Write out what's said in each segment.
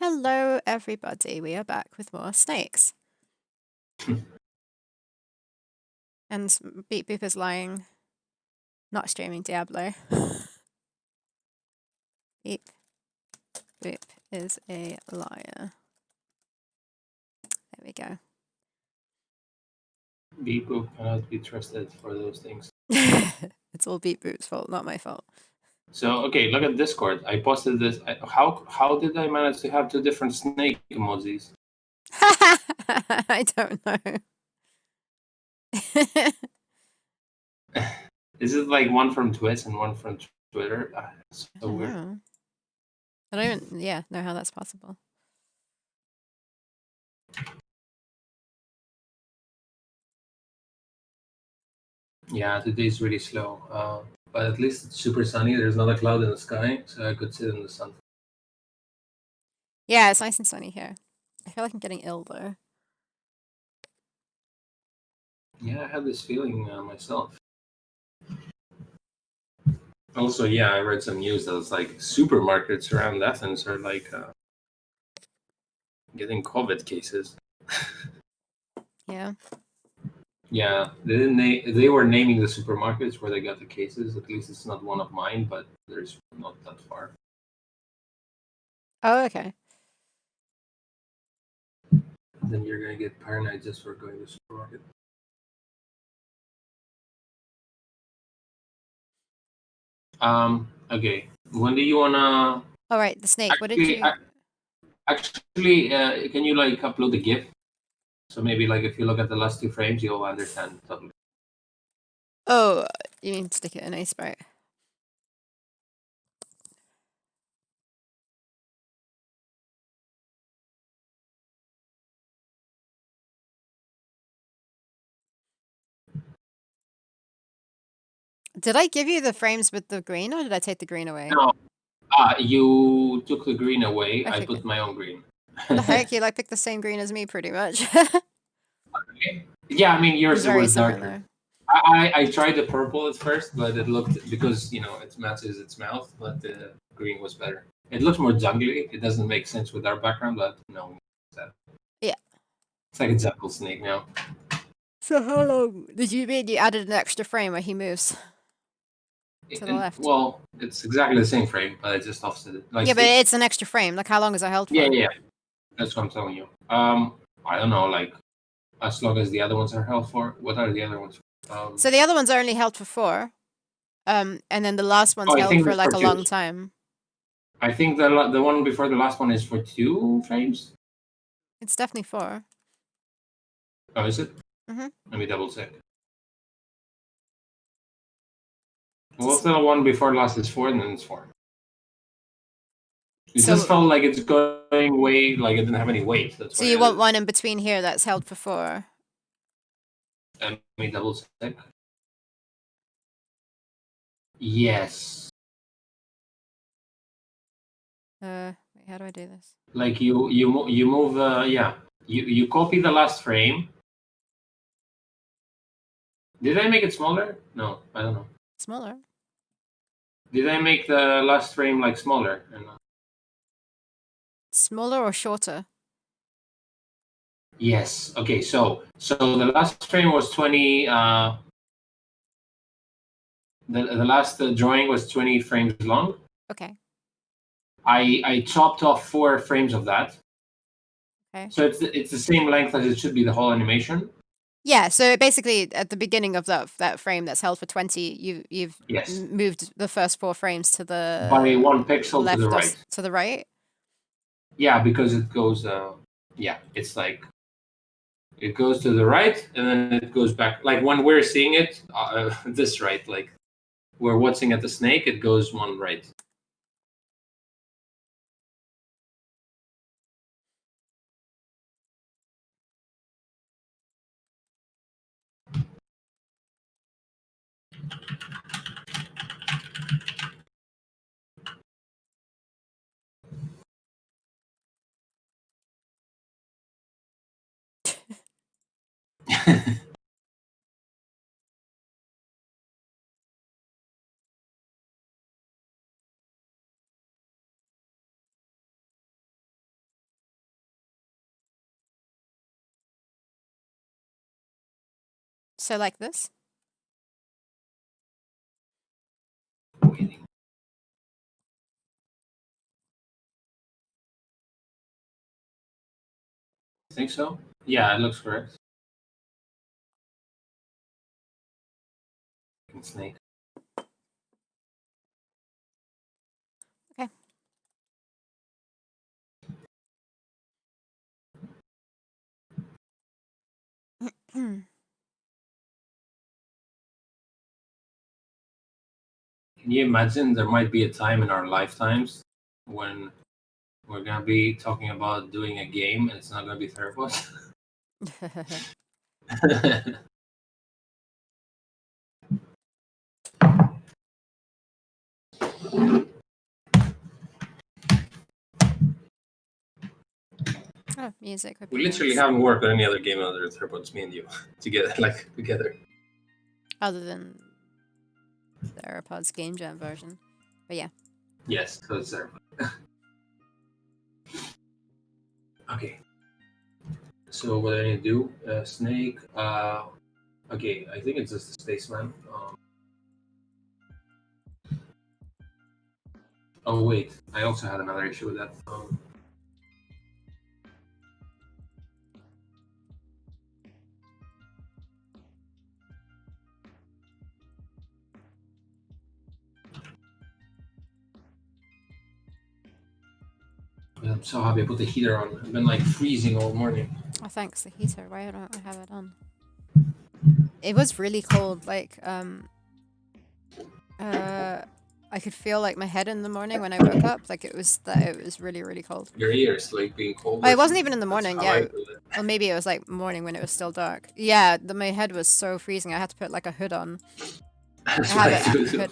Hello, everybody. We are back with more snakes. And Beep Boop is lying, not streaming Diablo. Beep Boop is a liar. There we go. Beep Boop cannot be trusted for those things. It's all Beep Boop's fault, not my fault. So okay, look at Discord. I posted this. How did I manage to have two different snake emojis? I don't know. Is it like one from Twitch and one from Twitter? It's so weird. Know. I don't even know how that's possible. Yeah, today's really slow. But at least it's super sunny. There's not a cloud in the sky, so I could sit in the sun. Yeah, it's nice and sunny here. I feel like I'm getting ill though. Yeah, I had this feeling myself. Also, yeah, I read some news that was like supermarkets around Athens are like getting COVID cases. Yeah. Yeah, they were naming the supermarkets where they got the cases. At least it's not one of mine, but there's not that far. Oh, okay. Then you're gonna get paranoid just for going to the supermarket. Okay. When do you wanna? All right, the snake. What did you? Actually, can you like upload the GIF? So maybe like if you look at the last two frames, you'll understand totally. Oh, you mean stick it in a sprite? Did I give you the frames with the green, or did I take the green away? No, you took the green away. Okay, I put good. my own green. What the heck? You like picked the same green as me, pretty much. Okay. Yeah, I mean yours Very was darker. similar. I tried the purple at first, but it looked because it matches its mouth, but the green was better. It looks more jungly. It doesn't make sense with our background, but no, Yeah. it's like a jungle snake now. So how long did you mean you added an extra frame where he moves to the left? Well, it's exactly the same frame, but I just offset it. Like, Yeah, but it's an extra frame. Like, how long is it held for? yeah, that's what I'm telling you. I don't know, like as long as the other ones are held for. What are the other ones? So the other ones are only held for 4. And then the last one's held for like a long time. I think the one before the last one is for 2 frames. It's definitely 4. Oh, is it? Mm-hmm. Let me double check. Well, if the one before last is 4, then it's 4. It just felt like it's going way, like it didn't have any weight. That's so you want one in between here that's held for 4. Let me double check. Yes. Wait, how do I do this? Like you move. Yeah. You copy the last frame. Did I make it smaller? No, I don't know. Smaller. Did I make the last frame like smaller? Smaller or shorter? Yes. Okay. So the last frame was 20. The last drawing was 20 frames long. Okay. I chopped off 4 frames of that. Okay. So it's the same length as it should be, the whole animation. Yeah, so basically at the beginning of that frame that's held for 20, you've moved the first 4 frames to the by 1 pixel left to the right. To the right? Yeah, because it goes it's like it goes to the right and then it goes back. Like when we're seeing it this right, like we're watching at the snake, it goes 1 right. So like this? Waiting. Think so? Yeah, it looks correct. Snake. Okay. Can you imagine there might be a time in our lifetimes when we're gonna be talking about doing a game and it's not gonna be Theropods? Oh, music would be We literally nice. haven't worked on any other game other than Theropods, me and you, together, like together. Other than the Theropods game jam version. But yeah. Yes, because okay. So what I need to do? Snake. Okay, I think it's just a spaceman. Oh wait, I also had another issue with that. I'm so happy I put the heater on. I've been like freezing all morning. Oh, thanks, the heater. Why don't I have it on? It was really cold. Like, I could feel like my head in the morning when I woke up. Like it was really, really cold. Your ears like being cold. Oh, it wasn't even in the morning. Yeah. Well, maybe it was like morning when it was still dark. Yeah, my head was so freezing. I had to put like a hood on.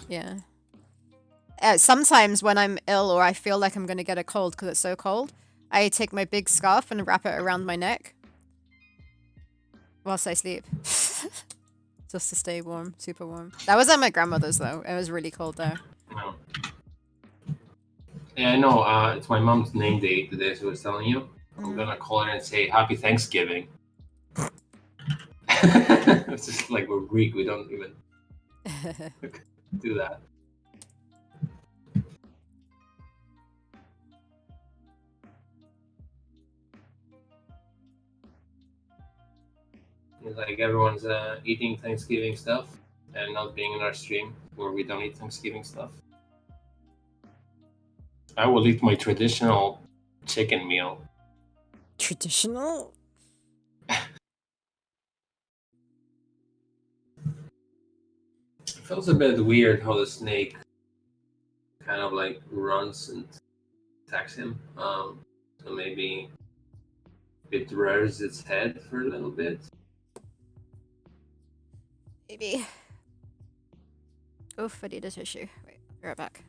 Yeah. Sometimes when I'm ill or I feel like I'm gonna get a cold because it's so cold, I take my big scarf and wrap it around my neck whilst I sleep. Just to stay warm, super warm. That was at my grandmother's though. It was really cold there. No. Yeah, I know. It's my mom's name day today, so I was telling you. I'm gonna call her and say Happy Thanksgiving. It's just like we're Greek. We don't even do that. It's like everyone's eating Thanksgiving stuff and not being in our stream where we don't eat Thanksgiving stuff. I will eat my traditional chicken meal. Traditional? It feels a bit weird how the snake kind of like runs and attacks him. So maybe it rears its head for a little bit. Maybe. Oof, I need a tissue. Wait, I'll be right back.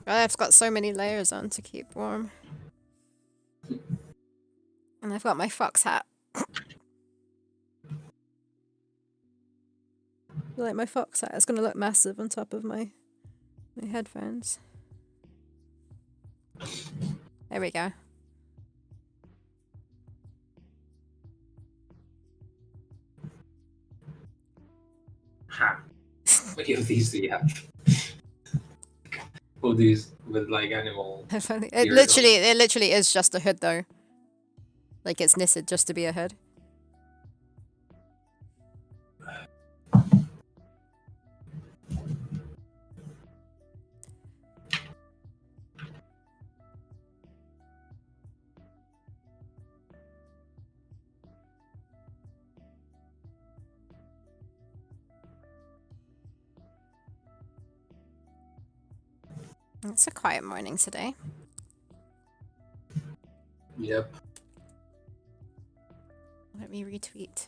I've got so many layers on to keep warm. And I've got my fox hat. I feel like my fox hat is going to look massive on top of my headphones. There we go. Ha! How many of these do you have? All these with like animal. It literally is just a hood though. Like it's knitted just to be a hood. It's a quiet morning today. Yep. Let me retweet.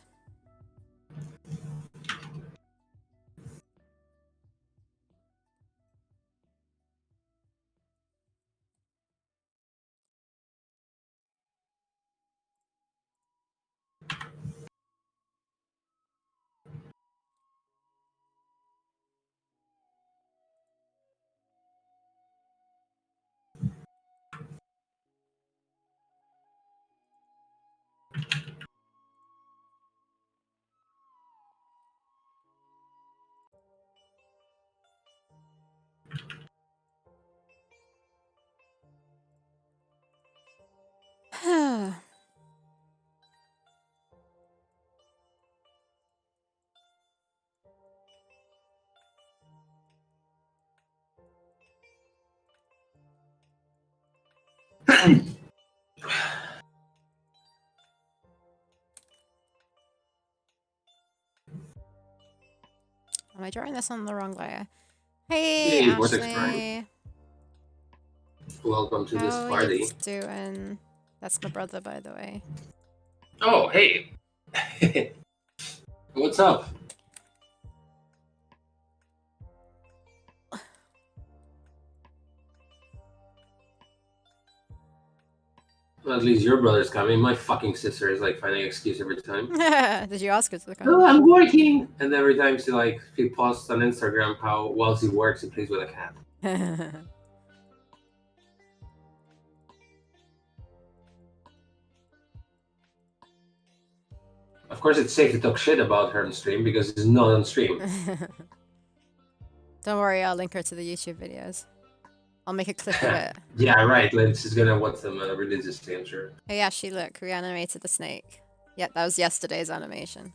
Am I drawing this on the wrong layer? Hey Ashley. Welcome to this party. How you doing? That's my brother, by the way. Oh, hey. What's up? Well, at least your brother's coming. My fucking sister is like finding an excuse every time. Did you ask her to come? Oh, I'm working. And every time she posts on Instagram how while she works, she plays with a cat. Of course, it's safe to talk shit about her on stream because it's not on stream. Don't worry, I'll link her to the YouTube videos. I'll make a clip of it. Yeah, right. Like, she's gonna watch them religiously, I'm sure. Hey, Ashley, look, we animated the snake. Yeah, that was yesterday's animation.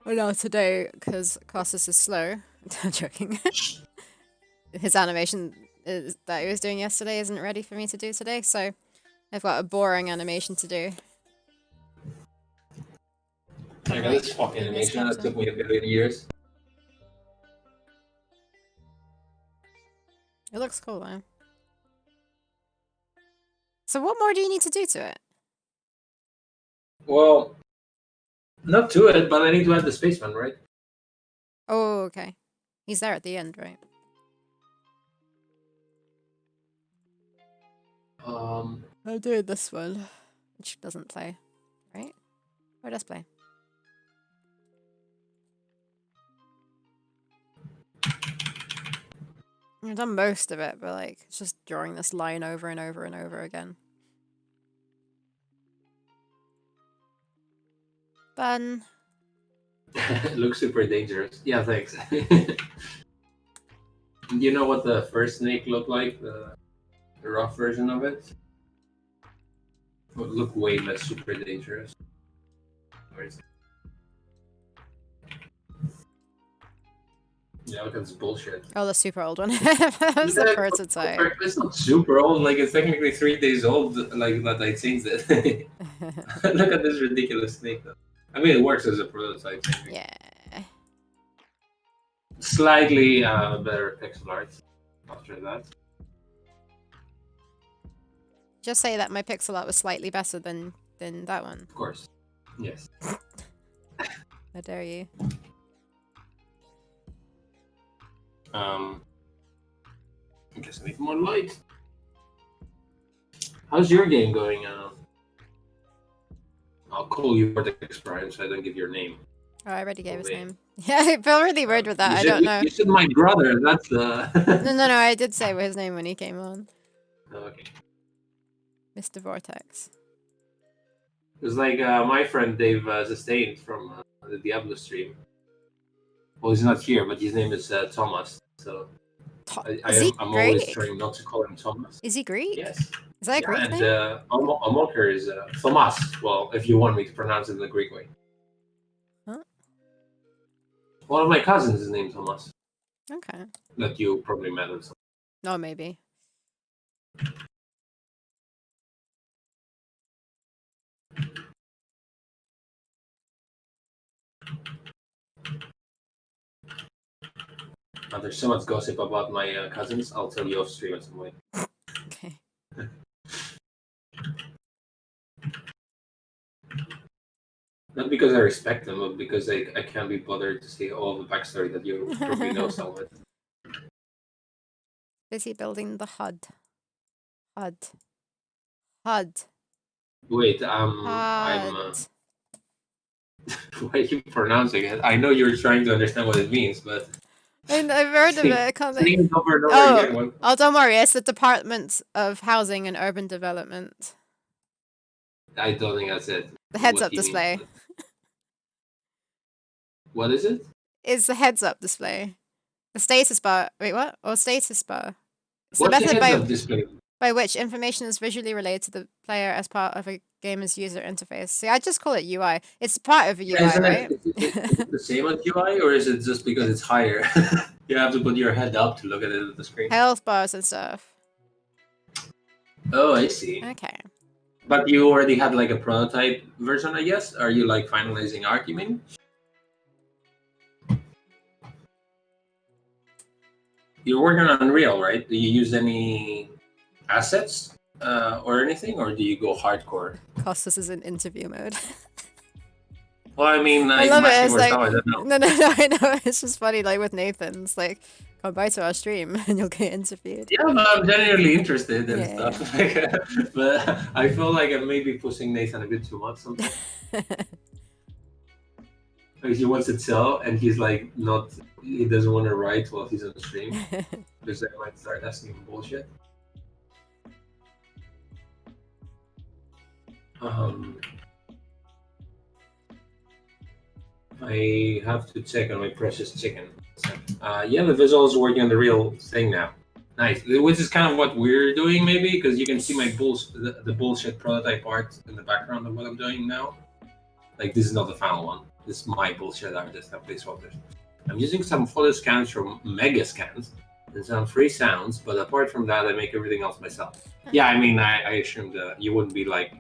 Well, no, today, because Cossus is slow. I'm joking. His animation that he was doing yesterday isn't ready for me to do today, so I've got a boring animation to do. I got this fucking animation that took me a billion years. It looks cool, though. So what more do you need to do to it? Well, not to it, but I need to add the spaceman, right? Oh, okay. He's there at the end, right? I'll do this one, which doesn't play, right? Or does play? I've done most of it, but like, it's just drawing this line over and over and over again. Fun. It looks super dangerous. Yeah, thanks. You know what the first snake looked like? The rough version of it? It would look way less super dangerous. Where is it? Yeah, look at this bullshit. Oh, the super old one. That was the prototype. It's not super old, like it's technically 3 days old, like that I changed it. Look at this ridiculous snake though. I mean, it works as a prototype. Yeah. Slightly better pixel art after that. Just say that my pixel art was slightly better than that one. Of course. Yes. How dare you? I guess I need more light. How's your game going? I'll call you Vortex Brian so I don't give your name. Oh, I already gave his name. Yeah, I feel really weird with that. I don't know. You said my brother. That's the. No. I did say his name when he came on. Okay. Mr. Vortex. It was like my friend Dave Sustained from the Diablo stream. Well, he's not here, but his name is Thomas. So I'm always trying not to call him Thomas. Is he Greek? Yes. Is that a Greek name? And Amokar is Thomas. Well, if you want me to pronounce it in the Greek way. Huh? One of my cousins is named Thomas. Okay. That you probably met or something. No, maybe. There's so much gossip about my cousins. I'll tell you off stream at some point. Okay. Not because I respect them, but because I can't be bothered to see all the backstory that you probably know some of it. Busy building the HUD. HUD. Wait, I'm. Why are you pronouncing it? I know you're trying to understand what it means, but. I've heard of it. I can't think. Oh, don't worry. It's the Department of Housing and Urban Development. I don't think that's it. The heads-up display. What is it? It's the heads-up display. The status bar. Wait, what? Or status bar. It's What's the method the heads-up display? by which information is visually relayed to the player as part of a gamer's user interface. See, I just call it UI. It's part of a UI, Isn't right? is it the same as UI, or is it just because it's higher? You have to put your head up to look at it at the screen. Health bars and stuff. Oh, I see. Okay. But you already had like a prototype version, I guess? Are you like finalizing art, you mean? You're working on Unreal, right? Do you use any assets or anything, or do you go hardcore? Costas is in interview mode. Well, I mean, I love it. It's like, I don't know. no, I know. It's just funny, like with Nathan. It's like, come by to our stream and you'll get interviewed. Yeah, but I'm genuinely interested in Yeah. stuff. But I feel like I may be pushing Nathan a bit too much sometimes. Like he wants to tell, and he's like he doesn't want to write while he's on the stream because I might start asking him bullshit. I have to check on my precious chicken. Yeah, the visual is working on the real thing now. Nice, which is kind of what we're doing maybe, because you can see my the bullshit prototype art in the background of what I'm doing now. Like this is not the final one. This is my bullshit art. Just have placeholders. I'm using some photo scans from Mega Scans and some free sounds, but apart from that, I make everything else myself. Yeah, I mean, I assumed you wouldn't be like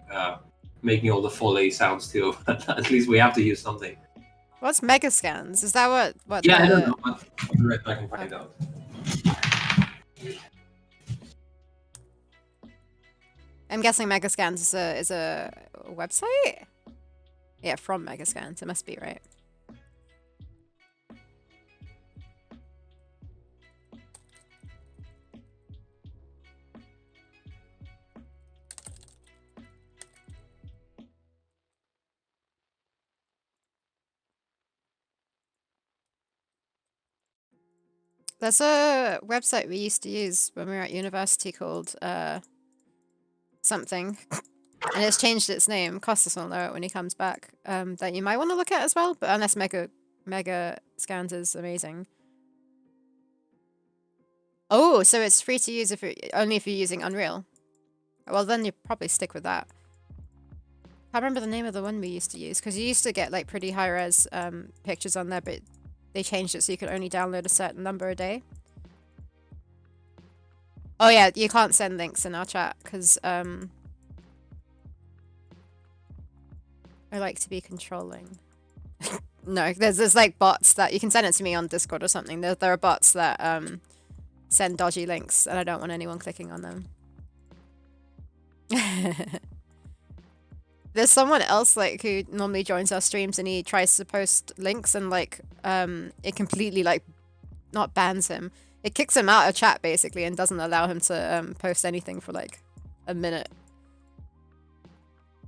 making all the Foley sounds too. At least we have to use something. What's mega scans? Is that what? Yeah, I don't know. I'll be right back and find out. I'm guessing Megascans is a website? Yeah, from Megascans. It must be, right? There's a website we used to use when we were at university called something, and it's changed its name. Costas will know it when he comes back. That you might want to look at as well, but unless Mega Scans is amazing. Oh, so it's free to use only if you're using Unreal. Well, then you probably stick with that. I remember the name of the one we used to use, because you used to get like pretty high res pictures on there, but they changed it so you could only download a certain number a day. Oh yeah, you can't send links in our chat because I like to be controlling. No, there's like bots that you can send it to me on Discord or something. There are bots that send dodgy links, and I don't want anyone clicking on them. There's someone else like who normally joins our streams, and he tries to post links, and like it completely like not bans him. It kicks him out of chat basically and doesn't allow him to post anything for like a minute.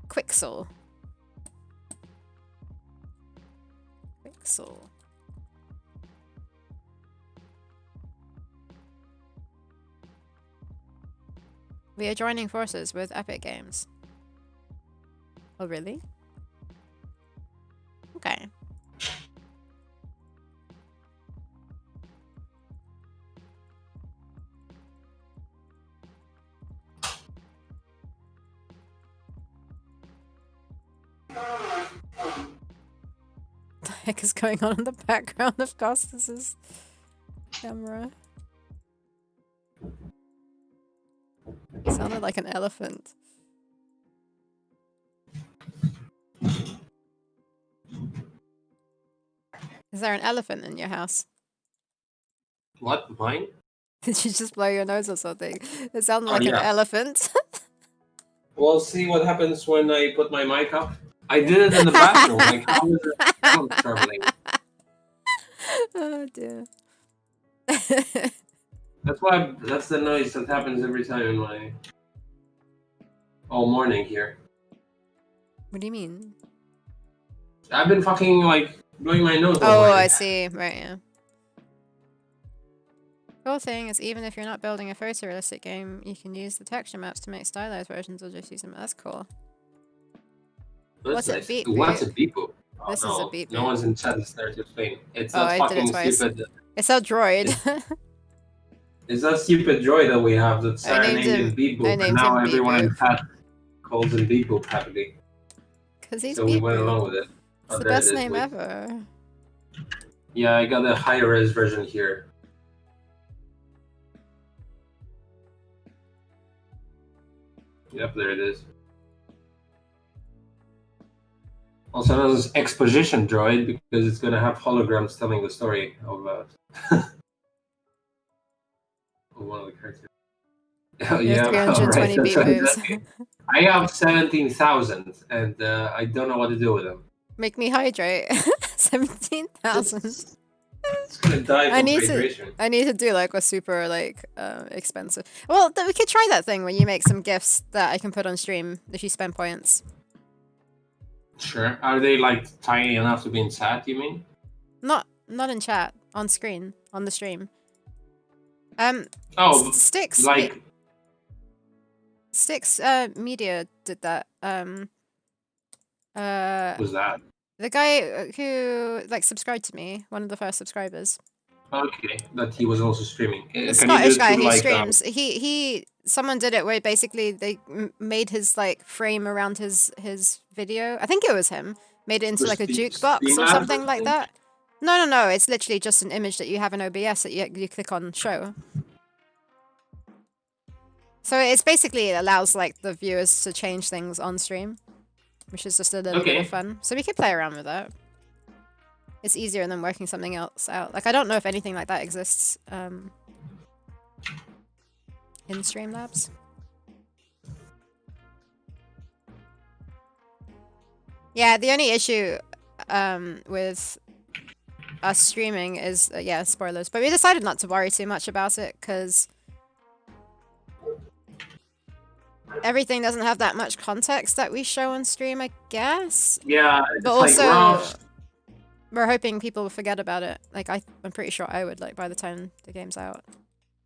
Quixel. Quixel. We are joining forces with Epic Games. Oh, really? Okay. What the heck is going on in the background of Costas's camera? It sounded like an elephant. Is there an elephant in your house? What? Mine? Did you just blow your nose or something? It sounded like an elephant. We'll see what happens when I put my mic up. I did it in the bathroom. Like, how is it sound traveling? Oh dear. That's the noise that happens every time in my all morning here. What do you mean? I've been fucking like blowing my nose. Oh, I see. Right, yeah. Cool thing is, even if you're not building a photorealistic game, you can use the texture maps to make stylized versions or just use them. That's cool. What's nice. a beep? What's a beep? Oh, this no. is a beep. No one's in chat is there to explain. It's oh, that I fucking did it twice. stupid. It's a droid. It's that stupid droid that we have that's I named serenading him. Beep I Boop, and named now him Beep everyone in Boop chat calls him Beep Boop happily. because he's So we Beep went Boop. along with it. It's the there it best is. name Wait. ever. Yeah, I got a high res version here. Yep, there it is. Also, this exposition droid because it's gonna have holograms telling the story of, of one of the characters. Oh, You have yeah, 320 right. Beep Boops. I have 17,000, and I don't know what to do with them. Make me hydrate. 17,000. It's gonna die I from need hydration. I need to do like a super like expensive. Well, we could try that thing where you make some gifts that I can put on stream if you spend points. Sure. Are they like tiny enough to be in chat? You mean? Not in chat, on screen, on the stream. Oh, Sticks. like Sticks Media did that. who's that? The guy who like subscribed to me, one of the first subscribers. Okay, that he was also streaming. The Can Scottish you do guy it who like streams. Someone did it where basically they made his like frame around his video. I think it was him. Made it into like a jukebox or something like that. No. It's literally just an image that you have in OBS that you click on show. So it's basically, it allows like the viewers to change things on stream, which is just a little bit of fun. So we could play around with that. It's easier than working something else out. Like, I don't know if anything like that exists in Streamlabs. Yeah, the only issue with us streaming is, yeah, spoilers. But we decided not to worry too much about it because everything doesn't have that much context that we show on stream, I guess. Yeah, but also we're hoping people will forget about it. Like, I'm pretty sure I would, like, by the time the game's out.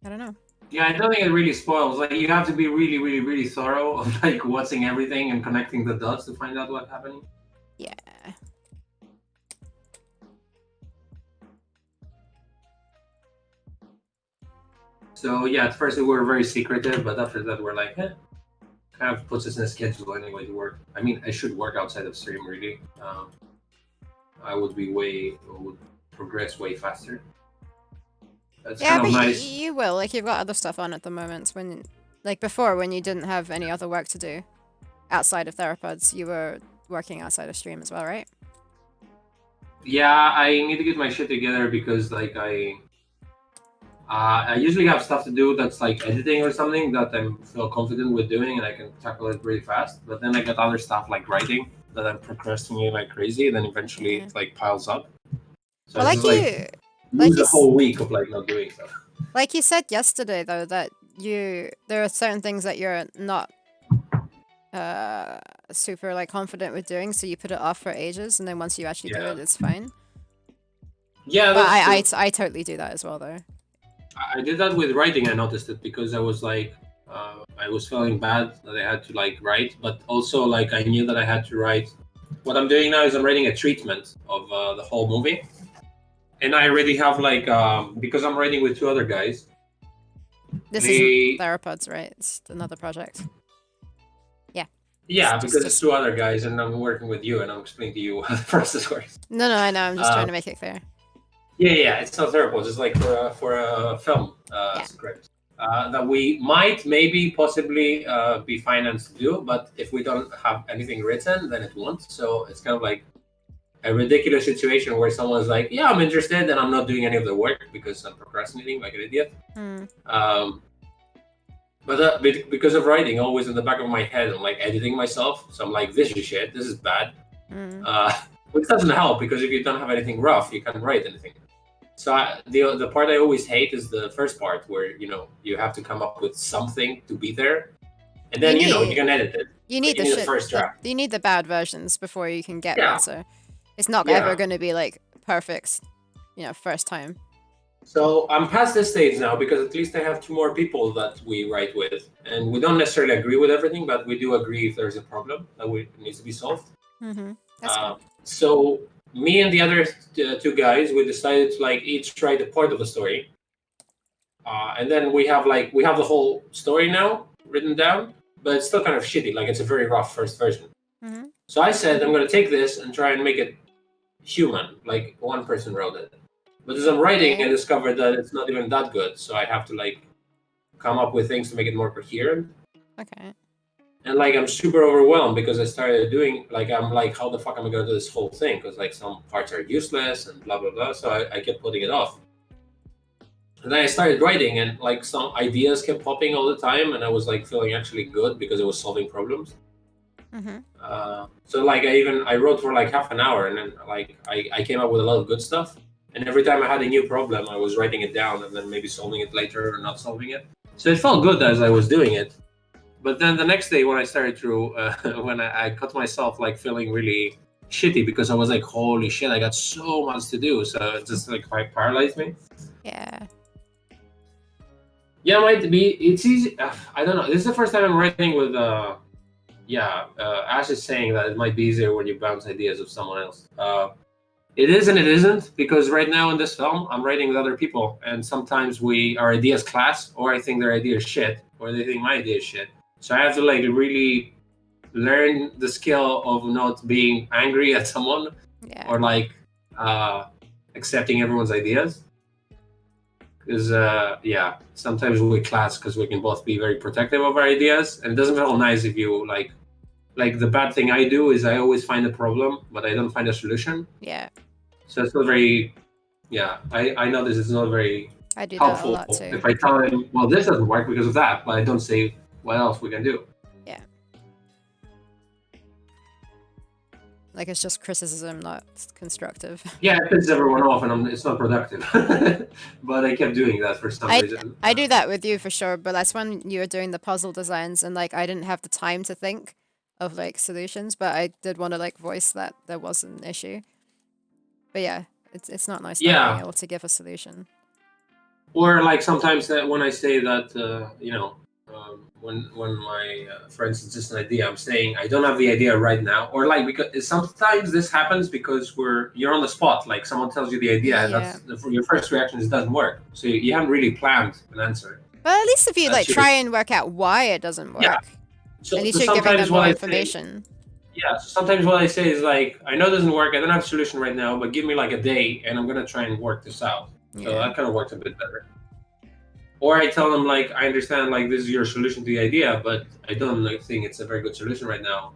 I don't know. Yeah, I don't think it really spoils. Like, you have to be really, really, really thorough of like watching everything and connecting the dots to find out what's happening. Yeah. So yeah, at first we were very secretive, but after that we're like, kind of puts us in a schedule anyway to work. I mean, I should work outside of stream really. I would progress way faster. That's yeah, kind of but nice. You will. Like, you've got other stuff on at the moment. Like before, when you didn't have any other work to do outside of Theropods, you were working outside of stream as well, right? Yeah, I need to get my shit together because like I usually have stuff to do that's like editing or something that I feel confident with doing and I can tackle it really fast. But then I got other stuff like writing that I'm procrastinating like crazy, and then eventually it like piles up. So well, lose a whole week of like not doing stuff. Like you said yesterday, though, that there are certain things that you're not super like confident with doing, so you put it off for ages, and then once you actually do it, it's fine. Yeah, but I totally do that as well, though. I did that with writing. I noticed it because I was like, I was feeling bad that I had to like write, but also like I knew that I had to write. What I'm doing now is I'm writing a treatment of the whole movie, and I already have like because I'm writing with two other guys. This isn't Theropods, right? It's another project. Yeah. Yeah, because it's two other guys, and I'm working with you, and I'm explaining to you how the process works. No, I know. I'm just trying to make it clear. Yeah, it's not Theropods. It's like for a film script that we might, maybe, possibly be financed to do, but if we don't have anything written, then it won't. So it's kind of like a ridiculous situation where someone's like, yeah, I'm interested, and I'm not doing any of the work because I'm procrastinating like an idiot. But because of writing, always in the back of my head, I'm like editing myself. So I'm like, this is shit. This is bad. Which doesn't help because if you don't have anything rough, you can't write anything. So the part I always hate is the first part where, you have to come up with something to be there. And then, you can edit it. You need the first draft. You need the bad versions before you can get better. It's not ever going to be like perfect, first time. So I'm past this stage now because at least I have two more people that we write with. And we don't necessarily agree with everything, but we do agree if there's a problem that needs to be solved. That's good. So me and the other two guys, we decided to like each write a part of the story. And then we have the whole story now written down, but it's still kind of shitty. Like it's a very rough first version. Mm-hmm. So I said I'm going to take this and try and make it human, like one person wrote it. But as I'm writing, I discovered that it's not even that good. So I have to like come up with things to make it more coherent. Okay. And like I'm super overwhelmed because I started doing I'm like, how the fuck am I going to do this whole thing? Because like some parts are useless and blah blah blah. So I kept putting it off. And then I started writing, and like some ideas kept popping all the time, and I was like feeling actually good because it was solving problems. Mm-hmm. So like I wrote for like half an hour, and then like I came up with a lot of good stuff. And every time I had a new problem, I was writing it down and then maybe solving it later or not solving it. So it felt good as I was doing it. But then the next day when I started through, when I caught myself like feeling really shitty because I was like, holy shit, I got so much to do. So it just like quite paralyzed me. Yeah. Yeah, it might be. It's easy. I don't know. This is the first time I'm writing with. Ash is saying that it might be easier when you bounce ideas of someone else. It is and it isn't, because right now in this film, I'm writing with other people, and sometimes our ideas clash, or I think their idea is shit, or they think my idea is shit. So I have to like really learn the skill of not being angry at someone, or like accepting everyone's ideas. Because sometimes we clash because we can both be very protective of our ideas, and it doesn't feel nice if you like the bad thing I do is I always find a problem, but I don't find a solution. Yeah. So it's not very. Yeah, I know this is not very I do helpful that a lot too. if I tell him, well, this doesn't work because of that, but I don't say what else we can do. Yeah. Like it's just criticism, not constructive. Yeah, it pisses everyone off, and it's not productive. But I kept doing that for some reason. I do that with you for sure, but that's when you were doing the puzzle designs, and like I didn't have the time to think of like solutions, but I did want to like voice that there was an issue. But yeah, it's not nice not being able to give a solution. Or like sometimes that when I say that when my for instance just an idea, I'm saying I don't have the idea right now, or like because sometimes this happens because you're on the spot, like someone tells you the idea, and that's your first reaction is it doesn't work, so you haven't really planned an answer. But at least if you like try and work out why it doesn't work, at least you're giving them more information. So sometimes what I say is like, I know it doesn't work, I don't have a solution right now, but give me like a day and I'm gonna try and work this out. So that kind of works a bit better. Or I tell them like, I understand like this is your solution to the idea, but I don't think it's a very good solution right now.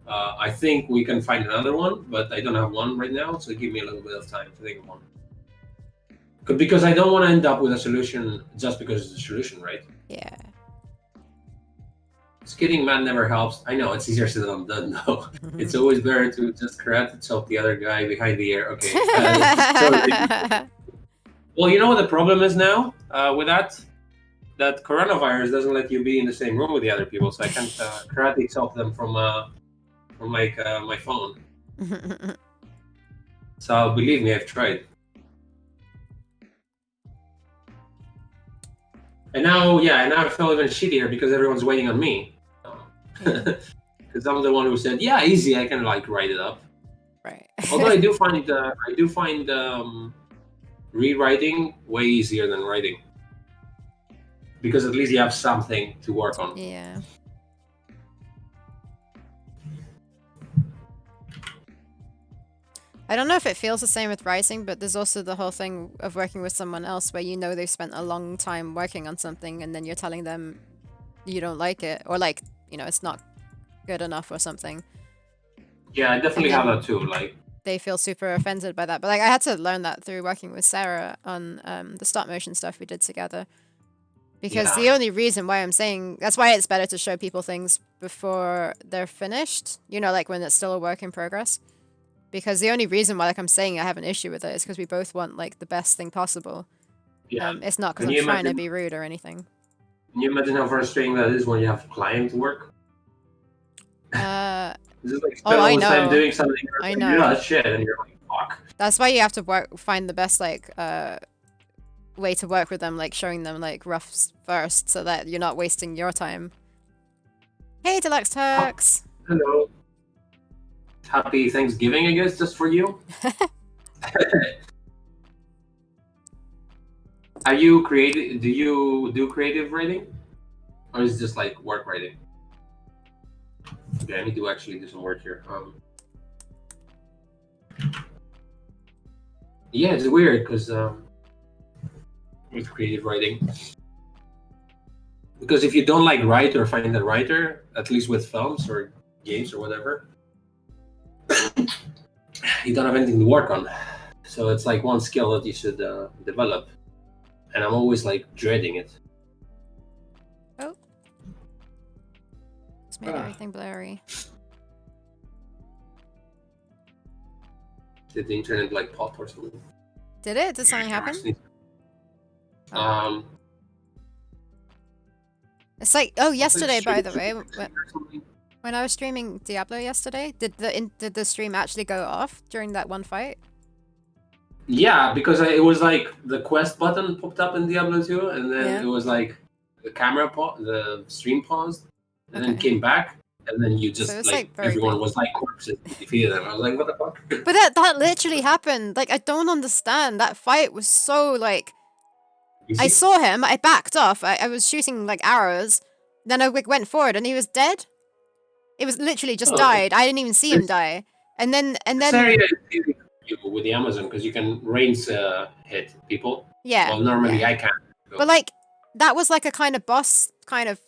I think we can find another one, but I don't have one right now, so give me a little bit of time to think of one. Because I don't want to end up with a solution just because it's a solution, right? Yeah. Getting mad never helps. I know it's easier said than done though. It's always better to just correct itself the other guy behind the ear. Okay. Well, you know what the problem is now with that? That coronavirus doesn't let you be in the same room with the other people, so I can't karate chop them from like my phone. So believe me, I've tried. And now I feel even shittier because everyone's waiting on me. Because I'm the one who said, "Yeah, easy. I can like write it up." Right. Although I do find rewriting way easier than writing, because at least you have something to work on. Yeah. I don't know if it feels the same with writing, but there's also the whole thing of working with someone else where you know they've spent a long time working on something, and then you're telling them you don't like it, or like, you know, it's not good enough or something. Yeah, I definitely have that too. Like, they feel super offended by that. But like I had to learn that through working with Sarah on the stop motion stuff we did together. Because the only reason why I'm saying that's why it's better to show people things before they're finished, you know, like when it's still a work in progress. Because the only reason why like I'm saying I have an issue with it is because we both want like the best thing possible. Yeah. It's not because I'm trying to be rude or anything. Can you imagine how frustrating that is when you have client work? This is like spend all this time doing something. I know. You're not shit, and you're like, fuck. That's why you have to find the best like way to work with them, like showing them like roughs first, so that you're not wasting your time. Hey, Deluxe Turks. Oh, hello. Happy Thanksgiving, I guess, just for you. Are you creative? Do you do creative writing, or is it just like work writing? Okay, I need to actually do some work here. Yeah, it's weird because with creative writing, because if you don't like write or find a writer, at least with films or games or whatever, you don't have anything to work on. So it's like one skill that you should develop, and I'm always like dreading it. Oh. It's made everything blurry. Did the internet like pop or something? Did it? Did something happen? Um, It's like, oh, yesterday, by the way, when I was streaming Diablo yesterday, did the stream actually go off during that one fight? Yeah, because it was like the quest button popped up in Diablo 2, and then it was like the camera the stream paused, and then came back, and then you just so like everyone was like corpses, you defeated them. I was like, what the fuck? But that literally happened. Like, I don't understand. That fight was so like. I saw him. I backed off. I was shooting like arrows. Then I went forward, and he was dead. It was literally just died. I didn't even see him die. And then. Sorry, with the Amazon because you can range hit people. Yeah. Well, normally I can't. But like that was like a kind of boss, kind of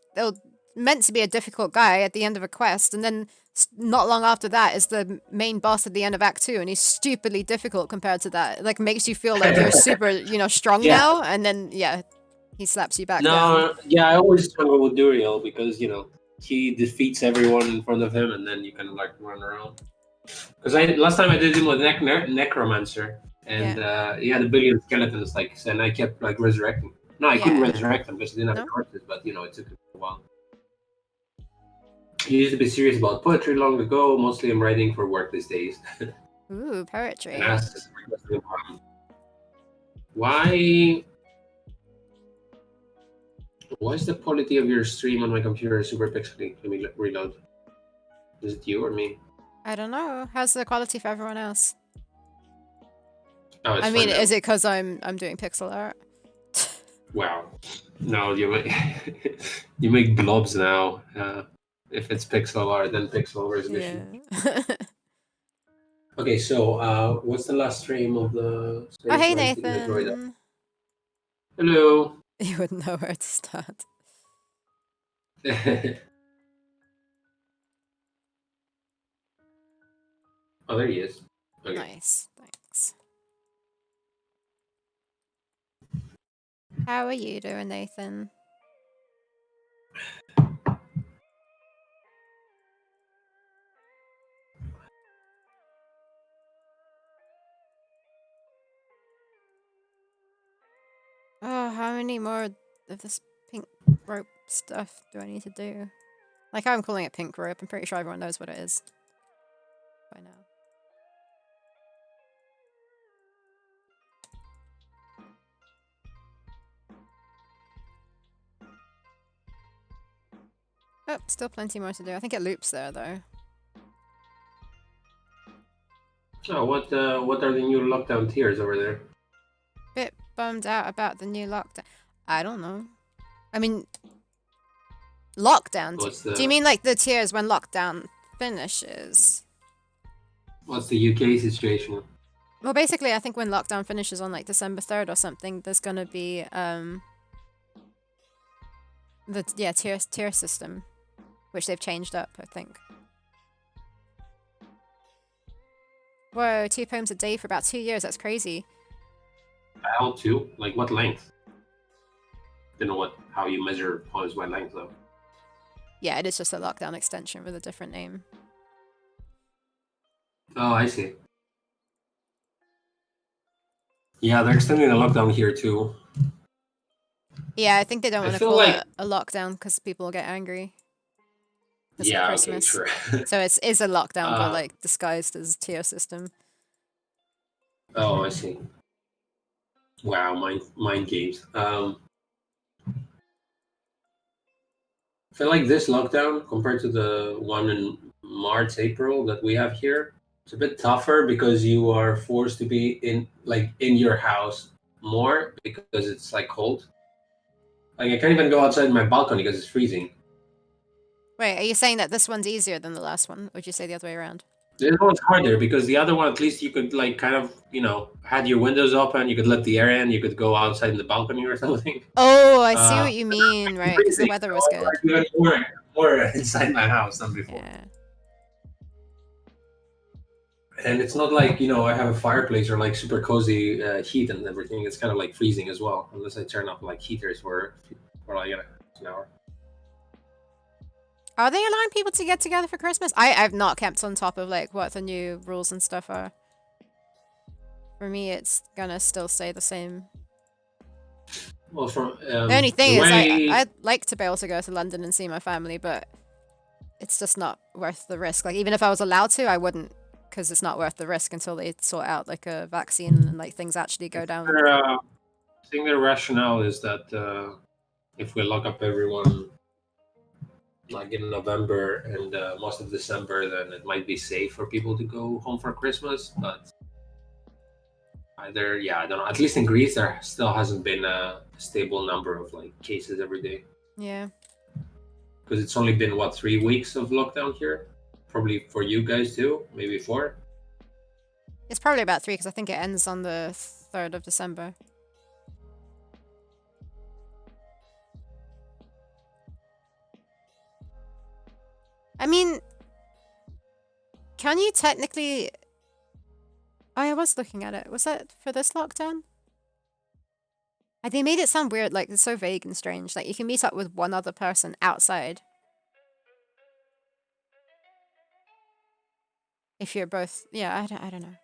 meant to be a difficult guy at the end of a quest, and then not long after that is the main boss at the end of Act 2, and he's stupidly difficult compared to that. It, like makes you feel like you're super, strong now, and then he slaps you back down. Yeah, I always struggle with Duriel because he defeats everyone in front of him, and then you can like run around. Because last time I did him with Necromancer, and he had a billion skeletons, and I kept like resurrecting. No, I couldn't resurrect them because I didn't have the torches, but it took a while. I used to be serious about poetry long ago. Mostly I'm writing for work these days. Ooh, poetry. And asked why is the quality of your stream on my computer super pixely? Let me reload. Is it you or me? I don't know. How's the quality for everyone else? Oh, I mean, is it because I'm doing pixel art? Wow. No, you make blobs now. If it's pixel art, then pixel resolution. Yeah. Okay, so what's the last stream of the space? Oh, hey, Nathan. Hello. You wouldn't know where to start. Oh, there he is. Okay. Nice, thanks. How are you doing, Nathan? Oh, how many more of this pink rope stuff do I need to do? Like, I'm calling it pink rope. I'm pretty sure everyone knows what it is by now. Oh, still plenty more to do. I think it loops there, though. Oh, what are the new lockdown tiers over there? Bit bummed out about the new lockdown. I don't know. I mean, lockdown. Do you mean like the tiers when lockdown finishes? What's the UK situation? Well, basically, I think when lockdown finishes on like December 3rd or something, there's gonna be the tier system, which they've changed up, I think. Whoa, 2 poems a day for about 2 years. That's crazy. How to? Like what length? Don't know how you measure poems by length though. Yeah, it is just a lockdown extension with a different name. Oh, I see. Yeah, they're extending the lockdown here too. Yeah, I think they don't want to call it a lockdown because people will get angry. Yeah, Christmas. Okay, sure. So it's a lockdown, but like disguised as tier system. Oh, I see. Wow, mind games. I feel like this lockdown compared to the one in March, April that we have here, it's a bit tougher because you are forced to be in your house more because it's like cold. Like I can't even go outside my balcony because it's freezing. Wait, are you saying that this one's easier than the last one? Or would you say the other way around? This one's harder because the other one, at least you could like kind of, had your windows open, you could let the air in, you could go outside in the balcony or something. Oh, I see Uh, what you mean, right? Because the freezing, weather so was I'm good. like even more inside my house than before. Yeah. And it's not like, I have a fireplace or like super cozy heat and everything. It's kind of like freezing as well, unless I turn up like heaters for like an hour. Are they allowing people to get together for Christmas? I've not kept on top of like what the new rules and stuff are. For me, it's gonna still stay the same. Well, from The only the thing is, way, I'd like to be able to go to London and see my family, but it's just not worth the risk. Like, even if I was allowed to, I wouldn't, because it's not worth the risk until they sort out like a vaccine and like things actually go down. I think their rationale is that if we lock up everyone like in November and most of December, then it might be safe for people to go home for Christmas. But I don't know. At least in Greece, there still hasn't been a stable number of like cases every day. Yeah. Because it's only been 3 weeks of lockdown here. Probably for you guys too, maybe 4. It's probably about 3 because I think it ends on the 3rd of December. I mean, can you technically... Oh, I was looking at it. Was that for this lockdown? They made it sound weird, like it's so vague and strange. Like you can meet up with one other person outside. If you're both... Yeah, I don't know.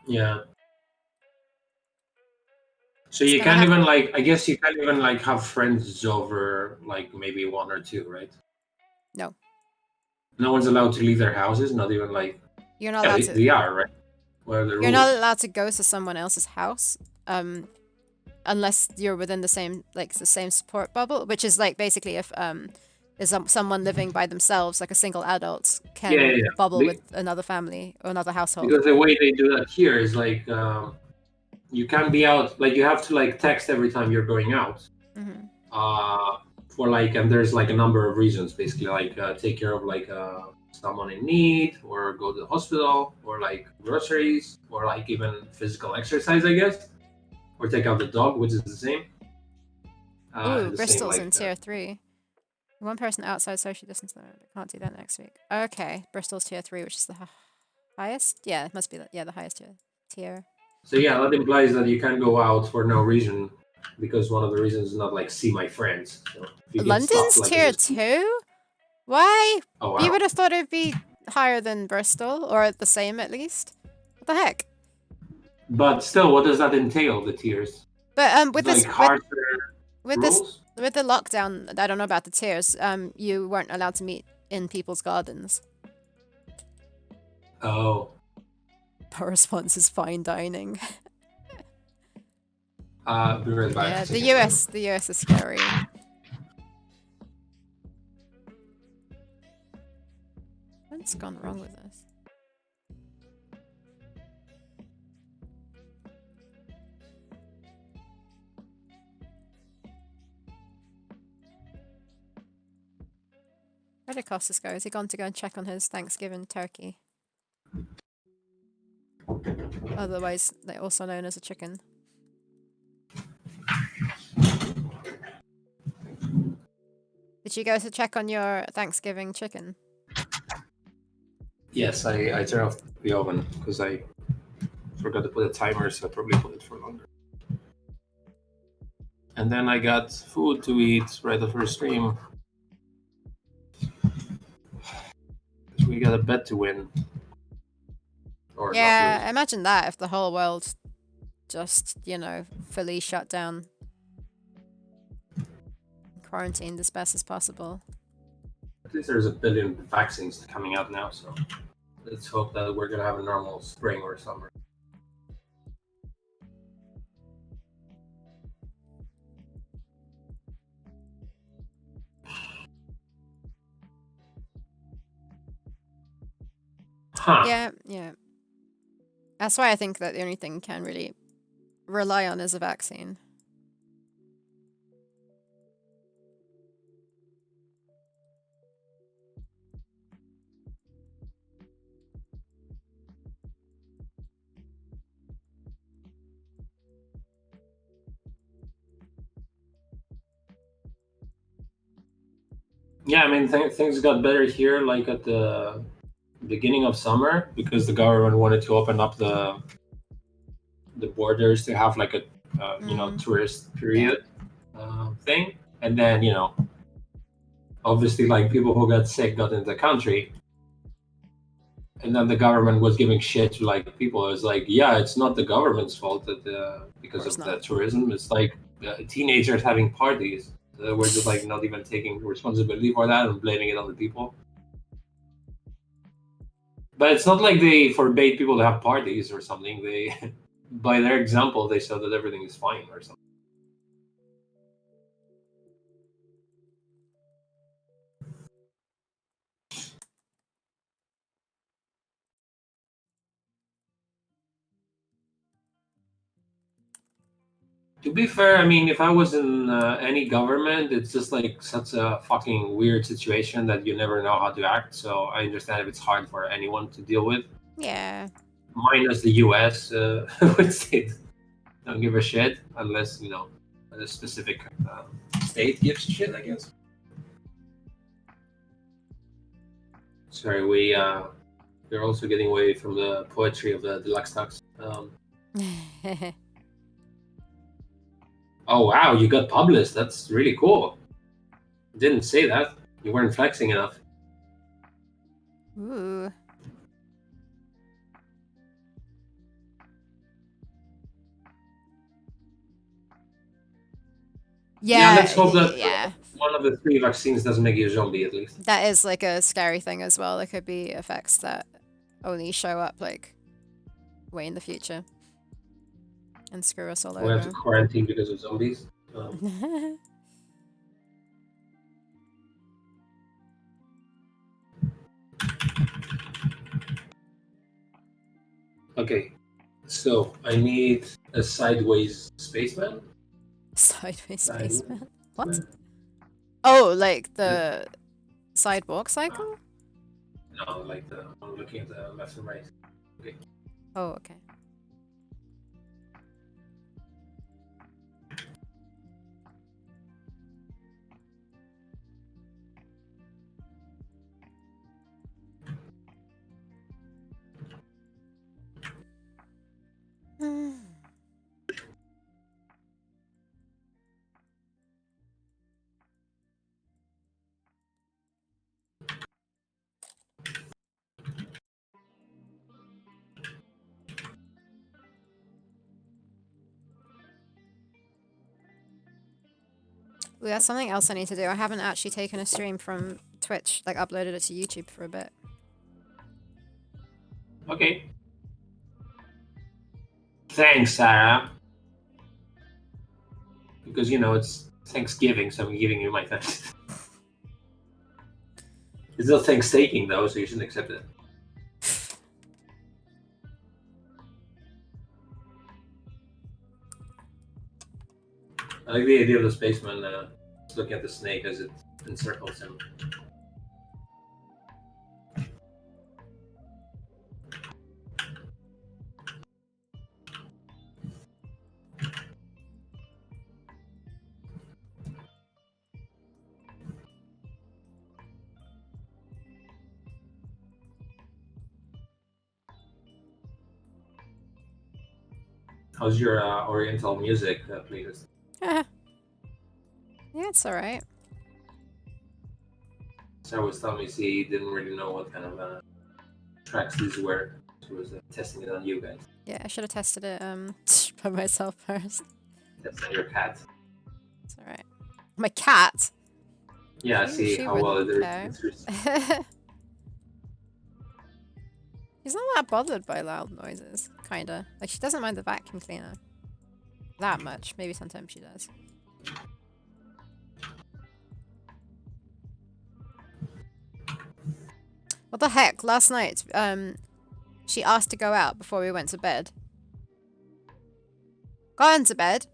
Yeah. So It's you gonna can't have... even like, I guess you can't even like have friends over like maybe 1 or 2, right? No. No one's allowed to leave their houses, not even like, You're not yeah, allowed they, to... they are, right? What are the You're not rules? allowed to go to someone else's house, unless you're within the same support bubble, which is like basically if there's someone living by themselves, like a single adult, Yeah, yeah, can yeah. bubble with another family or another household. Because the way they do that here is like, you can't be out, like you have to like text every time you're going out. Hmm. uh for like, and there's like a number of reasons, basically like take care of like someone in need, or go to the hospital, or like groceries, or like even physical exercise, I guess, or take out the dog, which is the same Ooh, the same Bristol's like in tier 3. One person outside social distance. Can't do that next week. Okay, Bristol's tier 3, which is the highest. Yeah, it must be the highest tier. so yeah, that implies that you can't go out for no reason, because one of the reasons is not like see my friends. So if you get stopped London's like in tier this, 2. Why? oh You wow. would have thought it'd be higher than Bristol, or the same at least. What the heck? But still, what does that entail, the tiers? But with Like this harsher with this rules? with the lockdown, I don't know about the tiers. You weren't allowed to meet in people's gardens. Oh. Our response is fine dining. Be right back. Yeah, A second. the US is scary. What's gone wrong with this? Where did Costas go? Is he gone to go and check on his Thanksgiving turkey? Otherwise, also known as a chicken. Did you go to check on your Thanksgiving chicken? Yes, I turned off the oven because I forgot to put a timer, so I probably put it for longer. And then I got food to eat right after stream. We got a bet to win. Or Yeah, not imagine that if the whole world just, fully shut down. Quarantined as best as possible. at least there's a billion vaccines coming out now, so let's hope that we're gonna have a normal spring or summer. Huh. Yeah. That's why I think that the only thing can really rely on is a vaccine. Yeah, I mean things got better here, like at the beginning of summer, because the government wanted to open up the borders to have like a tourist Yeah. period thing, and then obviously like people who got sick got into the country, and then the government was giving shit to like people. It was like, yeah, it's not the government's fault that because course of the not. tourism. It's like teenagers having parties. We're just like not even taking responsibility for that and blaming it on the people. But it's not like they forbade people to have parties or something. They, by their example, they said that everything is fine or something. To be fair, I mean, if I was in any government, it's just like such a fucking weird situation that you never know how to act. So I understand if it's hard for anyone to deal with, Yeah. minus the U.S., which they don't give a shit unless a specific state gives a shit, I guess. Sorry, we're also getting away from the poetry of the deluxe talks. Oh wow, you got published. That's really cool. Didn't say that. You weren't flexing enough. Ooh. Yeah, Let's hope that yeah. one of the three vaccines doesn't make you a zombie at least. That is like a scary thing as well. There could be effects that only show up like way in the future and screw us all We have to over. quarantine because of zombies. Okay, so I need a sideways spaceman. Sideways Sideways spaceman. What? spaceman? Oh, like the sidewalk cycle? No, like I'm looking at the left and right. Okay. Oh, okay. Ooh, that's something else I need to do. I haven't actually taken a stream from Twitch, like uploaded it to YouTube for a bit. Okay. Thanks, Sarah. Because it's Thanksgiving, so I'm giving you my thanks. It's not Thanksgiving though, so you shouldn't accept it. I like the idea of the spaceman looking at the snake as it encircles him. How's your Oriental music playlist? Yeah, it's alright. Sarah was telling me she didn't really know what kind of tracks these were. She was testing it on you guys. Yeah, I should have tested it by myself first. That's on your cat. It's alright. My cat? Yeah, see how well it care. is. She's not that bothered by loud noises, kinda. Like, she doesn't mind the vacuum cleaner that much. Maybe sometimes she does. What the heck? Last night, she asked to go out before we went to bed. got into bed.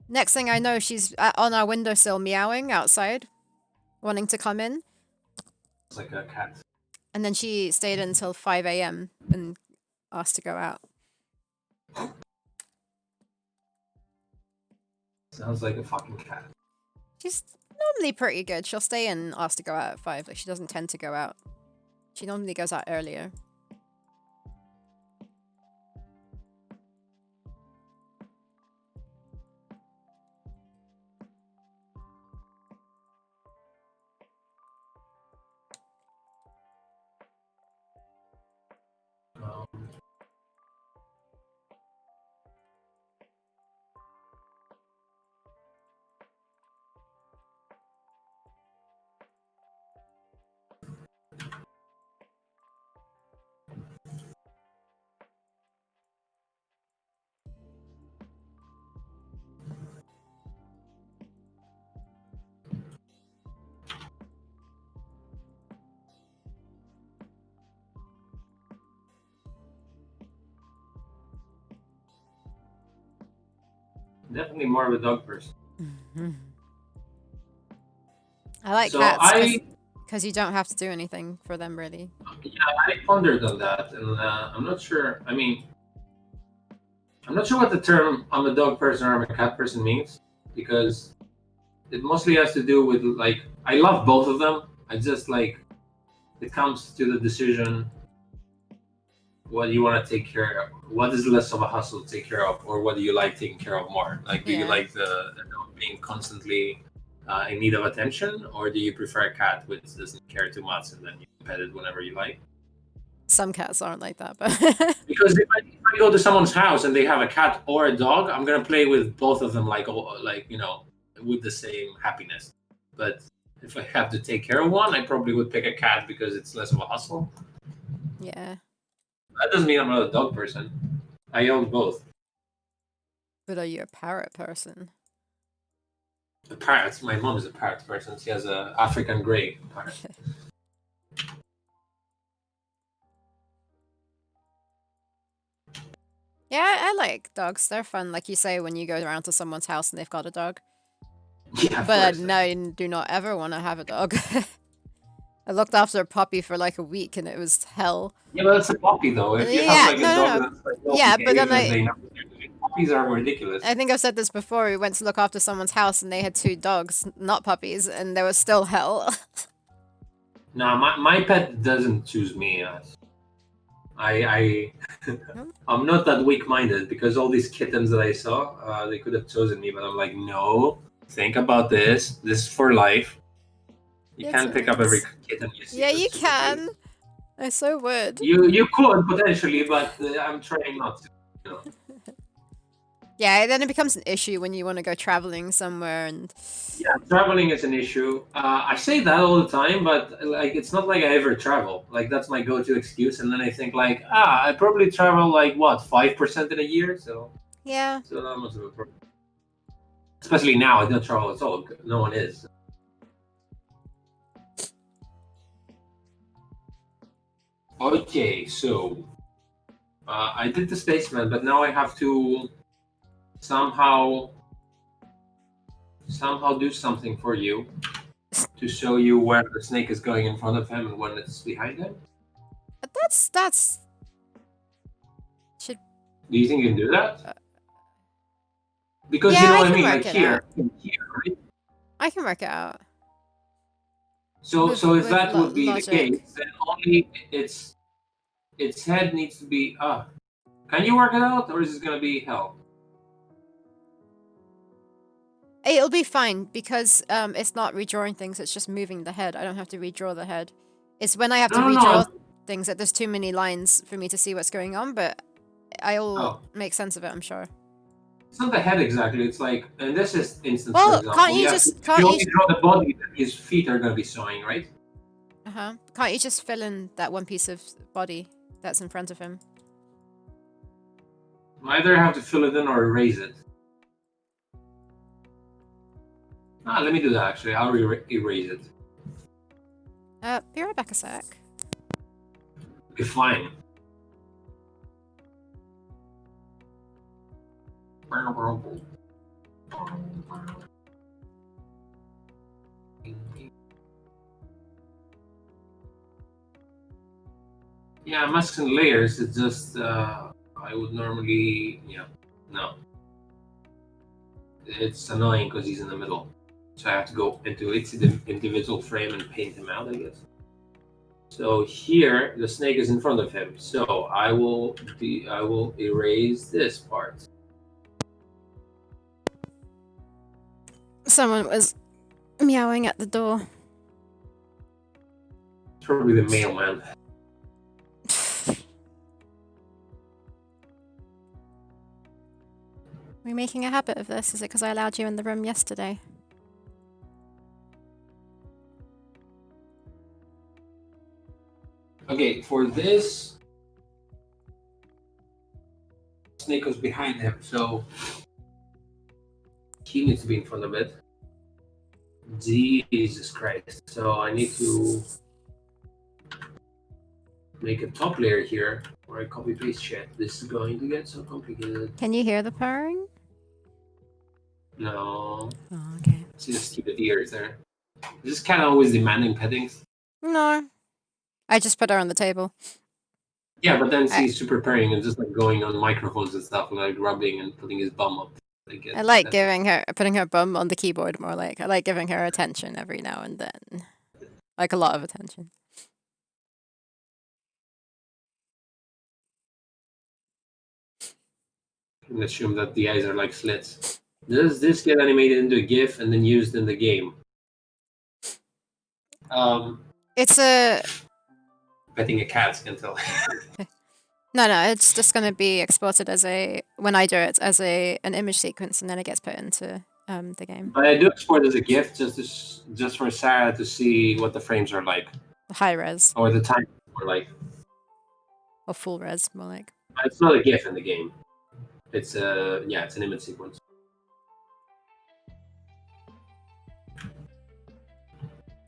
Next thing I know, she's on our windowsill meowing outside, wanting to come in. It's like a cat. And then she stayed until 5 a.m. and asked to go out. Sounds like a fucking cat. She's normally pretty good. She'll stay in and ask to go out at 5. Like, she doesn't tend to go out. She normally goes out earlier. Definitely more of a dog person. I like So cats I because you don't have to do anything for them, really. yeah, I pondered on that, and I'm not sure. I mean, I'm not sure what the term "I'm a dog person" or "I'm a cat person" means, because it mostly has to do with like I love both of them. I just like it comes to the decision what you want to take care of. What is less of a hassle to take care of, or what do you like taking care of more? Like, do you Yeah. like the dog being constantly in need of attention, or do you prefer a cat which doesn't care too much and then you pet it whenever you like? Some cats aren't like that, but Because if I go to someone's house and they have a cat or a dog, I'm gonna play with both of them like with the same happiness. But if I have to take care of one, I probably would pick a cat because it's less of a hustle. yeah. That doesn't mean I'm not a dog person. I own both. But are you a parrot person? The parrots. My mom is a parrot person. She has a African grey parrot. Yeah, I like dogs. They're fun. Like you say, when you go around to someone's house and they've got a dog. Yeah, of But course. no, I do not ever want to have a dog. I looked after a puppy for like a week and it was hell. Yeah, but that's a puppy though. If you have Yeah, like a no, no, dog no. that's like well Yeah, but then behaved and they know what they're doing, puppies are ridiculous. I think I've said this before. We went to look after someone's house and they had 2 dogs, not puppies, and there was still hell. No, my pet doesn't choose me. I I'm not that weak-minded because all these kittens that I saw, they could have chosen me, but I'm like, no, think about this. This is for life. You can't pick up every kitten you see Yeah, you that's super cute. can. I so would. You could potentially, but I'm trying not to. You know. Yeah, then it becomes an issue when you want to go traveling somewhere and Yeah, traveling is an issue. I say that all the time, but like it's not like I ever travel. Like that's my go-to excuse, and then I think like, I probably travel like what 5% in a year, yeah. so not much of a problem. Especially now, I don't travel at all. No one is. Okay, so I did the spaceman, but now I have to somehow do something for you to show you where the snake is going in front of him and when it's behind him. But that's should Do you think you can do that? Because yeah, you know I what I can mean, work like it here, out. right? I can work it out So if with that would be the logic. case, then only its head needs to be. Can you work it out, or is it gonna be hell? It'll be fine because it's not redrawing things, it's just moving the head. I don't have to redraw the head. It's when I have to No, no, redraw no. things that there's too many lines for me to see what's going on, but I'll Oh, make sense of it, I'm sure. it's not the head exactly. It's like in this instance, for Well, example, you only draw the body that his feet are gonna be showing, right? can't you just fill in that one piece of body that's in front of him? Either have to fill it in or erase it. Let me do that actually. I'll erase it. Be right back a sec. Okay, fine. Yeah, masks and layers. It's just I would normally no. It's annoying because he's in the middle, so I have to go into each individual frame and paint him out, I guess. So here the snake is in front of him. So I will erase this part. Someone was meowing at the door. It's probably the mailman. Are we making a habit of this? Is it because I allowed you in the room yesterday? Okay, for this, snake was behind him, so he needs to be in front of it. Jesus Christ! So I need to make a top layer here, or I copy paste shit. This is going to get so complicated. Can you hear the purring? No. Oh, okay. See the stupid ears there. This is kind of always demanding pettings. No. I just put her on the table. Yeah, but then she's super purring and just like going on microphones and stuff, like rubbing and putting his bum up. I like putting her bum on the keyboard more like. I like giving her attention every now and then. Like a lot of attention. And assume that the eyes are like slits. Does this get animated into a GIF and then used in the game? It's a... Petting a cat can tell. No, it's just going to be exported as a... When I do it, as an image sequence, and then it gets put into the game. But I do export as a GIF just for Sarah to see what the frames are like. High res. Or the time are like. Or full res, more like. It's not a GIF in the game. It's it's an image sequence.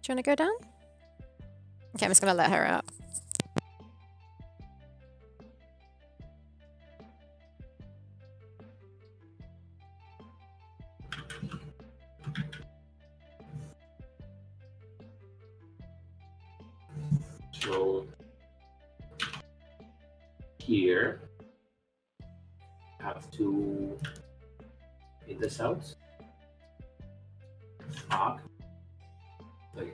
Do you want to go down? Okay, I'm just going to let her out. So here I have to hit this out. Fuck. Okay.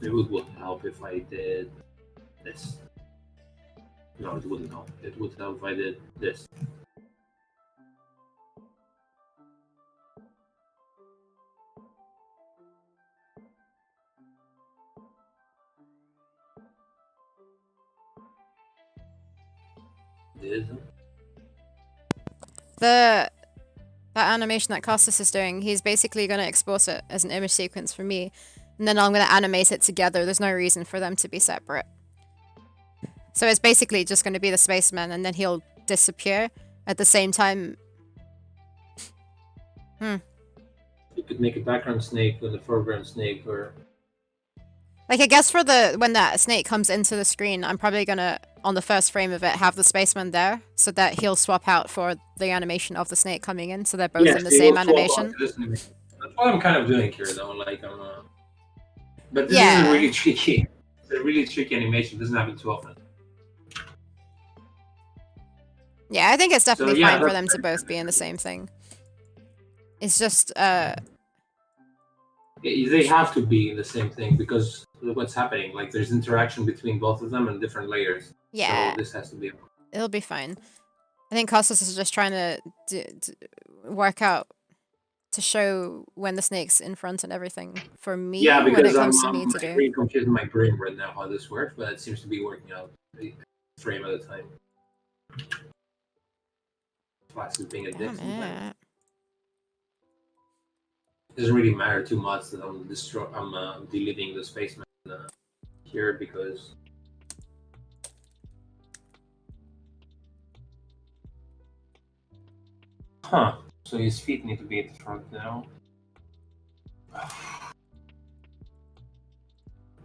It would help if I did this. No, it wouldn't help. It would help if I did this. That animation that Costas is doing, he's basically going to export it as an image sequence for me, and then I'm going to animate it together. There's no reason for them to be separate. So it's basically just going to be the spaceman, and then he'll disappear at the same time. You could make a background snake with a foreground snake, or like, I guess for when that snake comes into the screen, I'm probably gonna, on the first frame of it, have the spaceman there, so that he'll swap out for the animation of the snake coming in, so they're both in the same animation. That's what I'm kind of doing here, though. Like, but this is really tricky. It's a really tricky animation. It doesn't happen too often. Yeah, I think it's definitely fine for them to both be in the same thing. It's just, they have to be in the same thing because look what's happening. Like, there's interaction between both of them and different layers. Yeah. So this has to be. It'll be fine. I think Costas is just trying to work out to show when the snake's in front and everything for me. Yeah, because when it comes to me to do. I'm really confused in my brain right now how this works, but it seems to be working out a frame at a time. Flash is being a dick. It doesn't really matter too much that I'm deleting the spaceman here because so his feet need to be at the front now.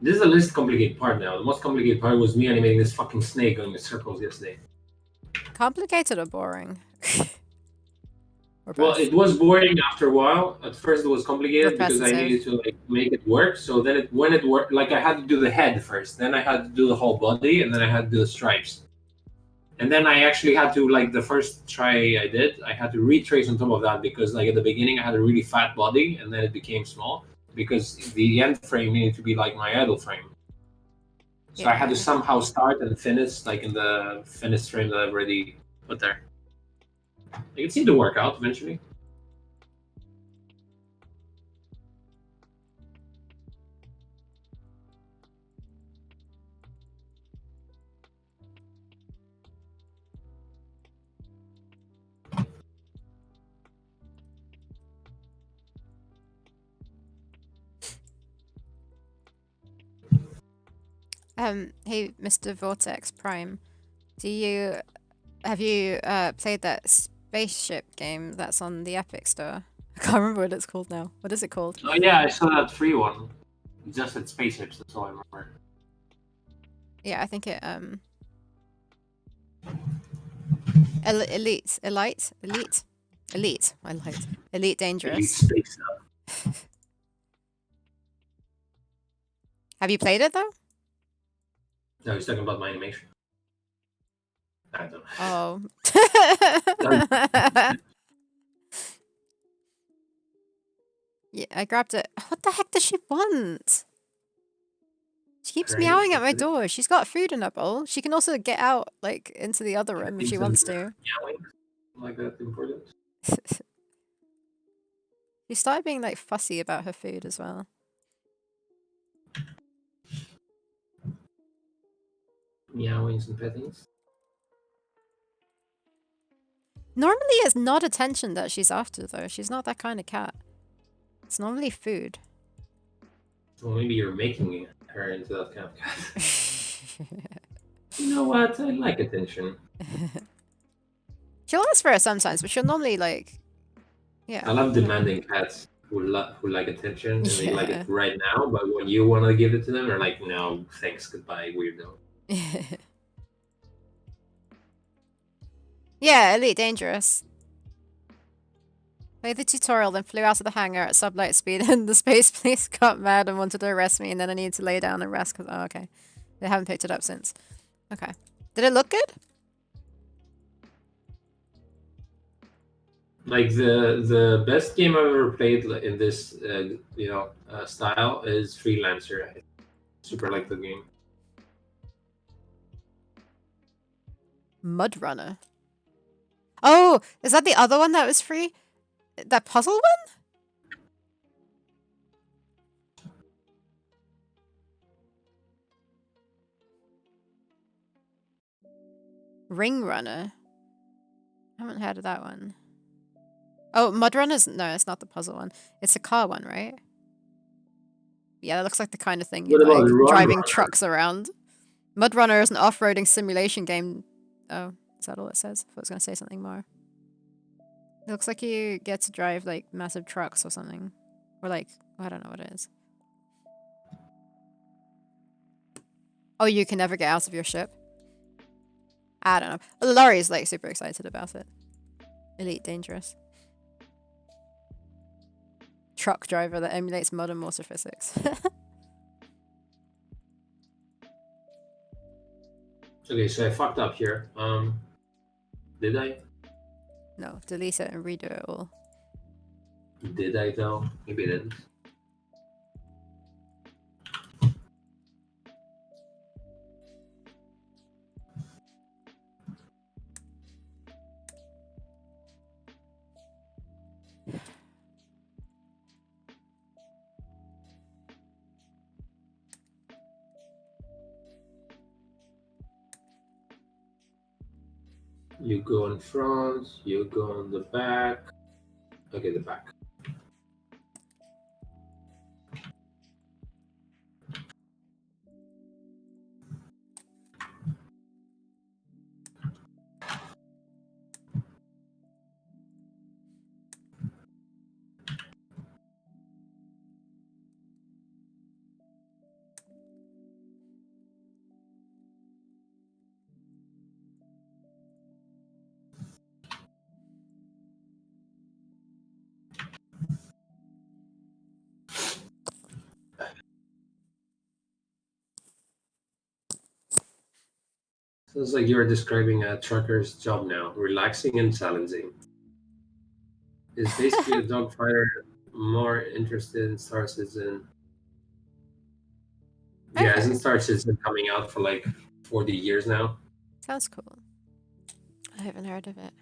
This is the least complicated part now. The most complicated part was me animating this fucking snake going in circles yesterday. Complicated or boring? Or Well, both? it was boring after a while. At first, it was complicated because I Repetitive. needed to like make it work. So then, when it worked, like I had to do the head first, then I had to do the whole body, and then I had to do the stripes. And then I actually had to like the first try I did, I had to retrace on top of that because like at the beginning I had a really fat body, and then it became small because the end frame needed to be like my idle frame. So I had to Yeah. somehow start and finish like in the finished frame that I've already put there. Like, it seemed to work out eventually. Hey, Mr. Vortex Prime, have you played that spaceship game that's on the Epic Store? I can't remember what it's called now. What is it called? Oh yeah, I saw that free one. Just at spaceships, that's all I remember. Yeah, I think it Elite, Elite, Elite, Elite, I lied. Elite Elite Dangerous. space. Have you played it though? No, he's talking about my animation. I don't know. Oh. Yeah, I grabbed it. What the heck does she want? She keeps Right, meowing at my that's it. door. She's got food in her bowl. She can also get out, like, into the other room if she Things and wants to. meowing, like that important. She started being, like, fussy about her food as well. Meowings and pettings. Normally it's not attention that she's after, though. She's not that kind of cat. It's normally food. Well, maybe you're making her into that kind of cat. You know what? I like attention. She'll ask for it sometimes, but she'll normally, like, yeah. I love demanding cats who like attention and they like it Yeah. right now, but when you want to give it to them, they're like, no, thanks, goodbye, weirdo. Yeah, Elite Dangerous. Played the tutorial, then flew out of the hangar at sublight speed, and the space police got mad and wanted to arrest me, and then I needed to lay down and rest because, oh, okay. They haven't picked it up since. Okay. Did it look good? Like the best game I've ever played in this style is Freelancer. I super like the game. Mud Runner. Oh, is that the other one that was free? That puzzle one? Ring Runner. I haven't heard of that one. Oh, Mud Runner's no, it's not the puzzle one. It's a car one, right? Yeah, that looks like the kind of thing you What about like Run driving Runner? trucks around. Mud Runner is an off-roading simulation game. Oh, is that all it says? I thought it was going to say something more. It looks like you get to drive like massive trucks or something. Or like, I don't know what it is. Oh, you can never get out of your ship? I don't know. Laurie's like super excited about it. Elite Dangerous. Truck driver that emulates modern water physics. Okay, so I fucked up here. Did I? No, delete it and redo it all. Did I though? Maybe I didn't. You go in front, you go on the back. Okay, the back. Sounds like you are describing a trucker's job now, relaxing and challenging. Is basically a dogfighter more interested in Star Citizen? Yeah, Okay, isn't Star Citizen coming out for like 40 years now? sounds cool. I haven't heard of it.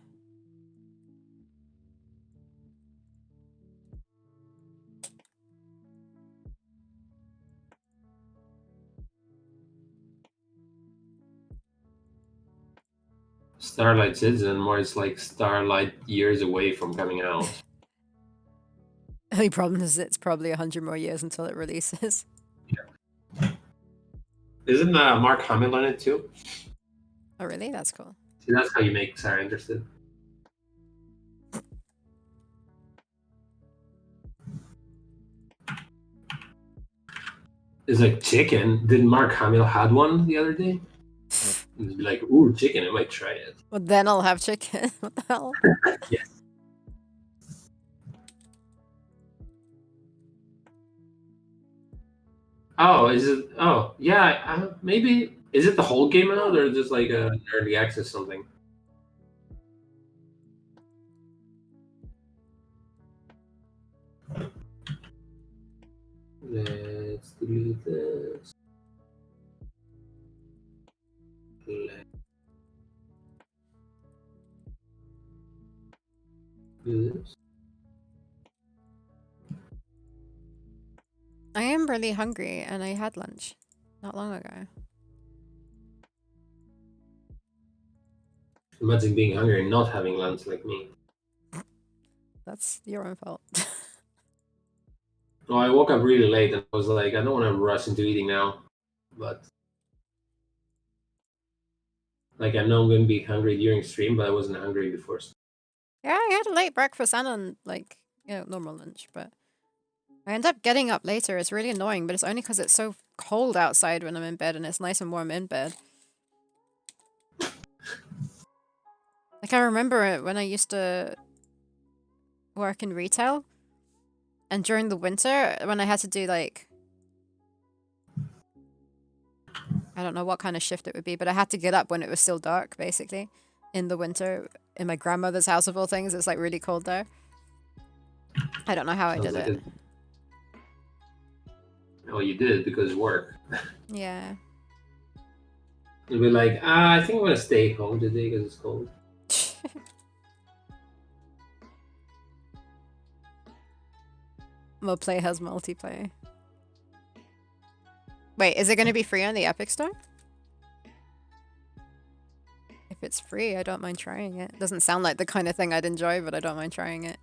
Starlight Citizen, more it's like Starlight years away from coming out. The only problem is it's probably 100 more years until it releases. Isn't Mark Hamill in it too? Oh, really? That's cool. See, that's how you make Sarah interested. It's like chicken. Did Mark Hamill had one the other day? It'd be like, ooh, chicken. I might try it. Well, then I'll have chicken. What the hell? Yes. Oh, is it? Oh, yeah. Maybe is it the whole game out or just like a early access something? Let's delete this. Let's do this. I am really hungry and I had lunch not long ago. Imagine being hungry and not having lunch like me. That's your own fault. No, I woke up really late and I was like, I don't want to rush into eating now, but like I know I'm going to be hungry during stream, but I wasn't hungry before. Yeah, I had a late breakfast and normal lunch, but I end up getting up later. It's really annoying, but it's only because it's so cold outside when I'm in bed and it's nice and warm in bed. Like, I remember it when I used to work in retail, and during the winter, when I had to do, like, I don't know what kind of shift it would be, but I had to get up when it was still dark, basically, in the winter, in my grandmother's house of all things. It's, like, really cold there. I don't know how I did like it. Oh, you did it because work. Yeah. You'll be like, I think I'm going to stay home today because it's cold. Play has multiplayer. Wait, is it going to be free on the Epic Store? If it's free, I don't mind trying it. Doesn't sound like the kind of thing I'd enjoy, but I don't mind trying it.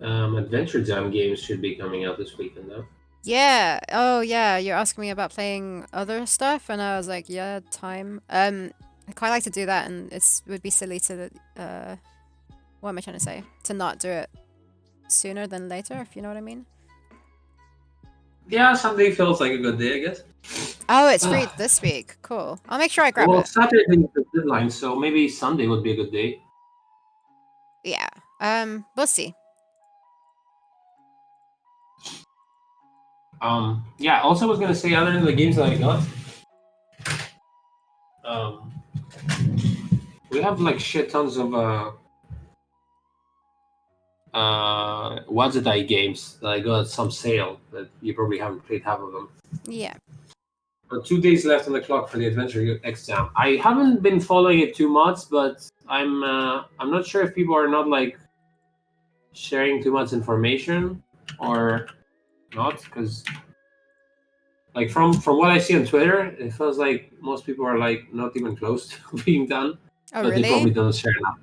Adventure Jam games should be coming out this weekend, though. Yeah. Oh, yeah. You're asking me about playing other stuff, and I was like, yeah, time. I quite like to do that, and it would be silly to, what am I trying to say? To not do it sooner than later, if you know what I mean. Yeah, Sunday feels like a good day, I guess. Oh, it's free this week. Cool. I'll make sure I grab Well, it. Saturday is the deadline, so maybe Sunday would be a good day. Yeah. We'll see. Yeah, also I was gonna say other than the games that I got, we have like shit tons of Wadzadai games that I got at some sale that you probably haven't played half of them. Yeah. But 2 days left on the clock for the Adventure exam. I haven't been following it too much, but I'm not sure if people are not like sharing too much information or not, because like from what I see on Twitter, it feels like most people are like not even close to being done. Oh, but really? They probably don't share enough.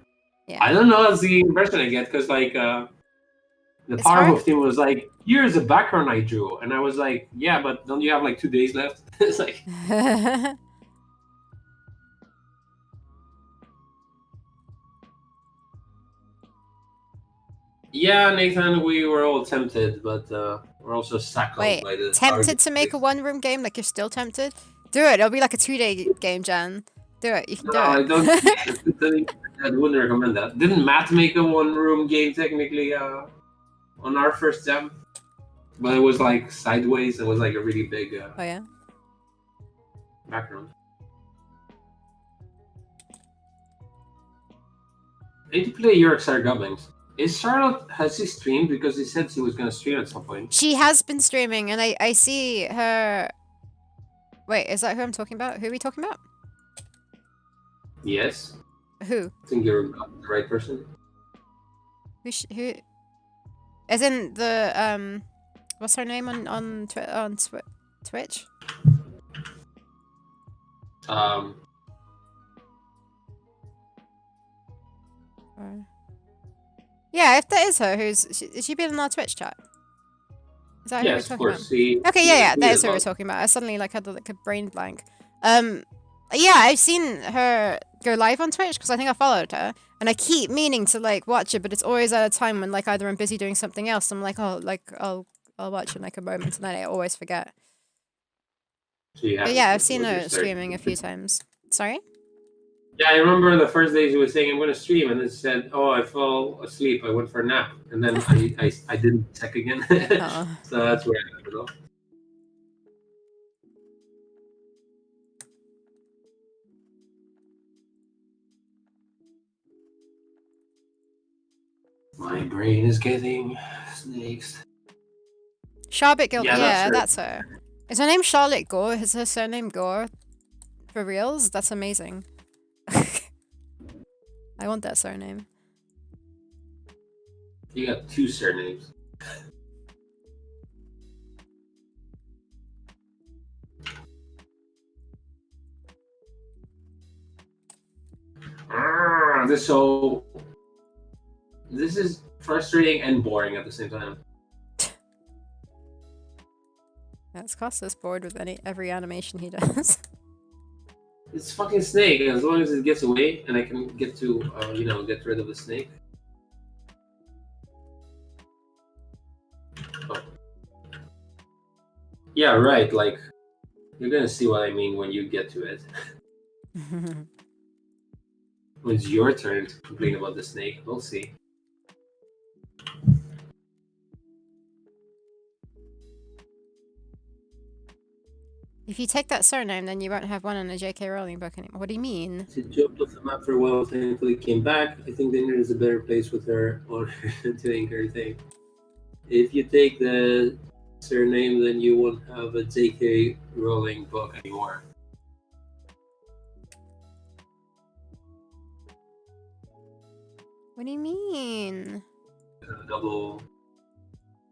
Yeah. I don't know. That's the impression I get because like the Powerwolf team was like, "Here's a background I drew," and I was like, "Yeah, but don't you have like 2 days left?" It's like. Yeah, Nathan, we were all tempted, but we're also shackled by the. Tempted to make a one-room game? Like you're still tempted? Do it. It'll be like a 2-day game, Jan. Do it. You can do it. I don't. I wouldn't recommend that. Didn't Matt make a one-room game technically on our first jam? But it was like sideways. It was like a really big. Oh yeah. background. I need to play Yorkshire Goblins. Is Charlotte, has she streamed? Because he said she was going to stream at some point. She has been streaming, and I see her. Wait, is that who I'm talking about? Who are we talking about? Yes. Who? I think you're the right person. Who? As in the what's her name on Twitch? Yeah, if that is her, has she been in our Twitch chat? Is that who we're Yes, of talking course. about? Okay, yeah, that is who we're talking about. I suddenly like had like a brain blank. Yeah, I've seen her go live on Twitch because I think I followed her, and I keep meaning to like watch it, but it's always at a time when like either I'm busy doing something else. I'm like, oh, like I'll watch in like a moment, and then I always forget. So you But yeah, I've seen her streaming a few times. Sorry? Yeah, I remember the first day she was saying I'm going to stream, and then she said, "Oh, I fell asleep. I went for a nap, and then I didn't check again." So that's where I left it off. My brain is getting snakes. Charlotte Guild, yeah, that's her. Is her name Charlotte Gore? Is her surname Gore? For reals? That's amazing. I want that surname. You got 2 surnames. This is frustrating and boring at the same time. That's Costas bored with every animation he does. It's fucking snake. As long as it gets away and I can get to, get rid of the snake. Oh. Yeah, right. Like, you're gonna see what I mean when you get to it. When it's your turn to complain about the snake, we'll see. If you take that surname, then you won't have one in a J.K. Rowling book anymore. What do you mean? She jumped off the map for a while, thankfully came back. I think the internet is a better place with her or doing her thing. If you take the surname, then you won't have a J.K. Rowling book anymore. What do you mean? Double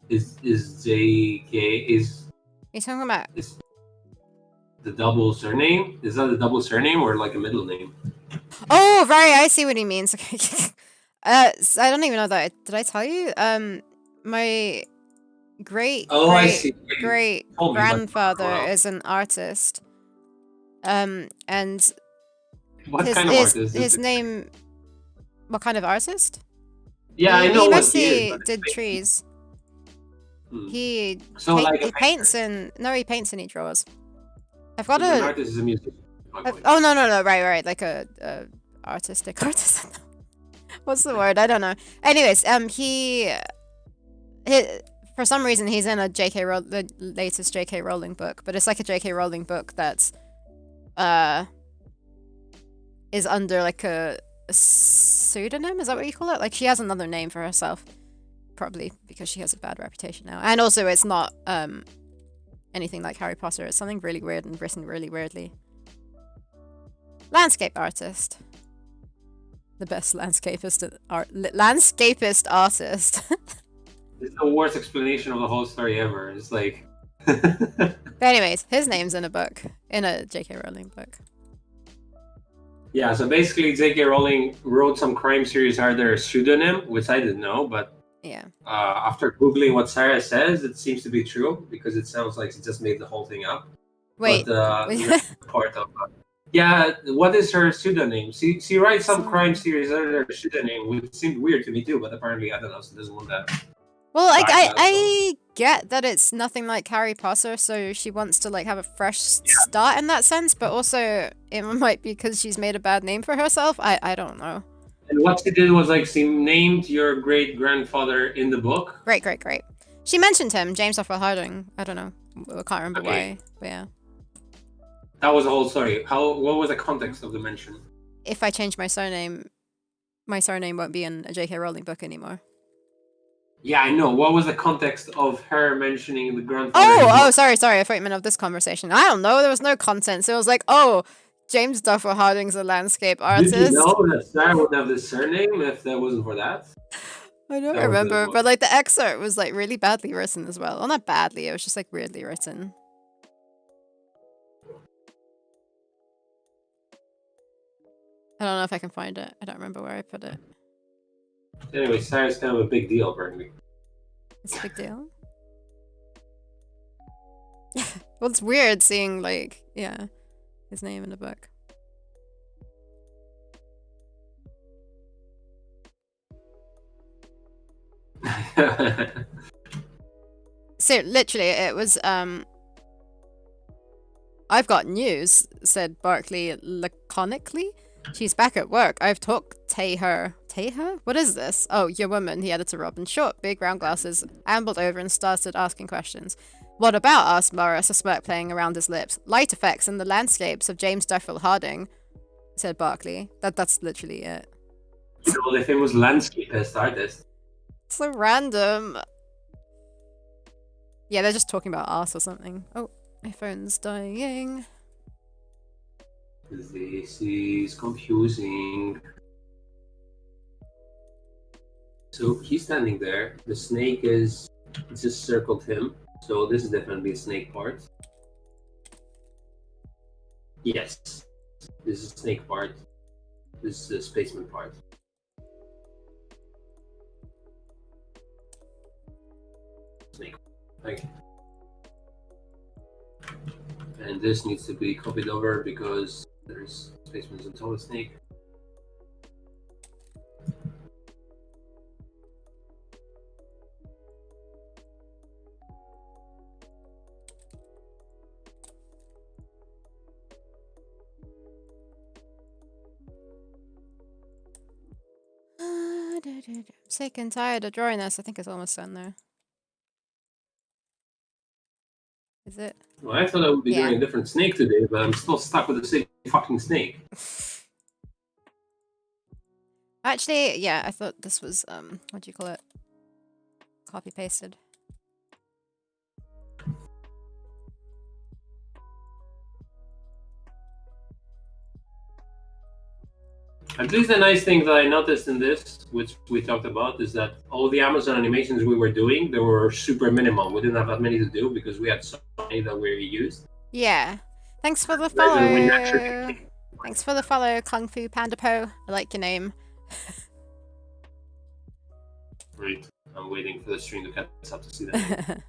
is J.K. is. Are you talking about? Is the double surname? Is that a double surname or like a middle name? Oh, right. I see what he means. I don't even know that. Did I tell you? My great grandfather is an artist. And what kind of artist? His name. What kind of artist? Yeah, I know he what he is. Did trees. He paints and he paints and he draws. I've got an artist is a musician. Oh no, right, like a artistic artist. What's the word? I don't know. Anyways, he for some reason he's in the latest J.K. Rowling book, but it's like a J.K. Rowling book that's is under like a pseudonym. Is that what you call it? Like she has another name for herself, probably because she has a bad reputation now, and also it's not anything like Harry Potter. It's something really weird and written really weirdly. Landscape artist. The best landscapist artist. It's the worst explanation of the whole story ever. It's like... But anyways, his name's in a book. In a J.K. Rowling book. Yeah, so basically J.K. Rowling wrote some crime series under a pseudonym, which I didn't know, but yeah. After Googling what Sarah says, it seems to be true, because it sounds like she just made the whole thing up. Wait. But, part of yeah, what is her pseudonym? She writes some crime series under her pseudonym, which seemed weird to me too, but apparently, I don't know, she doesn't want that. Well, like, I get that it's nothing like Harry Potter, so she wants to, like, have a fresh start in that sense, but also it might be because she's made a bad name for herself. I don't know. And what she did was, like, she named your great-grandfather in the book. Great. She mentioned him, James Arthur Harding. I don't know. I can't remember why, but yeah. That was the whole story. What was the context of the mention? If I change my surname won't be in a J.K. Rowling book anymore. Yeah, I know. What was the context of her mentioning the grandfather? in the Oh, book? sorry. I thought you meant of this conversation. I don't know. There was no content. So it was like, oh, James Duffer Harding's a landscape artist. Did you know that Sarah would have this surname if that wasn't for that? I don't That was the remember, book. but like the excerpt was like really badly written as well. Well, not badly. It was just like weirdly written. I don't know if I can find it. I don't remember where I put it. Anyway, Sarah's kind of a big deal, apparently. It's a big deal. Well, it's weird seeing like, yeah, his name in the book. So literally it was I've got news, said Barkley laconically. She's back at work. I've talked to her. Her? What is this? Oh, your woman, the editor Robin. Short, big round glasses, ambled over and started asking questions. What about? Asked Morris, a smirk playing around his lips. Light effects in the landscapes of James Duffield Harding, said Barkley. That's literally it. So the famous landscapist artist. So random. Yeah, they're just talking about art or something. Oh, my phone's dying. This is confusing. So he's standing there. The snake is just circled him. So this is definitely a snake part. Yes. This is a snake part. This is a spaceman part. Snake. Okay. And this needs to be copied over because there's spaceman's and total snake. I'm sick and tired of drawing this. I think it's almost done there. Is it? Well, I thought I would be Yeah. doing a different snake today, but I'm still stuck with the same fucking snake. Actually, yeah, I thought this was what do you call it? Copy pasted. At least the nice thing that I noticed in this, which we talked about, is that all the Amazon animations we were doing, they were super minimal. We didn't have that many to do because we had so many that we used. Yeah. Thanks for the Rather follow. than we naturally- Thanks for the follow, Kung Fu Panda Po. I like your name. Right. I'm waiting for the stream to catch up to see that.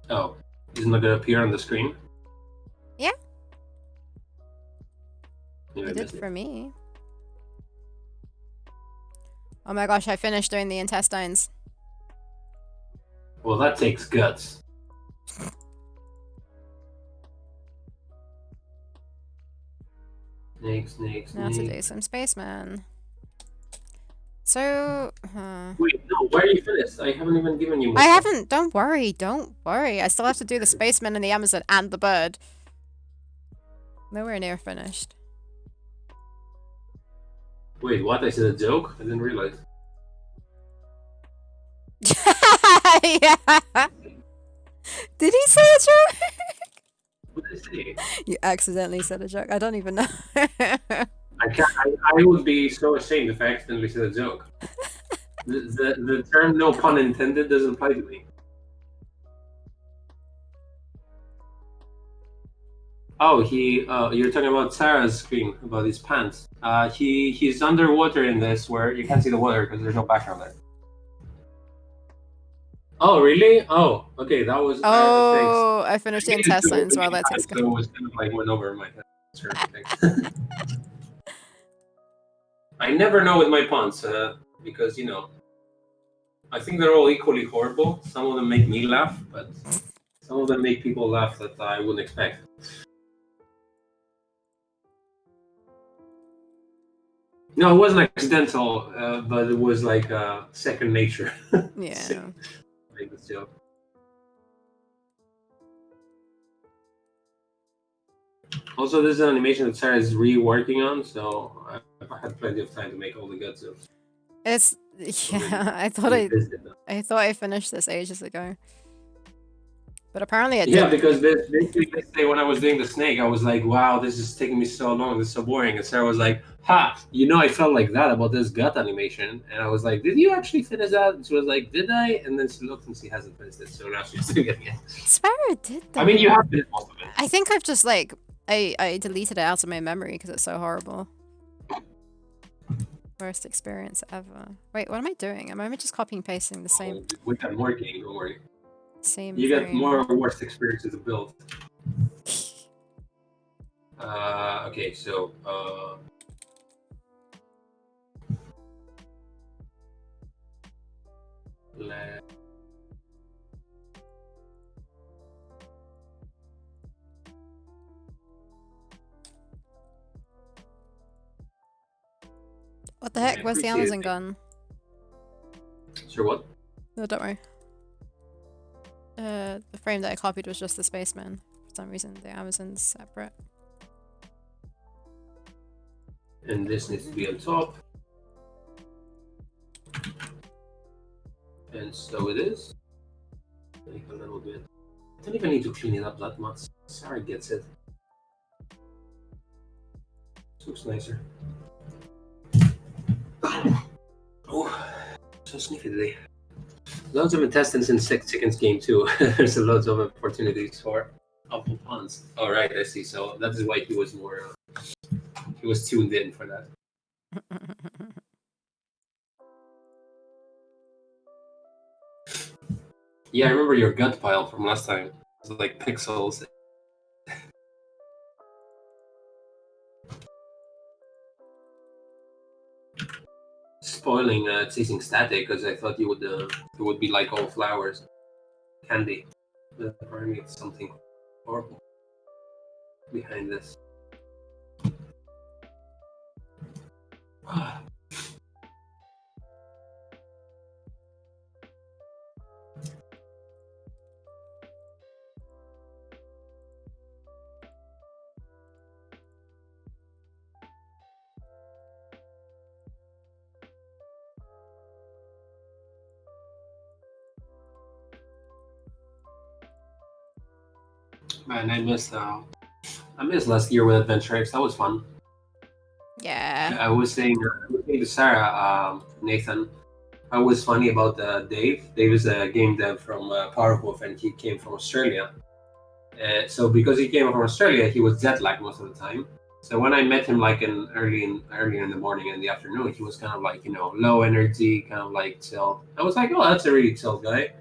Oh, isn't it going to appear on the screen? Yeah. Maybe I You did missed it. for me. Oh my gosh, I finished doing the intestines. Well, that takes guts. Snake. Now to do some spaceman. So, Wait, no, why are you finished? I haven't even given you more I stuff. haven't. Don't worry. I still have to do the spaceman and the Amazon and the bird. Nowhere near finished. Wait, what? I said a joke? I didn't realize. Yeah. Did he say a joke? What did I say? You accidentally said a joke. I don't even know. I would be so ashamed if I accidentally said a joke. The term "no pun intended" doesn't apply to me. Oh, you're talking about Sarah's screen about his pants. He's underwater in this, where you can't see the water because there's no background there. Oh, really? Oh, okay. That was. Oh, I finished the Thanks. intestines while that takes. So it was kind of like went over my head. Sure, thanks. I never know with my puns because I think they're all equally horrible. Some of them make me laugh, but some of them make people laugh that I wouldn't expect. No, it wasn't accidental, but it was like second nature. Yeah. Like this joke. Also, this is an animation that Sarah is reworking on, so I've had plenty of time to make all the guts of. It's Already yeah. revisit them. I thought I finished this ages ago, but apparently it Yeah, didn't. because basically yesterday when I was doing the snake, I was like, "Wow, this is taking me so long. This is so boring." And Sarah was like, "Ha, you know, I felt like that about this gut animation." And I was like, "Did you actually finish that?" And she was like, "Did I?" And then she looked and she hasn't finished it, so now she's doing it again. I swear it did though. I mean, you have finished most of it. I think I've just like I deleted it out of my memory because it's so horrible. Worst experience ever. Wait, what am I doing? Am I just copying and pasting the same With that working, don't worry. same You get frame? more worst experiences to build. Okay, so let What the heck? I Where's the appreciate Amazon it. gun? Sure, what? No, don't worry. The frame that I copied was just the spaceman. For some reason, the Amazon's separate. And this needs to be on top. And so it is. Like a little bit. I don't even need to clean it up that much. Sarah gets it. This looks nicer. Oh, so sniffy today. Loads of intestines in Sick Chickens game too. There's a loads of opportunities for awful puns. All right, I see. So that is why he was more. He was tuned in for that. Yeah, I remember your gut pile from last time. It was like pixels. Spoiling chasing static because I thought you would it would be like all flowers, candy. But apparently it's something horrible behind this. Man, I missed last year with Adventure X. That was fun. Yeah. I was saying to Sarah, Nathan, I was funny about Dave. Dave is a game dev from Powerwolf, and he came from Australia. So because he came from Australia, he was jet lagged most of the time. So when I met him like early in the morning and the afternoon, he was kind of like low energy, kind of like chill. I was like, oh, that's a really chill guy.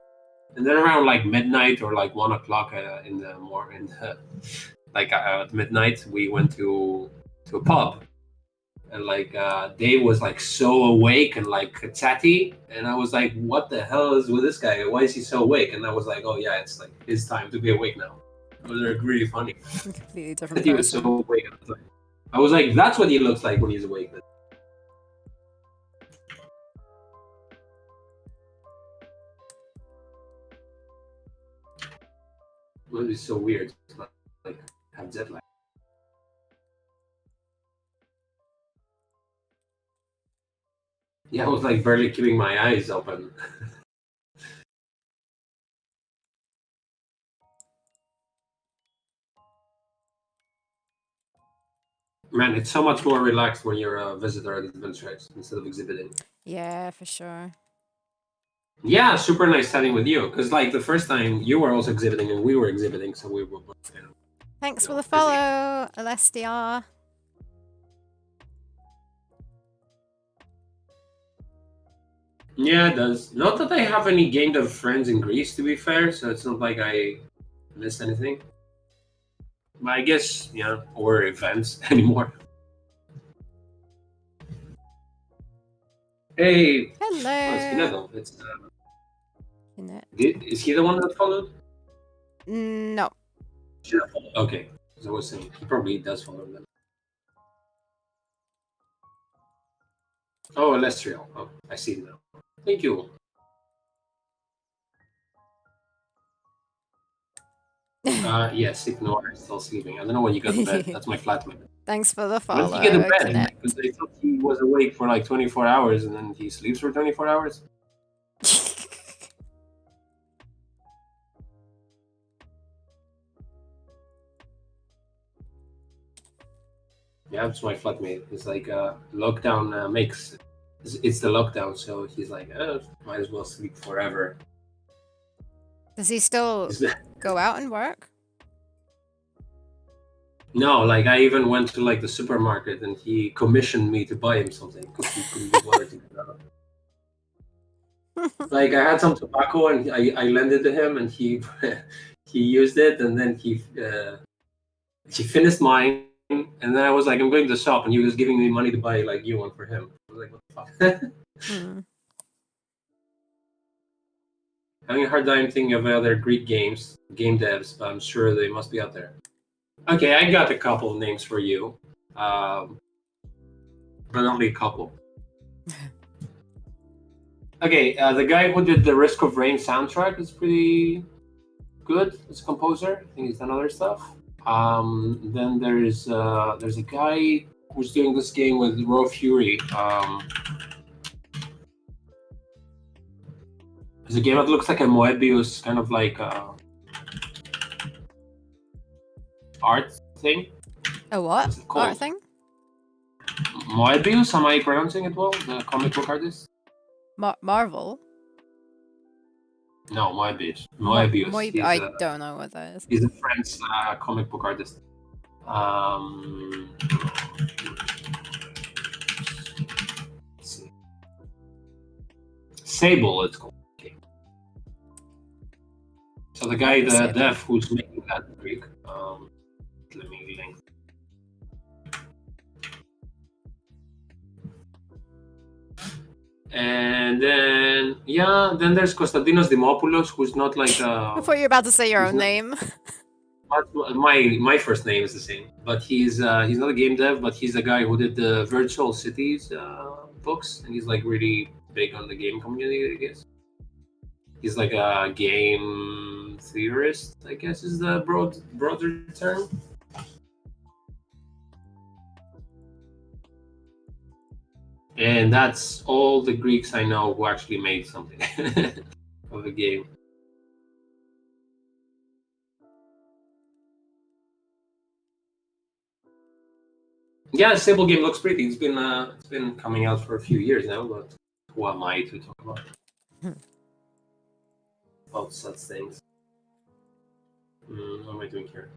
And then around like midnight or like 1 o'clock in the morning, like at midnight, we went to a pub, and like Dave was like so awake and like chatty, and I was like, what the hell is with this guy? Why is he so awake? And I was like, oh yeah, it's like his time to be awake now. It was like really funny Completely different that he was so person. awake at the time. I was like, that's what he looks like when he's awake. It would be so weird to like have jet lag. Yeah, I was like barely keeping my eyes open. Man, it's so much more relaxed when you're a visitor at Adventure X instead of exhibiting. Yeah, for sure. Yeah, super nice chatting with you. Because like the first time you were also exhibiting and we were exhibiting, so we were both Thanks for the busy. follow, Alestia. Yeah, it does. Not that I have any game dev friends in Greece, to be fair, so it's not like I miss anything. But I guess, yeah, or events anymore. Hey, Hello. oh, it's Pinedo. It's Innit? is he the one that followed? No. Okay, as I was saying, he probably does follow them. Oh, Alestrio. Oh, I see now. Thank you. Yes, Ignore is still sleeping. I don't know when you got to bed. That's my flatmate. Thanks for the When did he get to follow. bed? Because Connect. I thought he was awake for like 24 hours and then he sleeps for 24 hours. Yeah, it's my flatmate. It's like lockdown makes. It's the lockdown, so he's like, might as well sleep forever. Does he still Is that- go out and work? No, like I even went to like the supermarket and he commissioned me to buy him something because he couldn't be bothered to get out. Like I had some tobacco and I lent it to him and he he used it and then he finished mine and then I was like, I'm going to the shop and he was giving me money to buy like you one for him. I was like, what the fuck? Having a hard time thinking of other Greek game devs, but I'm sure they must be out there. Okay, I got a couple of names for you, but only a couple. Okay, the guy who did the Risk of Rain soundtrack is pretty good as a composer. I think he's done other stuff. Then there's a guy who's doing this game with Raw Fury. It's a game that looks like a Moebius kind of like art thing. A what? Art thing? Moebius, am I pronouncing it well? The comic book artist? Marvel? No, Moebius. Moebius. I don't know what that is. He's a French comic book artist. Let's see. Sable, it's called. Okay. So the guy, the dev who's making that Greek, let me link. And then then there's Konstantinos Dimopoulos, who's not like I thought you were about to say your own name. My first name is the same, but he's not a game dev, but he's the guy who did the Virtual Cities books, and he's like really big on the game community, I guess. He's like a game theorist, I guess is the broader term. And that's all the Greeks I know who actually made something of a game. Yeah, the Sable game looks pretty. It's been coming out for a few years now, but who am I to talk about such things? What am I doing here?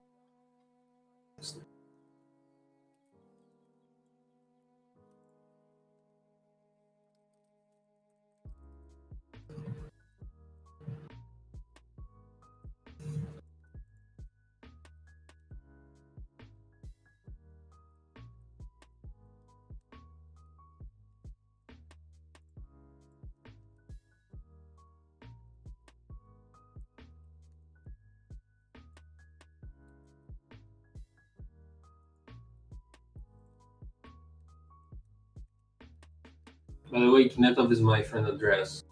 By the way, Kinetov is my friend Andreas.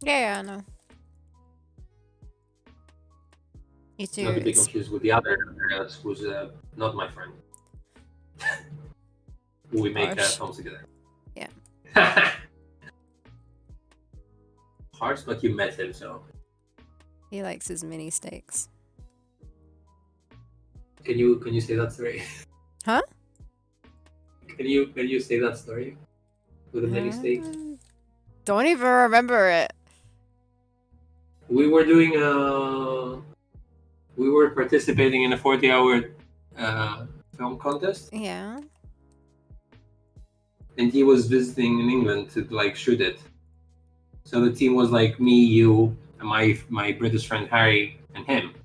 Yeah, I know. You too. Not to be confused with the other Andreas, who's not my friend. We make films together. Yeah. Harsh, but you met him, so. He likes his mini steaks. Can you say that story? Huh? Can you say that story? With the mini steaks? Don't even remember it. We were doing we were participating in a 40-hour film contest. Yeah. And he was visiting in England to like shoot it. So the team was like me, you, and my British friend Harry, and him.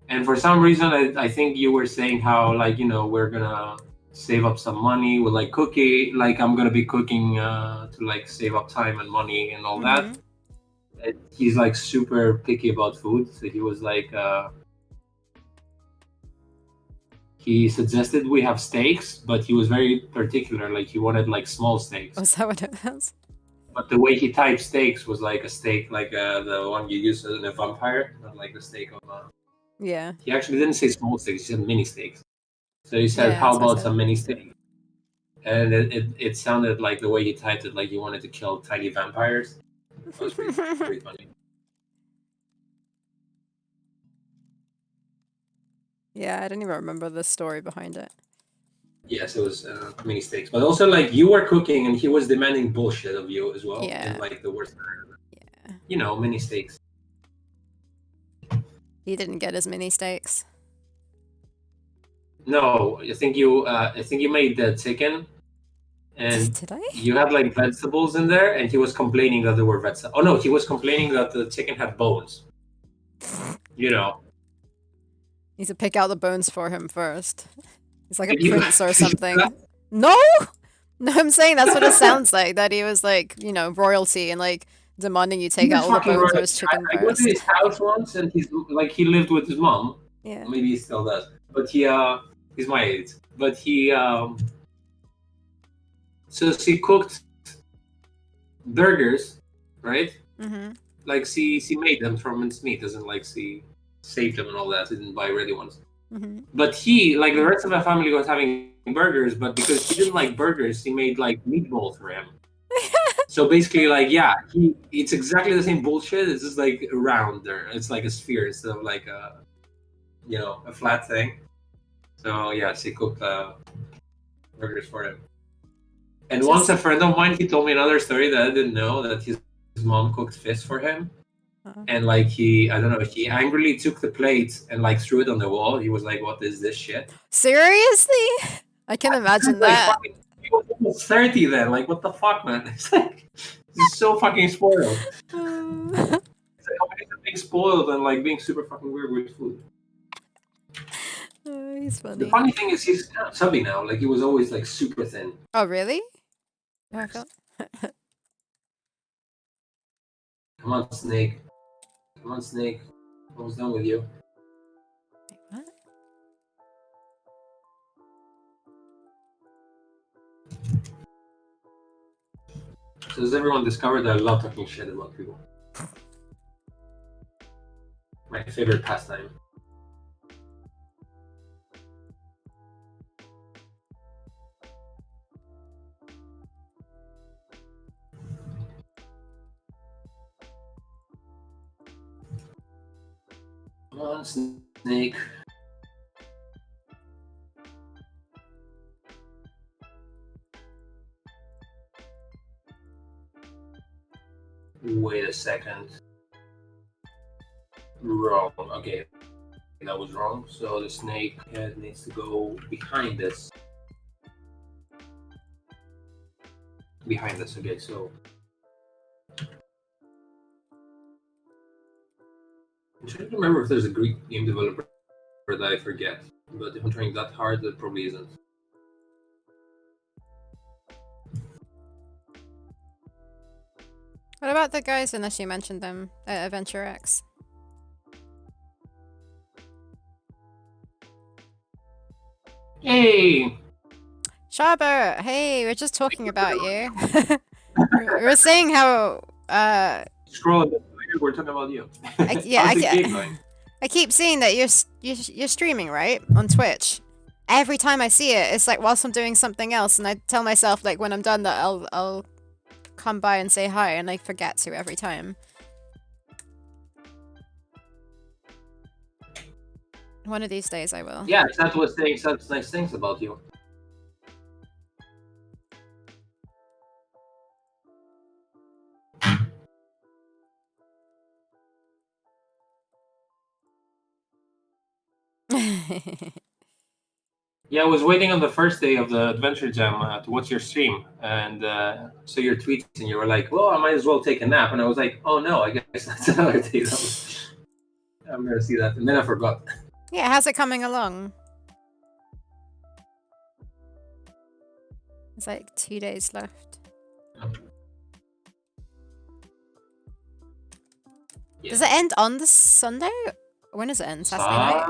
And for some reason, I think you were saying how like we're gonna save up some money with like cooking, like I'm gonna be cooking to like save up time and money and all that. And he's like super picky about food, so he was like he suggested we have steaks, but he was very particular, like he wanted like small steaks. Was that what it was? But the way he typed steaks was like a steak, like the one you use in a vampire, not like the steak of. Yeah. He actually didn't say small steaks; he said mini steaks. So he said, Yeah, "How that's what I about said. some mini steak?" And it sounded like the way he typed it, like he wanted to kill tiny vampires. That was pretty funny. Yeah, I don't even remember the story behind it. Yes, it was mini steaks, but also like you were cooking and he was demanding bullshit of you as well, Yeah. in like the worst manner. Yeah. You know, mini steaks. He didn't get his mini steaks. No, I think you made the chicken, and Did I? you had like vegetables in there, and he was complaining that there were vegetables. Oh no, he was complaining that the chicken had bones. You know. Need to pick out the bones for him first. He's like a Did you- prince or something. No! No, I'm saying that's what it sounds like. That he was like, you know, royalty and like demanding you take He out was all the fucking bones of right. his chicken I went to first. his house once, and he lived with his mom. Yeah. Maybe he still does, but he's my age. But so she cooked burgers, right? Mm-hmm. Like she made them from minced meat, doesn't like she saved them and all that. She didn't buy ready ones. Mm-hmm. But he, like the rest of the family, was having burgers, but because he didn't like burgers, he made like meatballs for him. So basically, like, yeah, it's exactly the same bullshit. It's just like round there. It's like a sphere instead of like a flat thing. So yeah, she cooked burgers for him. And Just- once a friend of mine, he told me another story that I didn't know, that his mom cooked fish for him. Uh-oh. And like I don't know, he angrily took the plate and like threw it on the wall. He was like, "What is this shit?" Seriously? I can imagine Like, that. fucking, he was almost 30 then. Like, what the fuck, man? It's like, he's so fucking spoiled. It's like combination being spoiled and like being super fucking weird with food. He's The funny. funny thing is, he's kind of chubby now. Like, he was always like super thin. Oh, really? Oh, I felt... Come on, Snake. Come on, Snake. Almost done with you. What? So has everyone discovered that I love talking shit about people? My favorite pastime. Come on, Snake. Wait a second. Wrong. Okay. That was wrong. So the snake head needs to go behind this. Behind this. Okay, so. I'm trying to remember if there's a Greek game developer that I forget. But if I'm trying that hard, there probably isn't. What about the guys, unless you mentioned them, at Adventure X? Hey! Shabba! Hey, we're just talking about you. We're saying how, Scroll a bit later, we're talking about you. yeah, How's the game going? I keep seeing that you're streaming, right? On Twitch. Every time I see it, it's like whilst I'm doing something else, and I tell myself, like, when I'm done that I'll come by and say hi, and I forget to every time. One of these days I will. Yeah, Seth was saying such nice things about you. Yeah, I was waiting on the first day of the Adventure Jam to watch your stream, and so your tweets, and you were like, "Well, I might as well take a nap," and I was like, "Oh no, I guess that's another day." I'm gonna see that, and then I forgot. Yeah, how's it coming along? It's like 2 days left. Yeah. Does it end on the Sunday? When does it end? Saturday night?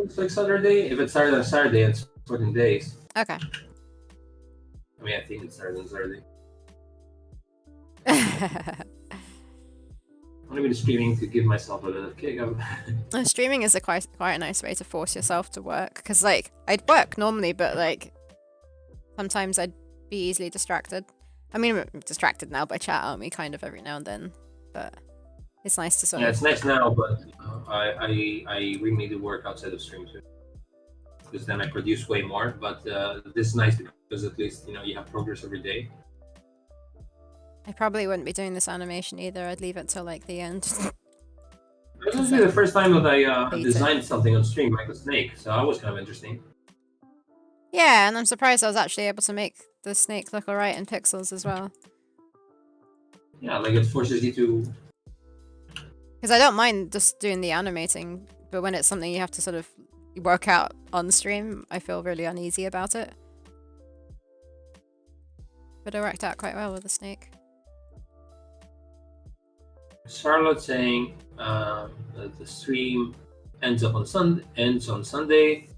It's like Saturday. If it started on Saturday, it's 14 days. Okay. I mean, I think it started on Saturday. I've been streaming to give myself a little kick up. Streaming is quite a nice way to force yourself to work, because like I'd work normally, but like sometimes I'd be easily distracted. I mean, I'm distracted now by chat, aren't we? Kind of every now and then, but it's nice to sort Yeah, of. it's nice now, but I really need to work outside of stream too, because then I produce way more. But this is nice because at least you have progress every day. I probably wouldn't be doing this animation either. I'd leave it till like the end. This was the first time that I hate designed something on stream, like a snake, so that was kind of interesting. Yeah, and I'm surprised I was actually able to make the snake look alright in pixels as well. Yeah, like it forces you to. Because I don't mind just doing the animating, but when it's something you have to sort of work out on stream, I feel really uneasy about it. But it worked out quite well with the snake. Charlotte saying that the stream ends on Sunday.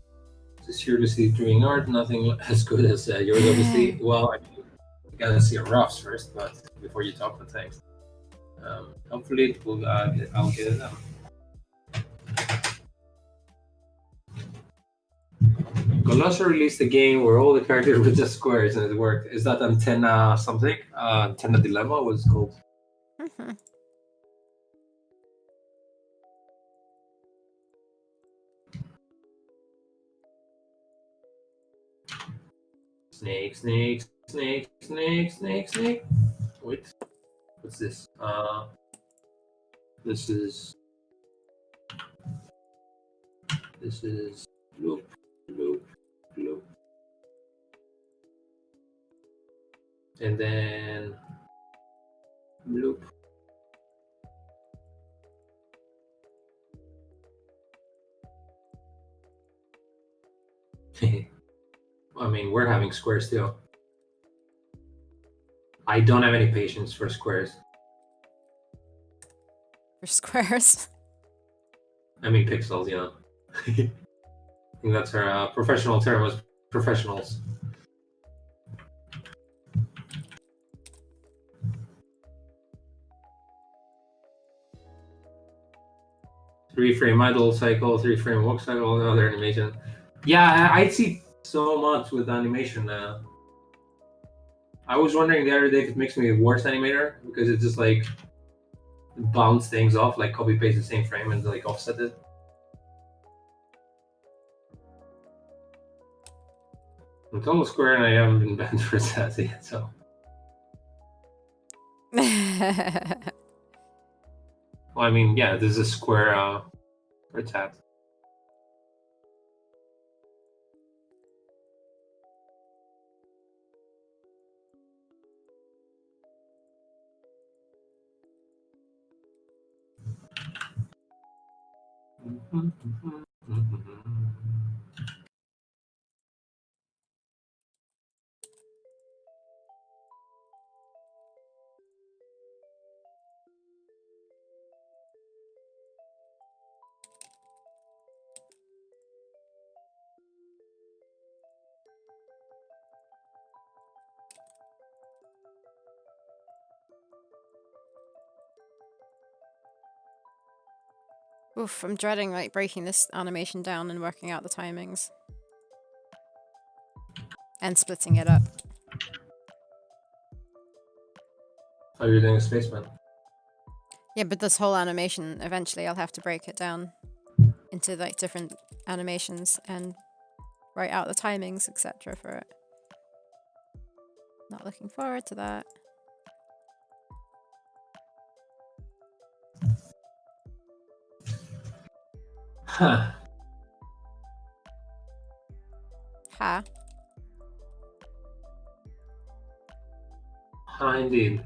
It's seriously doing art, nothing as good as yours, obviously. Well, I mean, you gotta see your roughs first, but before you talk, but thanks. Hopefully, I'll get it done. Colossal released a game where all the characters were just squares and it worked. Is that Antenna something? Antenna Dilemma was called. Snake, snake, snake, snake, snake, snake. Wait, what's this? This is loop, loop, loop. And then loop. I mean, we're having squares too. I don't have any patience for squares. For squares? I mean pixels, you know. I think that's our professional term was professionals. Three-frame idle cycle, three-frame walk cycle, another animation. Yeah, I see so much with animation. I was wondering the other day if it makes me a worse animator because it's just like bounce things off, like copy paste the same frame and like offset it. I'm total square and I haven't been banned for that yet, so. Well, I mean, yeah, this is a square for tat. Oof, I'm dreading like breaking this animation down and working out the timings. And splitting it up. Oh, you're doing a spaceman. Yeah, but this whole animation, eventually I'll have to break it down into like different animations and write out the timings, etc. for it. Not looking forward to that. Huh. Ha. Huh, indeed.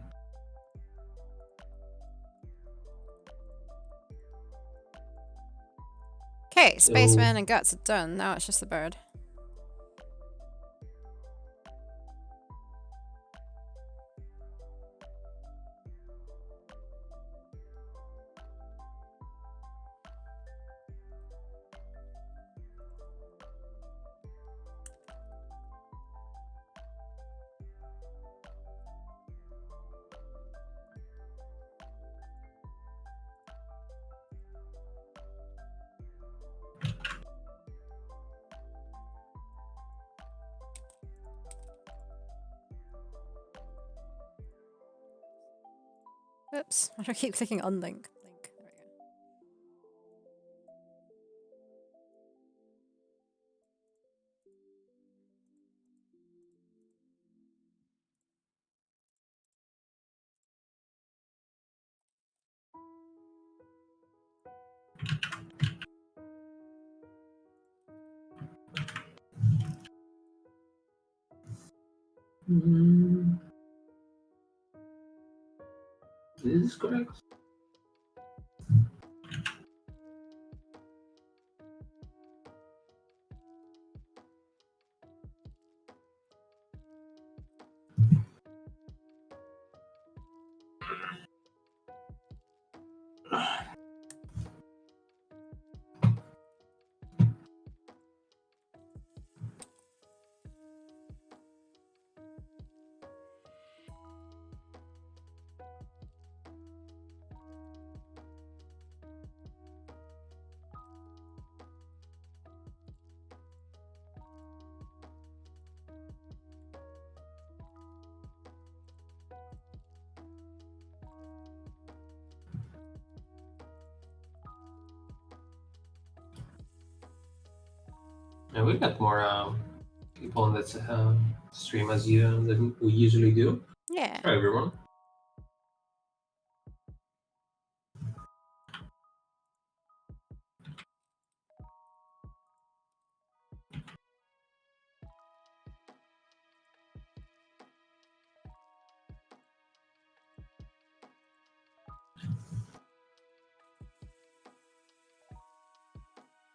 Okay, Spaceman and Guts are done. Now it's just the bird. Oops, why do I keep clicking unlink? Link. There we go. Mm. Is this correct? And we got more people on that stream as you than we usually do. Yeah. Hi everyone.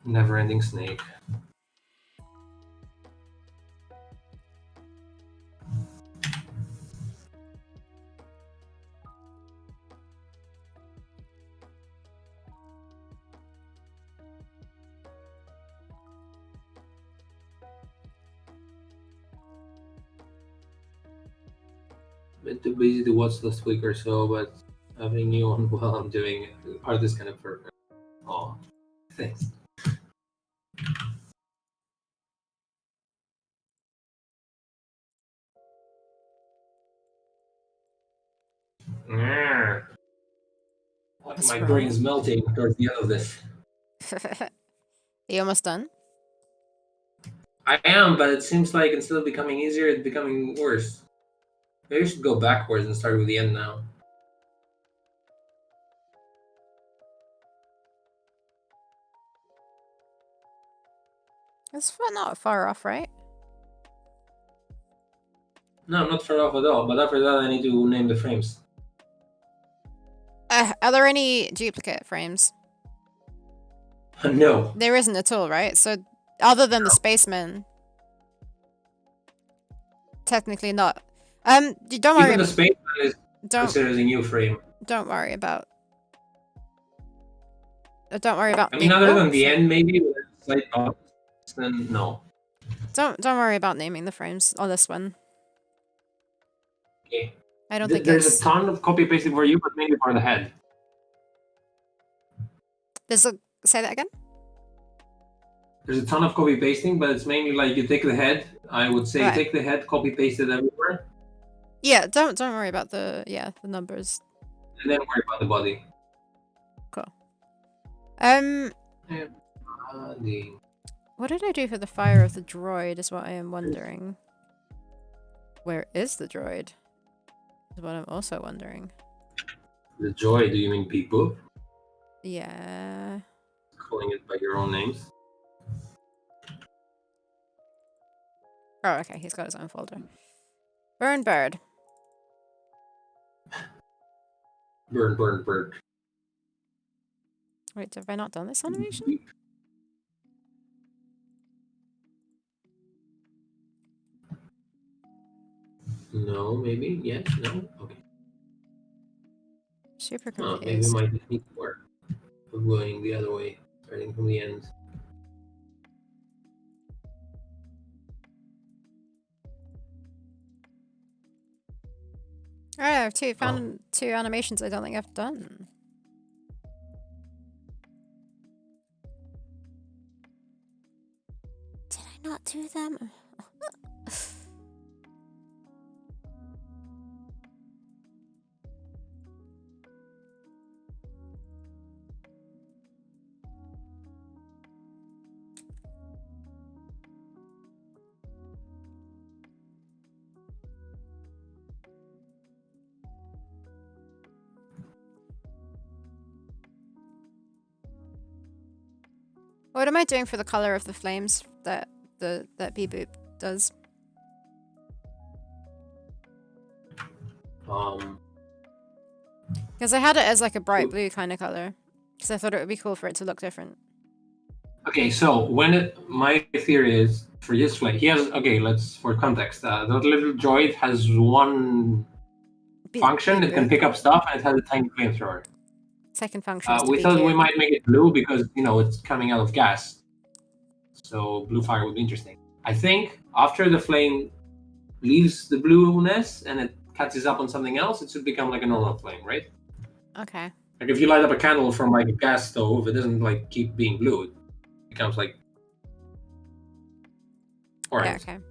Never-ending snake. Been too busy to watch last week or so, but having you on while I'm doing art is kind of perfect. Oh, thanks. Yeah. What's My wrong? brain's melting towards the end of this. Are you almost done? I am, but it seems like instead of becoming easier, it's becoming worse. Maybe we should go backwards and start with the end now. It's not far off, right? No, I'm not far off at all, but after that I need to name the frames. Are there any duplicate frames? No. There isn't at all, right? So, other than the spaceman, technically not. Don't worry. Even the spaceman is Don't considered a new frame. don't worry about. Don't worry about. I mean, other than the end, maybe with slight dots, then no. Don't worry about naming the frames on this one. Okay. I don't think There's it's. a ton of copy pasting for you, but maybe for the head. There's a. Say that again. There's a ton of copy pasting, but it's mainly like you take the head. I would say Right. take the head, copy paste it everywhere, Yeah, don't worry about the the numbers. and then worry about the body. Cool. Body. What did I do for the fire of the droid is what I am wondering. Where is the droid? Is what I'm also wondering. The joy, do you mean people? Yeah. Calling it by your own names? Oh, okay, he's got his own folder. Burn bird. Bird, bird, bird. Wait, have I not done this animation? No, maybe? Yes? No? Okay. Super Oh, confused. maybe my technique work of going the other way, starting from the end. Oh, I have found two animations I don't think I've done. Did I not do them? What am I doing for the color of the flames that Beep Boop does? Because I had it as like a bright blue kind of color. Because I thought it would be cool for it to look different. Okay, so my theory is for this flame, he has, let's, for context, that little droid has one function, it can pick up stuff, and it has a tiny flamethrower. Second function is to we be thought cute. we might make it blue because, it's coming out of gas. So blue fire would be interesting. I think after the flame leaves the blueness and it catches up on something else, it should become like a normal flame, right? Okay. Like if you light up a candle from like a gas stove, it doesn't like keep being blue. It becomes like orange. Yeah, okay.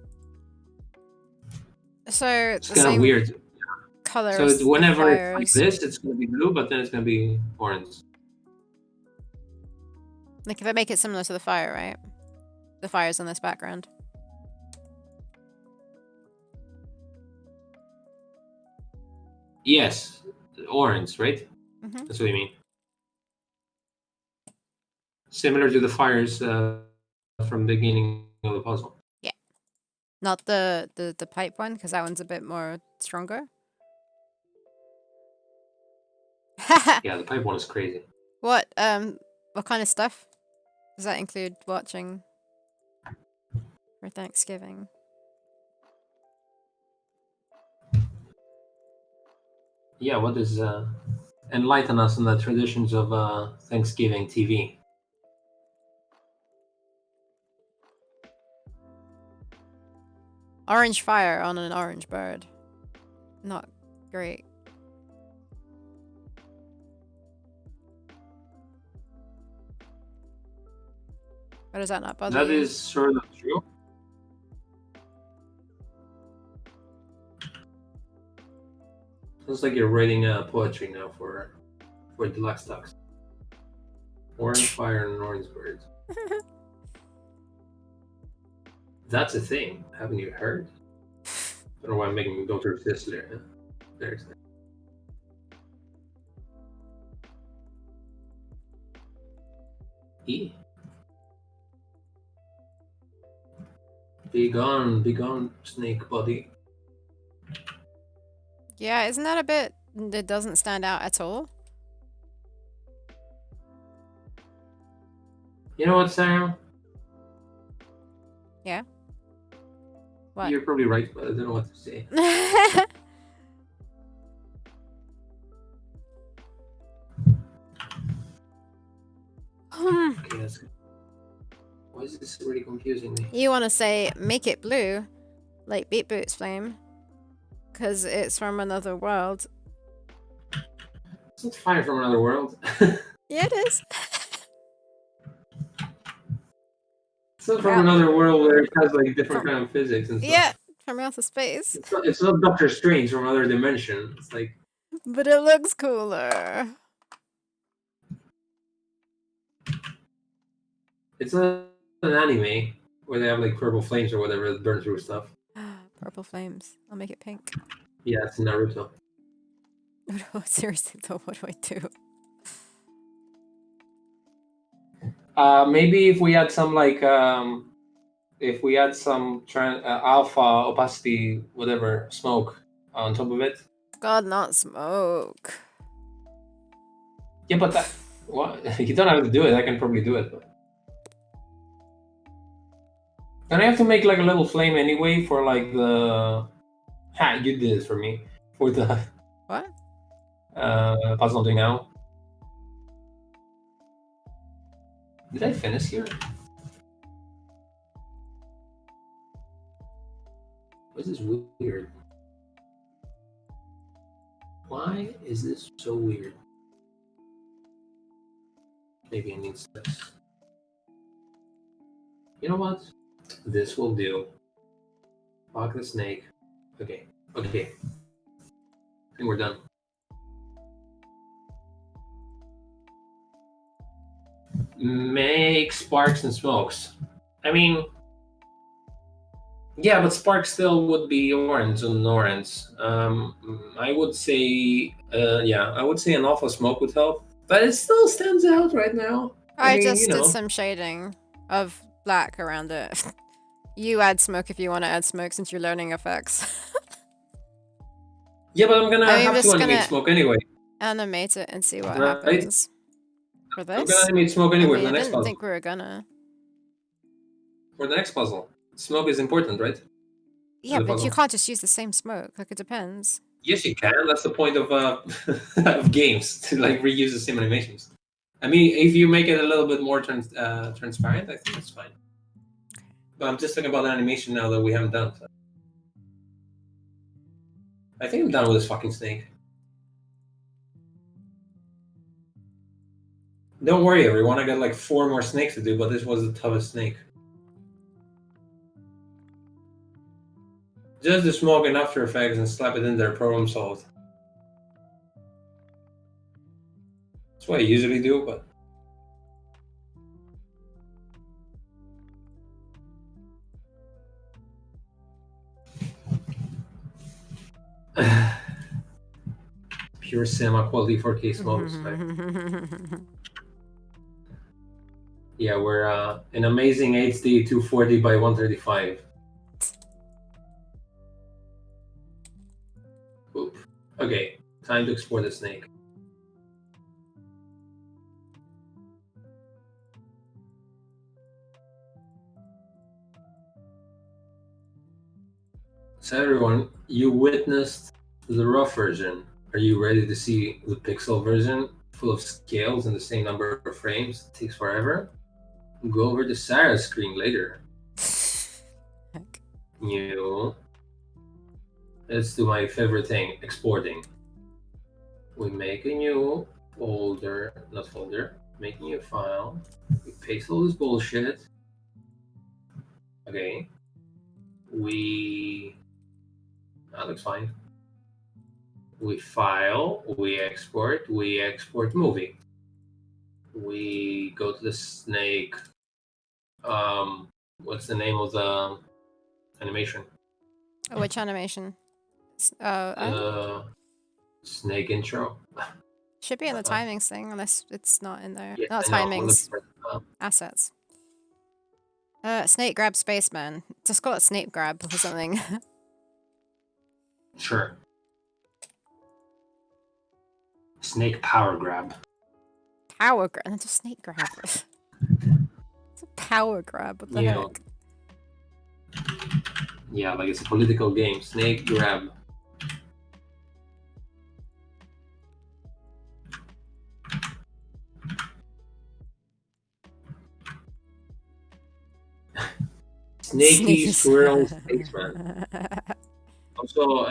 So it's kind of weird. Color. So whenever it's like this, it's gonna be blue, but then it's gonna be orange. Like if I make it similar to the fire, right? The fire's in this background. Yes, orange, right? Mm-hmm. That's what you mean. Similar to the fires from the beginning of the puzzle. Yeah. Not the pipe one, because that one's a bit more stronger. Yeah, the pipe one is crazy. What kind of stuff does that include watching for Thanksgiving? Yeah, what is enlighten us on the traditions of Thanksgiving TV? Orange fire on an orange bird. Not great. Or does that not bother you? That is sort of true. Sounds like you're writing poetry now for Deluxe Talks. Orange fire and orange birds. That's a thing. Haven't you heard? I don't know why I'm making me go through this there. There's that. E. Be gone, snake body. Yeah, isn't that a bit that doesn't stand out at all? You know what, Sarah? Yeah. What? You're probably right, but I don't know what to say. Okay, that's good. Why is this really confusing me? You want to say make it blue, like Beep Boop's flame, because it's from another world. It's not fire from another world. Yeah, it is. It's not from another world where it has like different kind of physics and stuff. Yeah, from outer space. It's not Doctor Strange from another dimension. It's like. But it looks cooler. It's not an anime where they have like purple flames or whatever that burn through stuff. Purple flames. I'll make it pink. Yeah, it's Naruto. Seriously though, what do I do? Maybe if we had some like alpha opacity whatever smoke on top of it. God, not smoke. Yeah, but that what you don't have to do it. I can probably do it. But... Then I have to make like a little flame anyway for like the. You did it for me for the. What? Puzzle I'm doing now. Did I finish here? This is weird. Why is this so weird? Maybe I need this. You know what? This will do. Fuck the snake. Okay. I think we're done. Make sparks and smokes. I mean, yeah, but sparks still would be orange and orange. I would say, I would say an alpha smoke would help, but it still stands out right now. I mean, just did some shading. of black around it. You add smoke if you want to add smoke since you're learning effects. Yeah, but I'm gonna I'm have to just animate gonna smoke anyway, animate it and see what right? happens. For I'm gonna this? animate smoke I anyway mean, for I the next didn't puzzle. think we were gonna. For the next puzzle, smoke is important, right? Yeah, The but you puzzle. can't just use the same smoke. Like, it depends. Yes, you can. That's the point of of games, to like reuse the same animations. I mean, if you make it a little bit more transparent, I think that's fine. But I'm just thinking about the animation now that we haven't done. So. I think I'm done with this fucking snake. Don't worry, everyone. I got like 4 more snakes to do, but this was the toughest snake. Just the smoke and After Effects and slap it in there, problem solved. That's what I usually do, but pure cinema quality 4K smokes. Right? Yeah, we're an amazing HD 240 by 135. Oop. Okay, time to explore the snake. So everyone, you witnessed the rough version. Are you ready to see the pixel version, full of scales and the same number of frames? It takes forever. Go over to Sarah's screen later. Heck. New. Let's do my favorite thing, exporting. We make a new folder, not folder, make a new file. We paste all this bullshit. Okay. That looks fine. We file, we export movie. We go to the snake. What's the name of the animation? Oh, which animation? Snake intro. Should be in the timings thing, unless it's not in there. Yeah, Not I know. timings. Assets. Snake grab spaceman. Just call it snake grab or something. Sure. Snake power grab. Power grab. That's a snake grab. It's a power grab. What the heck? Yeah, like it's a political game. Snake grab. Snaky squirrel spaceman. Also,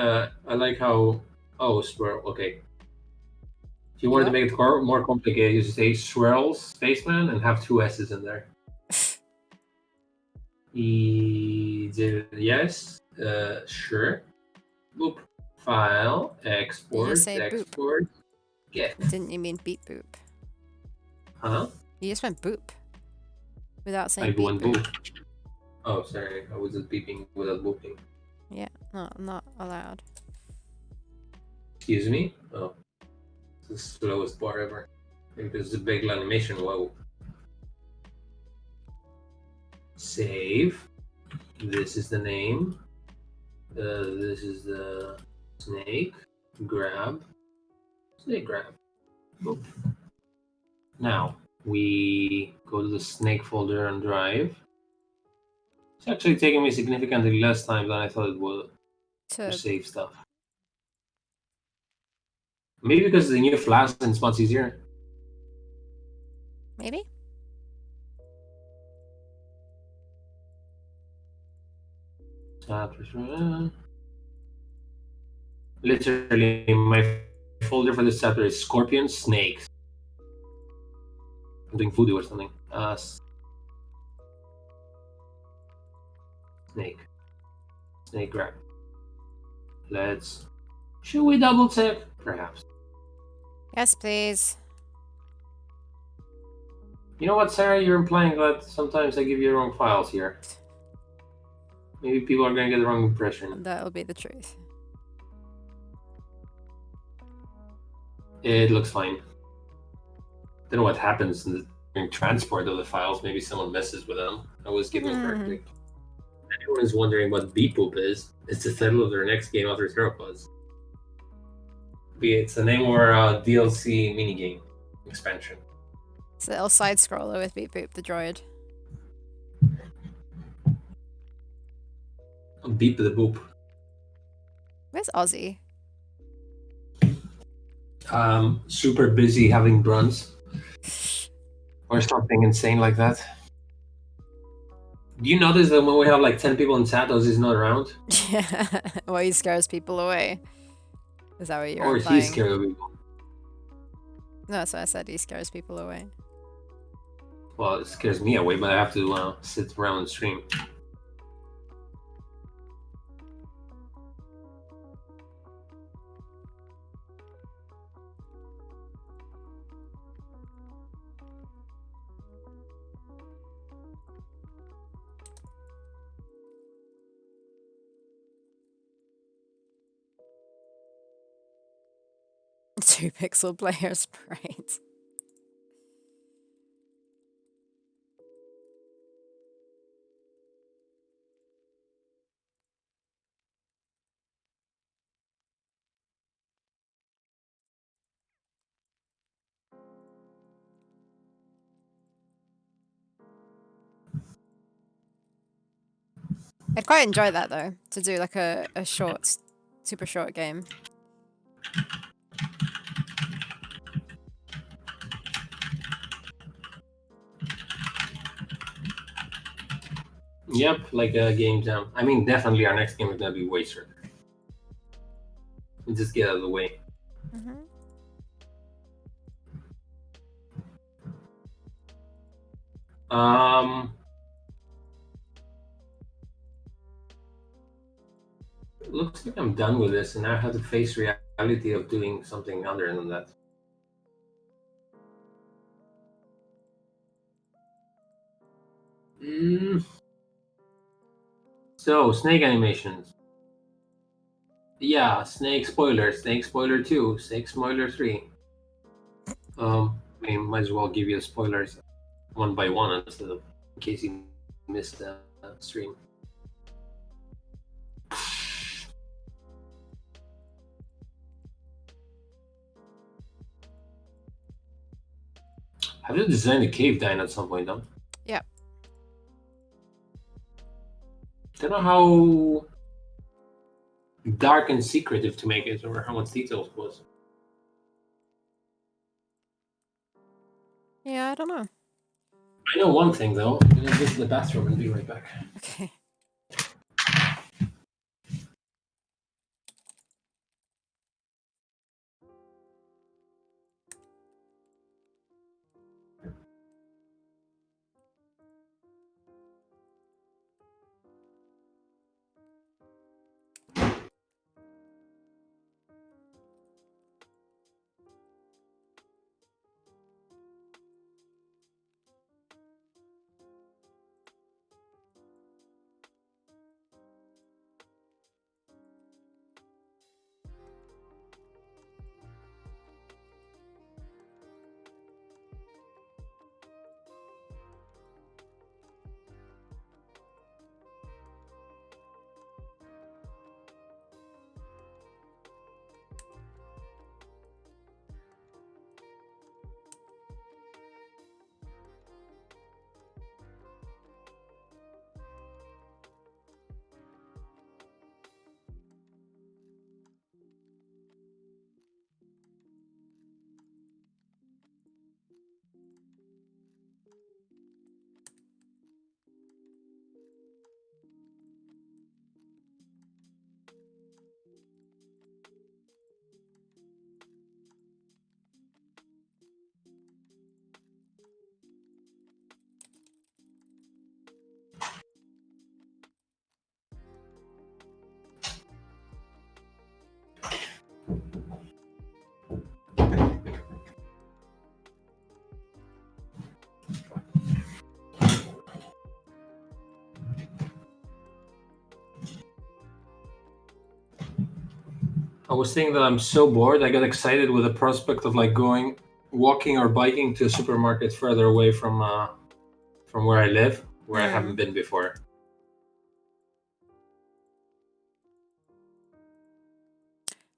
I like how. Oh, squirrel. Okay. If you wanted to make it more complicated, you just say swirls spaceman and have 2 S's in there. Yes. Sure. Boop. File. Export. You just say export. Get. Didn't you mean beep boop? Huh? You just went boop. Without saying I beep went boop. boop. Oh, sorry. I was just beeping without booping. Yeah, no, not allowed. Excuse me? Oh. It's the slowest bar ever. Maybe this is a big animation. Whoa. Save. This is the name. This is the snake. Grab. Snake grab. Boop. Now, we go to the snake folder on Drive. It's actually taking me significantly less time than I thought it would to save stuff. Maybe because the new Flash and it's much easier. Maybe? Literally, my folder for this chapter is scorpions, snakes. I'm doing voodoo or something. Snake. Snake grab. Should we double check? Perhaps. Yes, please. You know what, Sarah? You're implying that sometimes I give you the wrong files here. Maybe people are going to get the wrong impression. That'll be the truth. It looks fine. Don't know what happens transport of the files. Maybe someone messes with them. I always give them correctly. If anyone is wondering what Beepoop is, it's the title of their next game after Theropods. It's the name of our DLC minigame expansion. It's a little side scroller with Beep Boop the droid. Beep the Boop. Where's Ozzy? Super busy having bruns. Or something insane like that. Do you notice that when we have like 10 people in chat, Ozzy's not around? Yeah. Well, he scares people away. Is that what you're Or implying? he's scared of people? No, that's what I said. He scares people away. Well, it scares me away, but I have to sit around and stream. Two pixel player sprites. I'd quite enjoy that though, to do like a short, super short game. Yep, like a game jam. I mean, definitely our next game is gonna be way shorter. We'll just get out of the way. Looks like I'm done with this, and now I have to face reality of doing something other than that. So, snake animations. Yeah, Snake Spoiler 2, Snake Spoiler 3. I mean, might as well give you the spoilers one by one instead of in case you missed the stream. Have you designed a cave dine at some point, though? Yeah. Don't know how dark and secretive to make it, or how much details it was. Yeah, I don't know. I know one thing though. I'm gonna visit the bathroom and be right back. Okay. I was saying that I'm so bored. I got excited with the prospect of like going walking or biking to a supermarket further away from where I live, where I haven't been before.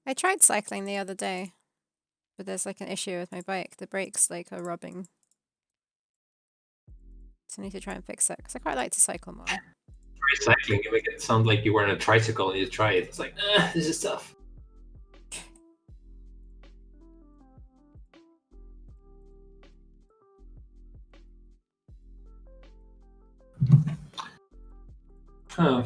I tried cycling the other day, but there's like an issue with my bike. The brakes like are rubbing. So I need to try and fix it because I quite like to cycle more. Try cycling, you make it sound like you were on a tricycle and you try it. It's like, this is tough. Huh.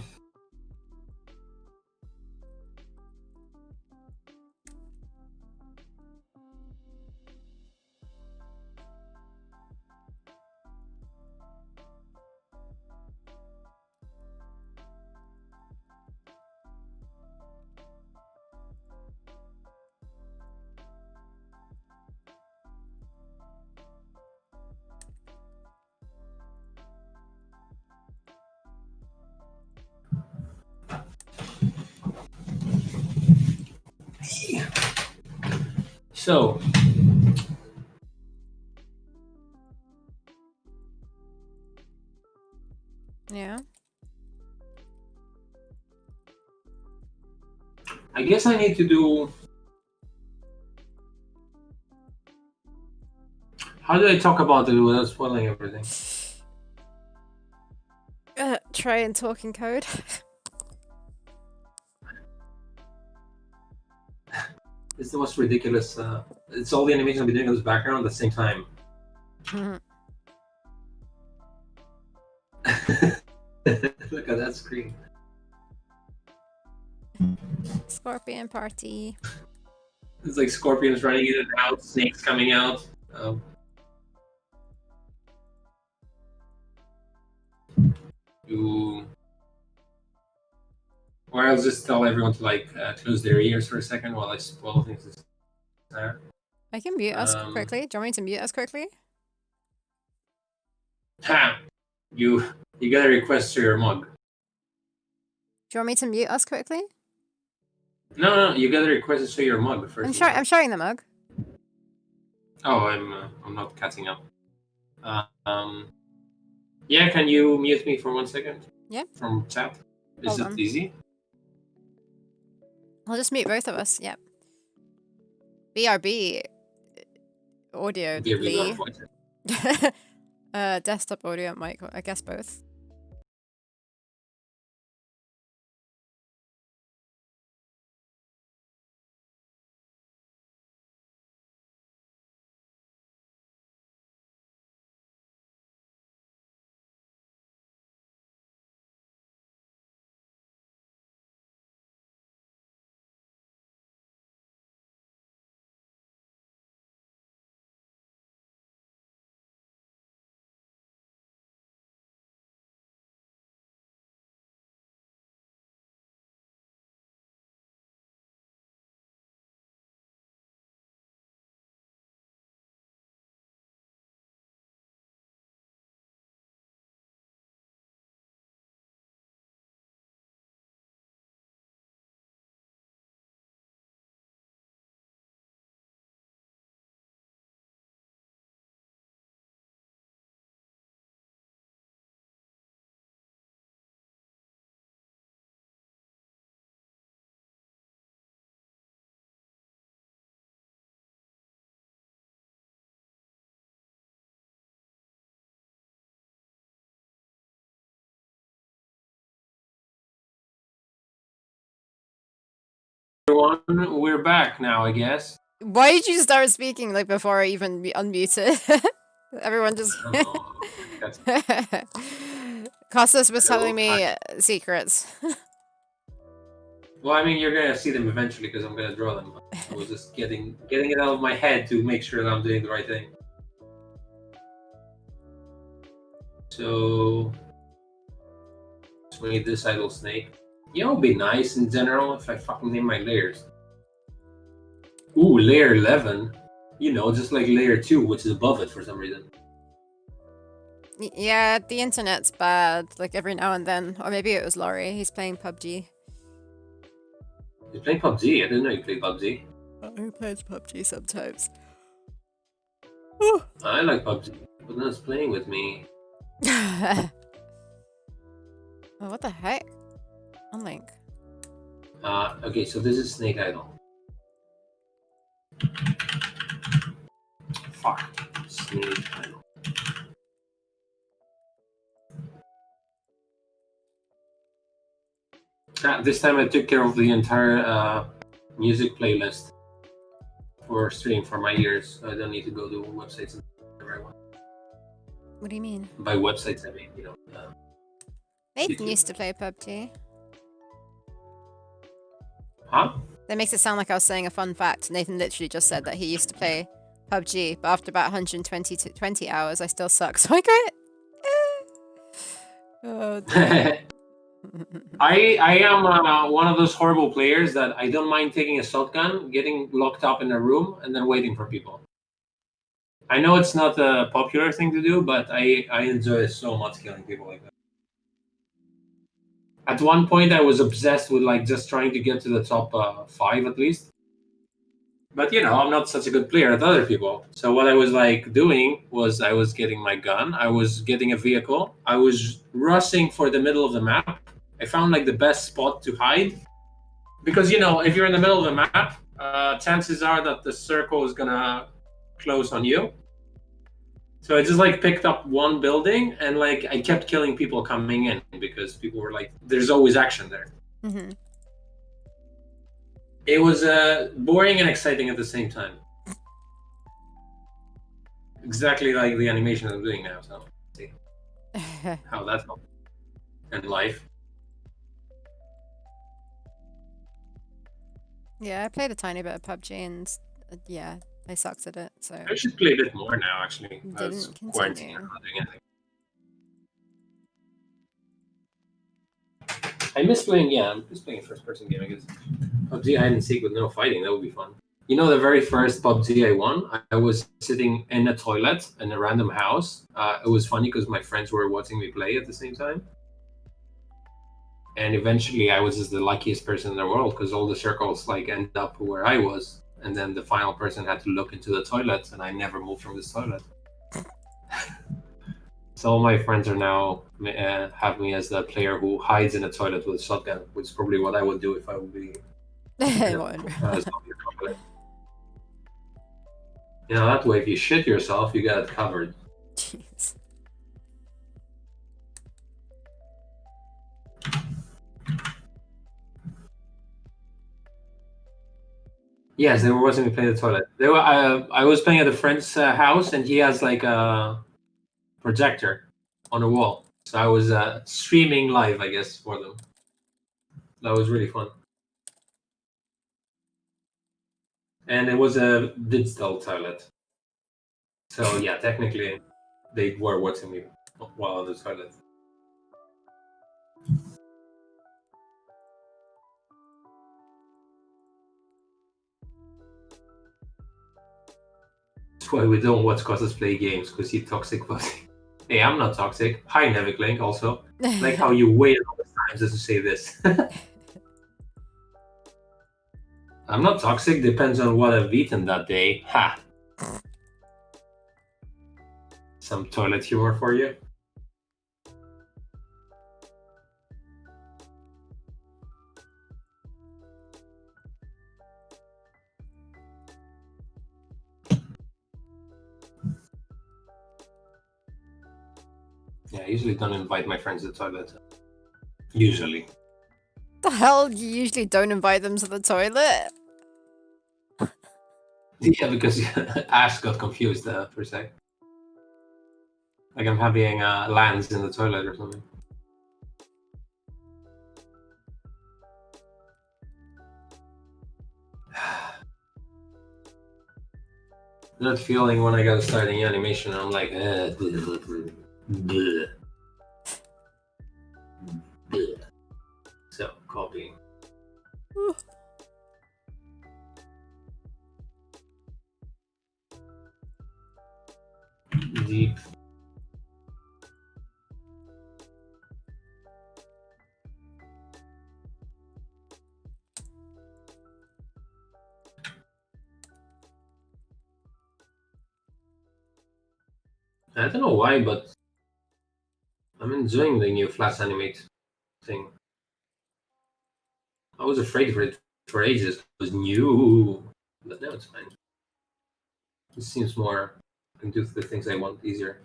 So, Yeah. I guess I need to do. How do I talk about it without spoiling everything? Try and talk in code. It's the most ridiculous. It's all the animation I'll be doing in this background at the same time. Look at that screen. Scorpion party. It's like scorpions running in and out, snakes coming out. Or I'll just tell everyone to like close their ears for a second while I spoil things. I can mute us quickly. Do you want me to mute us quickly? Ha! You got a request to your mug. Do you want me to mute us quickly? No, you got a request to your mug first. I'm showing the mug. Oh, I'm not catching up. Yeah, can you mute me for 1 second? Yeah. From chat. Is Hold it on. easy? I'll just mute both of us. Yep. BRB audio. BRB Desktop audio mic. I guess both. Everyone, we're back now, I guess. Why did you start speaking like before I even unmuted? Everyone just. Costas was telling me secrets. Well, I mean, you're gonna see them eventually because I'm gonna draw them. I was just getting it out of my head to make sure that I'm doing the right thing. So, we need this idle snake. You know, it'd be nice in general if I fucking name my layers. Ooh, layer 11. You know, just like layer 2, which is above it for some reason. Yeah, the internet's bad. Like every now and then, or maybe it was Laurie. He's playing PUBG. You're playing PUBG? I didn't know you played PUBG. He plays PUBG sometimes. I like PUBG, but no one's playing with me. Oh, what the heck? Unlink. Okay, so this is Snake Idol. Fuck. Snake Idol. This time I took care of the entire music playlist for stream for my ears. So I don't need to go to websites and whatever I want. What do you mean? By websites, I mean, Nathan YouTube. used to play PUBG. Huh? That makes it sound like I was saying a fun fact. Nathan literally just said that he used to play PUBG, but after about 120 to 20 hours, I still suck, so I quit. Oh, dear. I am one of those horrible players that I don't mind taking a shotgun, getting locked up in a room, and then waiting for people. I know it's not a popular thing to do, but I enjoy so much killing people like that. At one point, I was obsessed with like just trying to get to the top 5 at least. But I'm not such a good player as other people. So what I was like doing was I was getting my gun, I was getting a vehicle, I was rushing for the middle of the map. I found like the best spot to hide because if you're in the middle of the map, chances are that the circle is gonna close on you. So I just like picked up one building and like I kept killing people coming in because people were like, "There's always action there." Mm-hmm. It was boring and exciting at the same time. Exactly like the animation I'm doing now. So see how that's helped. And life. Yeah, I played a tiny bit of PUBG and yeah, I sucked at it, so I should play a bit more now. Actually, as didn't quarantine, continue. I'm not doing anything. I miss playing. Yeah, I'm just playing a first-person game. I guess PUBG hide and seek with no fighting. That would be fun. The very first PUBG I won, I was sitting in a toilet in a random house. It was funny because my friends were watching me play at the same time. And eventually, I was just the luckiest person in the world because all the circles like ended up where I was, and then the final person had to look into the toilet, and I never moved from this toilet. So all my friends are now have me as the player who hides in a toilet with a shotgun, which is probably what I would do if I would be in a zombie apocalypse. That way, if you shit yourself, you got it covered. Jeez. Yes, they were watching me play the toilet. They were. I was playing at a friend's house, and he has like a projector on the wall. So I was streaming live, I guess, for them. That was really fun. And it was a digital toilet. So yeah, technically, they were watching me while on the toilet. That's why we don't watch Costas play games, because he's toxic. But hey, I'm not toxic. Hi, Neviklink, also. Like how you waited all the time just to say this. I'm not toxic, depends on what I've eaten that day. Ha! Some toilet humor for you. Yeah, I usually don't invite my friends to the toilet. Usually. The hell? You usually don't invite them to the toilet? Yeah, because Ash got confused for a sec. Like I'm having lands in the toilet or something. That feeling when I got starting animation, I'm like, bleh, bleh. So copying. Deep. I don't know why, but I'm enjoying the new Flash Animate thing. I was afraid for it for ages. It was new, but now it's fine. It seems more. I can do the things I want easier.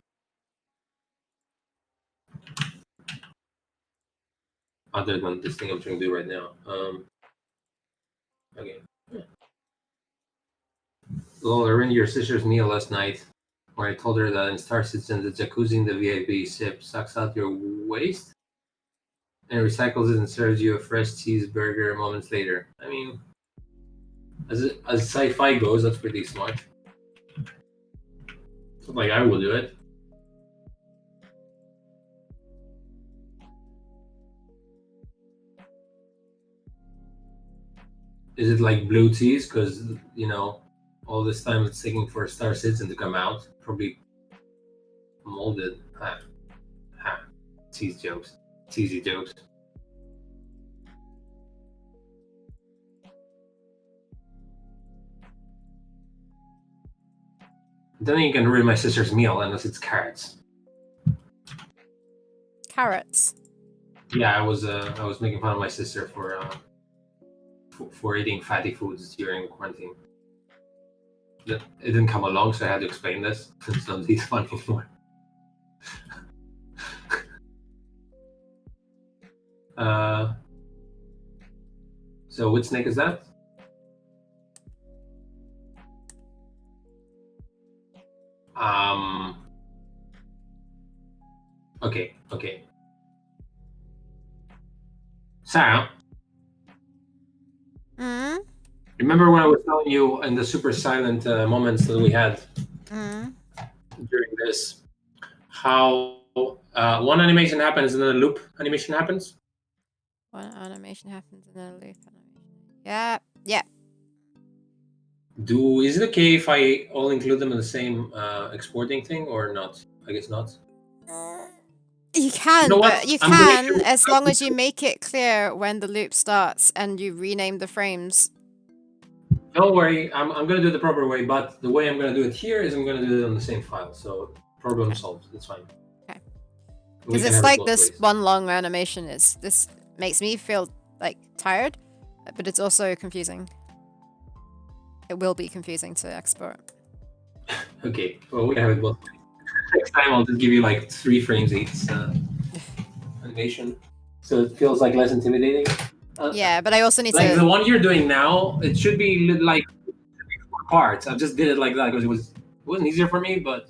Other than this thing I'm trying to do right now. Okay. Lol, I ruined your sister's meal last night, where I told her that in Star Citizen, the jacuzzi in the VIP ship sucks out your waste and recycles it and serves you a fresh cheeseburger moments later. I mean, as sci-fi goes, that's pretty smart. Like I will do it. Is it like blue cheese? Because all this time it's taking for Star Citizen to come out. Probably molded. Ha. Cheese jokes. Cheesy jokes. Then you can ruin my sister's meal unless it's carrots. Carrots. Yeah, I was making fun of my sister for eating fatty foods during quarantine. It didn't come along, so I had to explain this. It's not these fun anymore. So which snake is that? Okay. Sarah, remember when I was telling you in the super silent moments that we had during this, how one animation happens and then a loop animation happens? One animation happens and then a loop animation. Yeah. Is it okay if I all include them in the same exporting thing or not? I guess not. You can, You know what? but you I'm gonna can as long as you make it clear when the loop starts and you rename the frames. Don't worry, I'm gonna do it the proper way, but the way I'm gonna do it here is I'm gonna do it on the same file. So problem solved. It's fine. Okay. We Because can it's have it like both this ways. one long animation this makes me feel like tired, but it's also confusing. It will be confusing to export. Okay, well we can have it both ways. Next time I'll just give you like 3 frames each animation, so it feels like less intimidating. Yeah, but I also need Like to. the one you're doing now, it should be like 4 parts. I just did it like that because it wasn't easier for me, but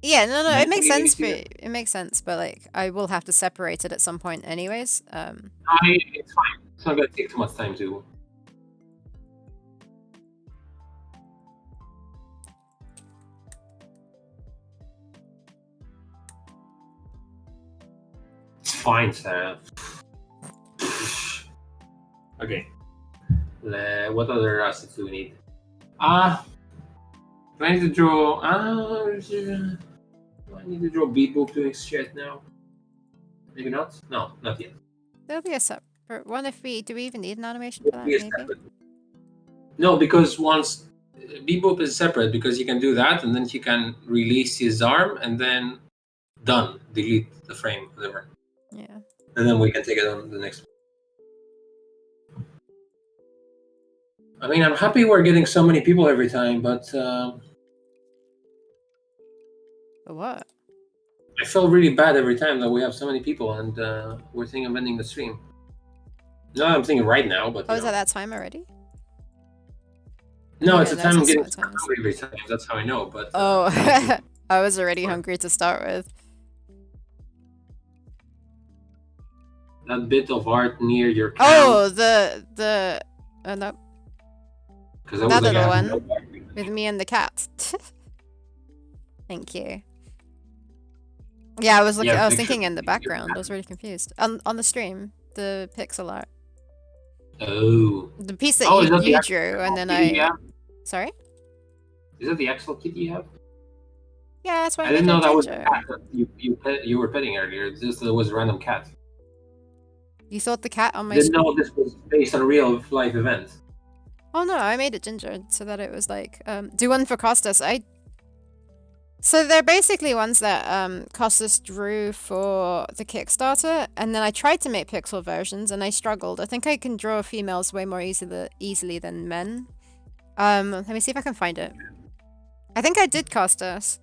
Yeah, no, it makes mentally sense. easier. It makes sense, but like I will have to separate it at some point, anyways. It's fine. It's not gonna take too much time to. It's fine, Sarah. Okay. What other assets do we need? Do I need to draw? Do I need to draw Beatbook doing shit now? Maybe not. No, not yet. There'll be a separate one if we do. We even need an animation for that? Maybe. No, because once Bebop is separate because you can do that and then you can release his arm and then done. Delete the frame, whatever. Yeah. And then we can take it on the next one. I mean, I'm happy we're getting so many people every time, but For what? I feel really bad every time that we have so many people and we're thinking of ending the stream. No, I'm thinking right now, but Oh, is that time already? no, Yeah, it's a time I'm getting what time is hungry every time. That's how I know. But Oh, I was already hungry to start with. that bit of art near your cow. Oh, the no, Because that little one with me and the cat. Thank you. Yeah, I was looking. I was thinking in the background. I was really confused. On the stream, the pixel art. Oh. The piece that you drew, and then I. Sorry. Is that the Axel kit you have? Yeah, that's why I didn't know that was the cat that you were petting earlier. Just it was a random cat. You thought the cat on my. Didn't know this was based on a real life event. Oh no, I made it ginger so that it was like do one for Costas. So they're basically ones that Costas drew for the Kickstarter, and then I tried to make pixel versions, and I struggled. I think I can draw females way more easily than men. Let me see if I can find it. I think I did Costas.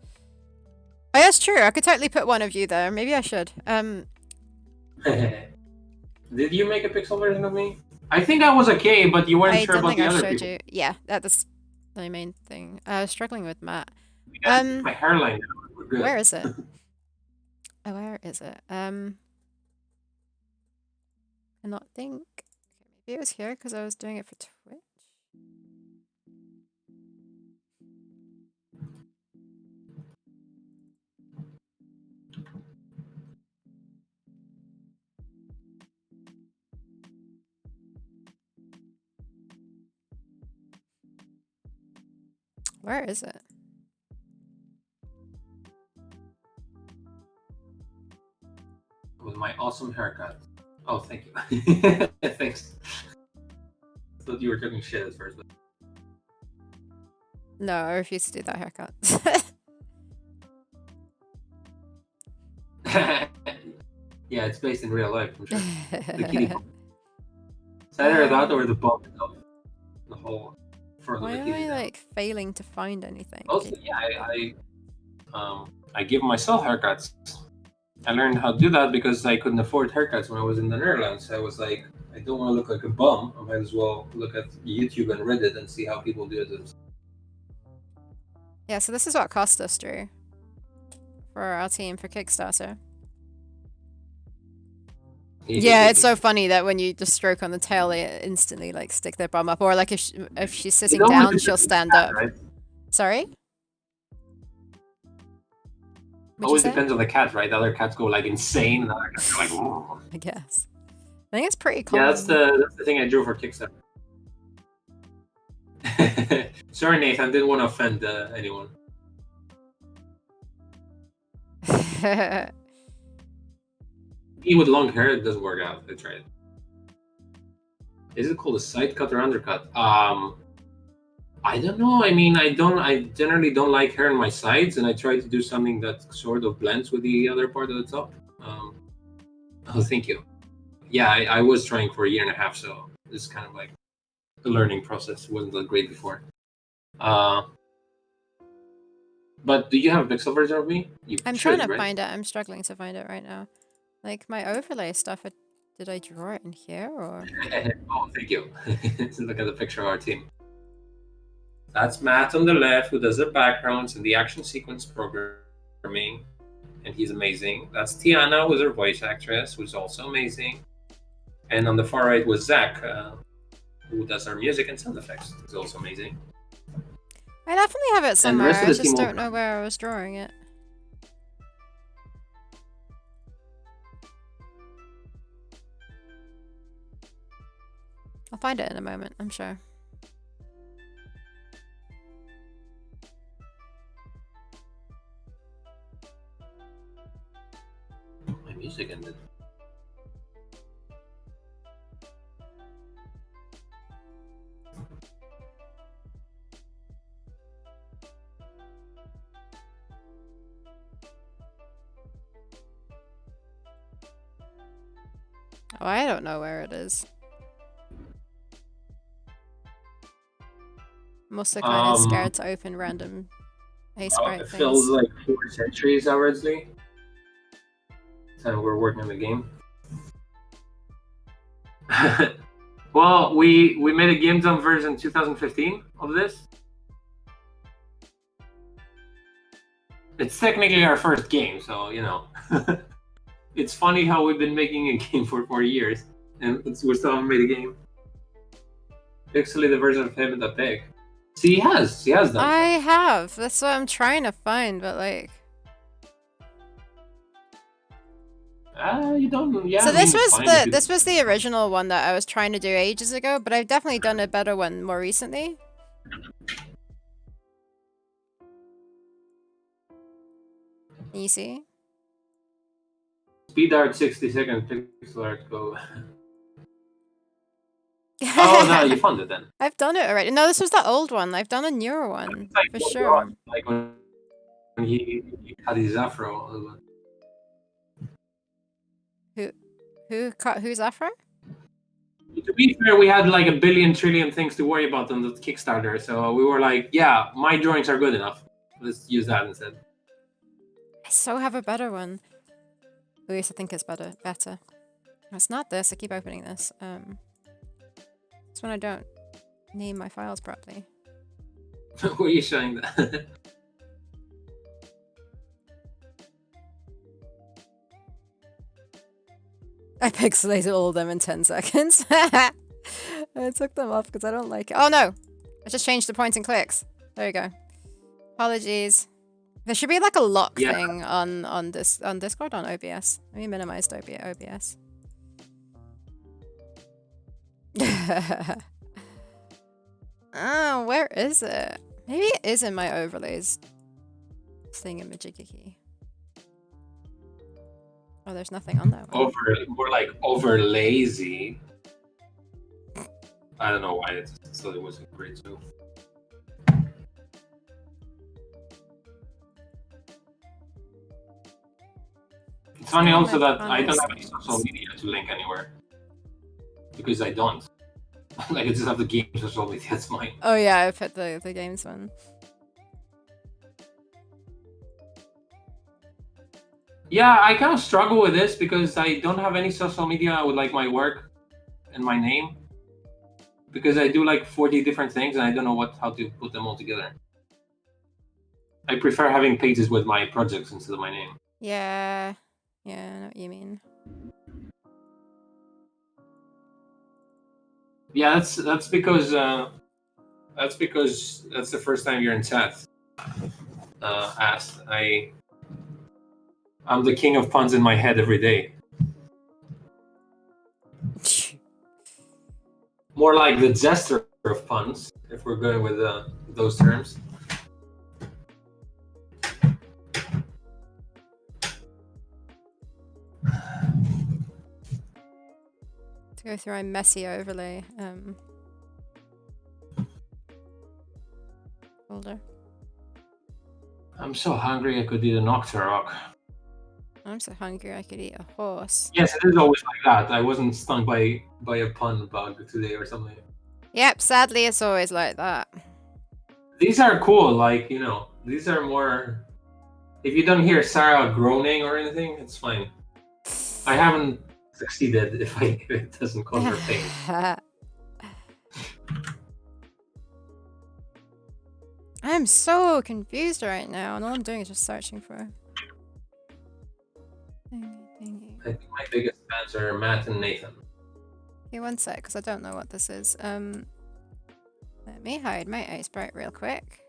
Oh, that's true. I could totally put one of you there. Maybe I should. Did you make a pixel version of me? I think I was okay, but you weren't I sure don't about think the I other showed people. you. Yeah, that's the main thing. I was struggling with Matt. Yeah, my hairline were good. Where is it? Oh, where is it? I not think. Okay, maybe it was here because I was doing it for Twitch. Where is it? With my awesome haircut. Oh, thank you. Thanks. I thought you were talking shit at first. But... No, I refuse to do that haircut. Yeah, it's based in real life, I'm sure. The kitty bump. It's either that or the bump itself. The whole front Why of the am kitty. I like failing to find anything? Also, yeah, I give myself haircuts. I learned how to do that because I couldn't afford haircuts when I was in the Netherlands. I was like, I don't want to look like a bum. I might as well look at YouTube and Reddit and see how people do it. Yeah, so this is what Costas drew for our team for Kickstarter. Yeah, it's so funny that when you just stroke on the tail, they instantly like stick their bum up, or like if she's sitting down, she'll stand up. Right? Sorry. Always depends on the cat, right? The other cats go like insane, and the other cats go like. Whoa. I guess. I think it's pretty common. Yeah, that's the thing I drew for Kickstarter. Sorry, Nathan. Didn't want to offend anyone. Me with long hair, it doesn't work out. I tried. Is it called a side cut or undercut? I don't know. I mean, I generally don't like hair on my sides, and I try to do something that sort of blends with the other part of the top. Oh, thank you. Yeah, I was trying for a year and a half, so it's kind of like a learning process. It wasn't that great before. But do you have a pixel version of me? I'm trying to find it. I'm struggling to find it right now. Like my overlay stuff. Did I draw it in here or? Oh, thank you. Look at the picture of our team. That's Matt on the left, who does the backgrounds and the action sequence programming, and he's amazing. That's Tiana, who's our voice actress, who's also amazing. And on the far right was Zach, who does our music and sound effects. He's also amazing. I definitely have it somewhere. I just don't know where I was drawing it. I'll find it in a moment, I'm sure. My music ended. Oh, I don't know where it is. I'm also kind of scared to open random sprite it things. feels like 4 centuries already. So we're working on the game. Well, we made a game jam version 2015 of this. It's technically our first game, so you know. It's funny how we've been making a game for 4 years, and we still haven't made a game. Pixely, the version of him that big. See, he has that. I have. That's what I'm trying to find, but like. You don't. Yeah. So this was the original one that I was trying to do ages ago, but I've definitely done a better one more recently. Can you see? Speed art 60-second pixel art go. Oh no, you found it then. I've done it already. No, this was the old one. I've done a newer one for sure. Like when he cut his afro a little bit. Who cut whose afro? To be fair, we had like a billion trillion things to worry about on the Kickstarter, so we were like, yeah, my drawings are good enough. Let's use that instead. I so have a better one. At least I think it's better. It's not this. I keep opening this. It's when I don't name my files properly. What are you showing that? I pixelated all of them in 10 seconds. I took them off because I don't like it. Oh no! I just changed the point and clicks. There you go. Apologies. There should be like a lock thing on Discord, on OBS. Let me minimize OBS. Oh, where is it? Maybe it is in my overlays thing in Majigiki. Oh, there's nothing on that one. We're like over lazy. I don't know why it wasn't great too. It's funny also that I don't have any social media to link anywhere. Because I don't. Like I just have the game social media, it's mine. Oh yeah, I put the games one. Yeah, I kind of struggle with this because I don't have any social media with like my work and my name. Because I do like 40 different things and I don't know how to put them all together. I prefer having pages with my projects instead of my name. Yeah. Yeah, I know what you mean. Yeah, that's because that's the first time you're in chat. Asked. I'm the king of puns in my head every day. More like the jester of puns, if we're going with those terms. To go through my messy overlay folder. I'm so hungry I could eat an octorok. I'm so hungry I could eat a horse. Yes, it is always like that. I wasn't stung by a pun bug today or something. Yep, sadly it's always like that. These are cool, like, you know, these are more... If you don't hear Sarah groaning or anything, it's fine. I haven't succeeded if it doesn't cause her pain. I'm so confused right now, and all I'm doing is just searching for... I think my biggest fans are Matt and Nathan. Okay, one sec, because I don't know what this is. Let me hide my ice sprite real quick.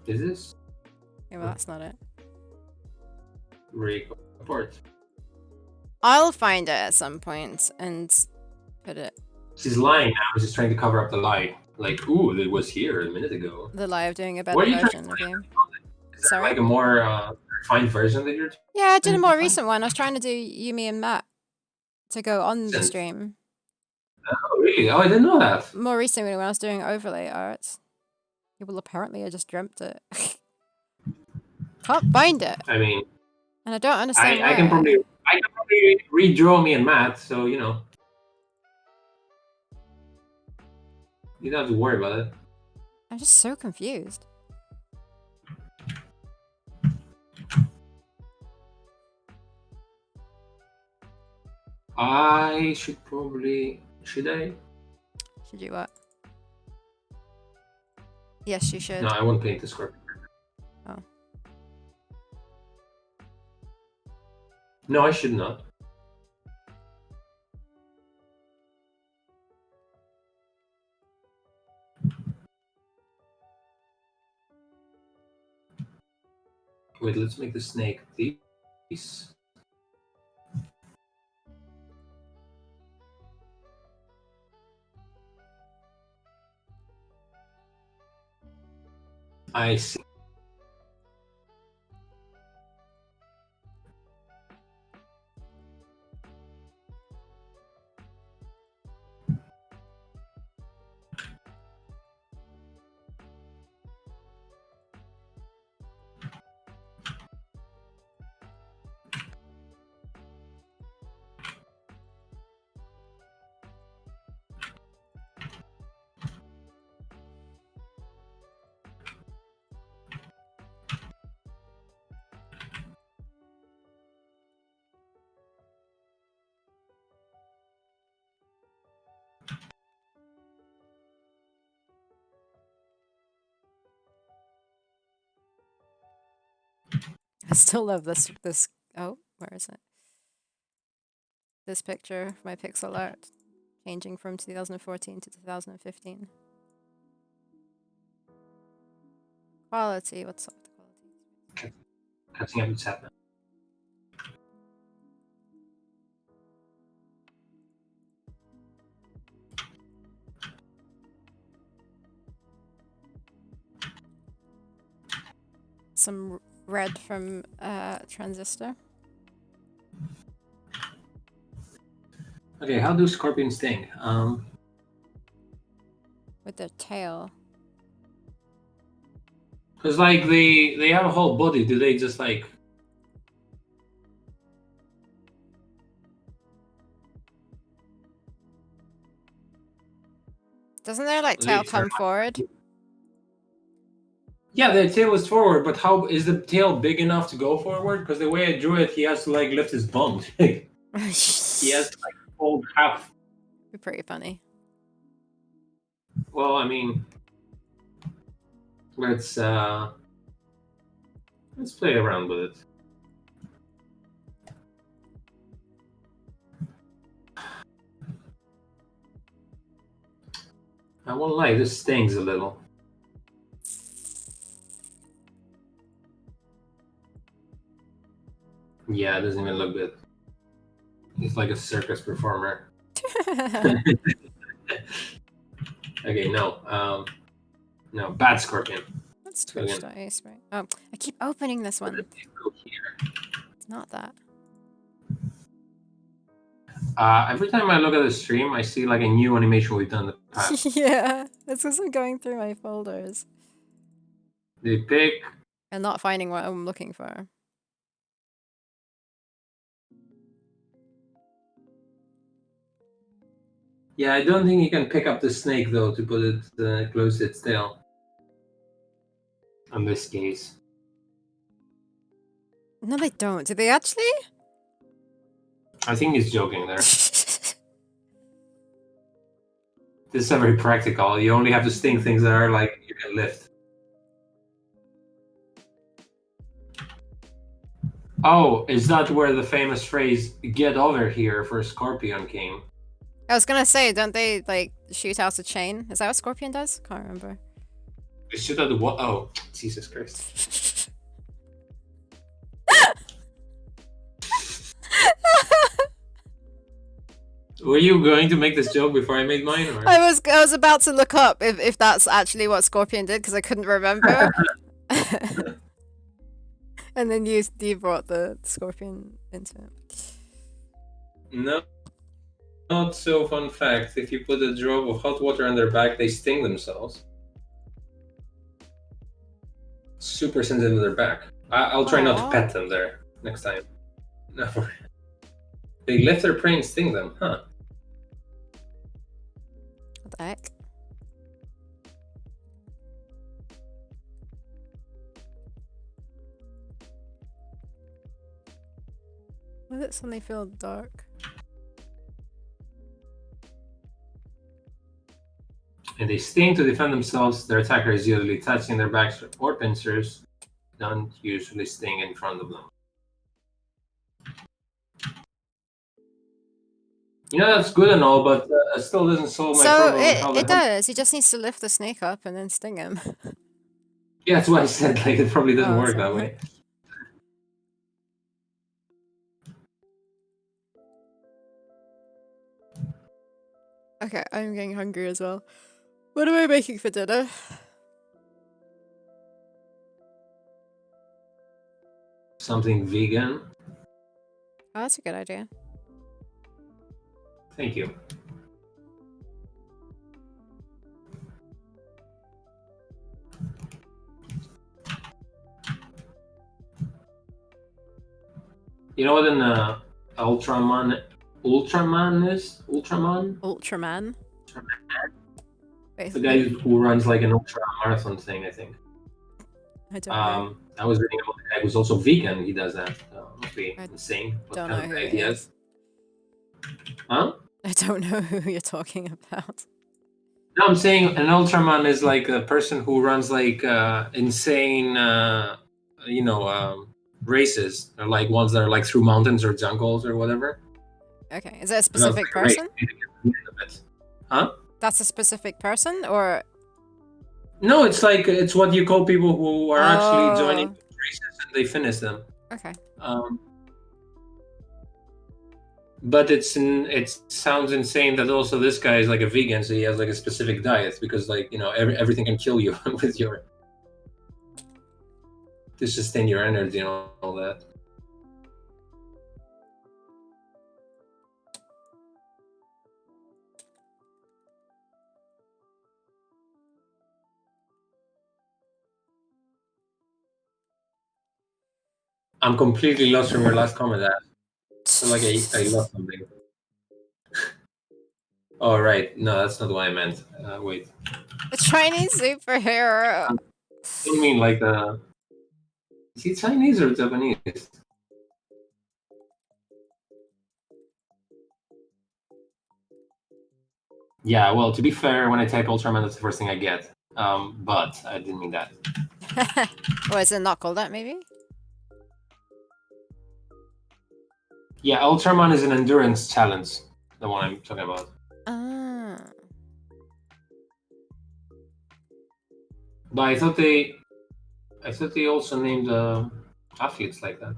Is this? Okay, well, that's not it. Report. I'll find it at some point and put it. She's lying now. She's trying to cover up the lie. Like, ooh, it was here a minute ago. The lie of doing a better version of you. Is there like a more refined version that you're... Yeah, I did a more recent one. I was trying to do Yumi and Matt to go on the stream. Oh, really? Oh, I didn't know that. More recently when I was doing overlay art. Yeah, well, apparently I just dreamt it. Can't find it. I mean... And I don't understand why. I can probably redraw me and Matt, so, you know. You don't have to worry about it. I'm just so confused. I should probably... Should I? Should you what? Yes, you should. No, I won't paint the script. Oh. No, I should not. Wait, let's make the snake these. I see. still love this. Oh, where is it? This picture of my pixel art changing from 2014 to 2015. Quality. What's up with the quality? Catching up with happening. Some red from Transistor. Okay, how do scorpions sting? With their tail. Because like they have a whole body. Do they just like? Doesn't their like Do tail they come turn- forward? Yeah, the tail is forward, but how is the tail big enough to go forward? Because the way I drew it, he has to like lift his bum. He has to like fold half. Be pretty funny. Well, I mean, let's play around with it. I won't lie, this stings a little. Yeah, it doesn't even look good. He's like a circus performer. Okay, no. No, bad scorpion. That's Twitch.ace, right? Oh, I keep opening this one. Go here. It's not that. Every time I look at the stream, I see like a new animation we've done in the past. Yeah, it's because I'm going through my folders They pick. and not finding what I'm looking for. Yeah, I don't think you can pick up the snake though to put it close to its tail. In this case. No, they don't. Do they actually? I think he's joking there. This is very practical. You only have to sting things that are like you can lift. Oh, is that where the famous phrase "get over here" for Scorpion came? I was gonna say, don't they like shoot out a chain? Is that what Scorpion does? Can't remember. They shoot at the what? Oh, Jesus Christ! Were you going to make this joke before I made mine? Or? I was about to look up if that's actually what Scorpion did because I couldn't remember. And then you brought the Scorpion into it. No, not so fun fact. If you put a drop of hot water on their back, they sting themselves. Super sensitive to their back. I'll try not to Aw. pet them there next time. No. They lift their prey and sting them, huh? What the heck? Why does it suddenly feel dark? And they sting to defend themselves. Their attacker is usually touching their backs or pincers. Don't usually sting in front of them. You know, that's good and all, but it still doesn't solve my So problem. with how the it hell- does. He just needs to lift the snake up and then sting him. Yeah, that's why I said like it probably doesn't Oh, work that sorry. way. Okay, I'm getting hungry as well. What am I making for dinner? Something vegan. Oh, that's a good idea. Thank you. You know what an Ultraman is? Ultraman? Ultraman. Wait, The guy who runs like an ultra marathon thing, I think. I don't know. I was reading about the guy who's also vegan. He does that. Must be I insane. What Don't kind know of who guy it he has? is. Huh? I don't know who you're talking about. No, I'm saying an Ultraman is like a person who runs like insane, races. They're like ones that are like through mountains or jungles or whatever. Okay. Is that a And that's specific like a race. person? You get to the end of it. Huh? That's a specific person, or No, it's like it's what you call people who are actually joining oh, races and they finish them. okay. Um, but it sounds insane that also this guy is like a vegan, so he has like a specific diet because like everything can kill you with your to sustain your energy and all that. I'm completely lost from your last comment. I feel like I lost something. Oh right, no, that's not what I meant. Wait, A Chinese superhero. I don't mean like is he Chinese or Japanese? Yeah, well, to be fair, when I type Ultraman, that's the first thing I get. But I didn't mean that. Or is it not called that, maybe? Yeah, Ultraman is an endurance challenge, the one I'm talking about. Ah. But I thought they also named athletes like that.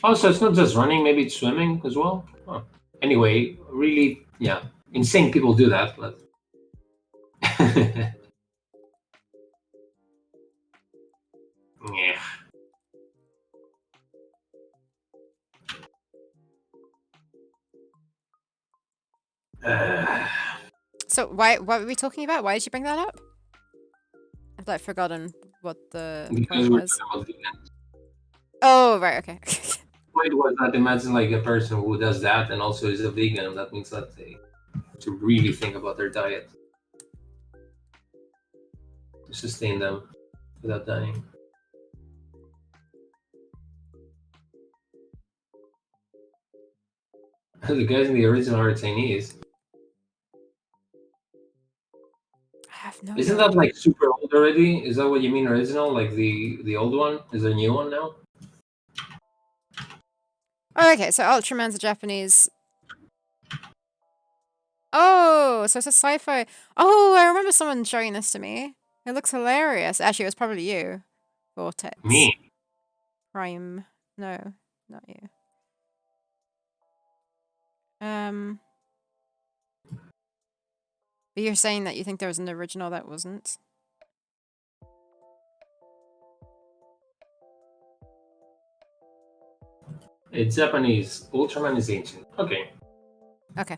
Oh, so it's not just running, maybe it's swimming as well? Huh. Anyway, really, yeah, insane people do that, but... yeah. So what were we talking about? Why did you bring that up? I've like forgotten what the Because point we're was. talking about vegans. Oh, right, okay. The point was that imagine like a person who does that and also is a vegan, that means that they to really think about their diet to sustain them without dying. The guys in the original are Chinese. I have no Isn't idea. that like super old already? Is that what you mean original? Like the old one? Is there a new one now? Oh, okay, so Ultraman's a Japanese. Oh, so it's a sci-fi. Oh, I remember someone showing this to me. It looks hilarious. Actually, it was probably you. Vortex. Me? Prime. No, not you. But you're saying that you think there was an original that wasn't? It's Japanese. Ultraman is ancient. Okay. Okay.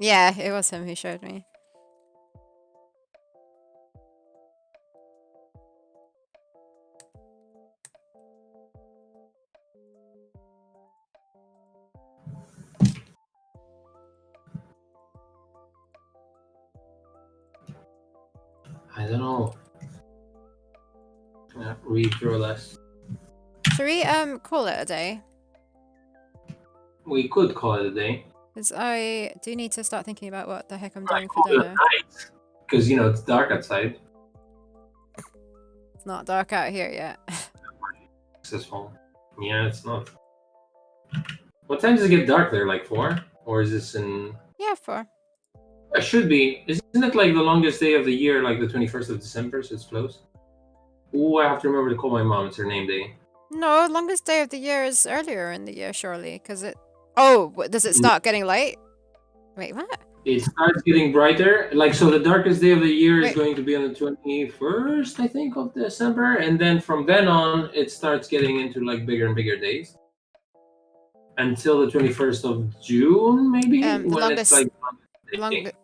Yeah, it was him who showed me. I don't know. Read through less. Should we call it a day? We could call it a day. Because I do need to start thinking about what the heck I'm doing for Call it a dinner. night. Because it's dark outside. It's not dark out here yet. Successful. Yeah, it's not. What time does it get dark there? Like 4? Or is this in... Yeah, 4. It should be. Isn't it like the longest day of the year, like the 21st of December, so it's close? Ooh, I have to remember to call my mom. It's her name day. No, longest day of the year is earlier in the year, surely. Because it... Oh, does it start getting light? Wait, what? It starts getting brighter. Like, so the darkest day of the year is Wait. going to be on the 21st, I think, of December. And then from then on, it starts getting into like bigger and bigger days. Until the 21st of June, maybe? The when longest... it's like...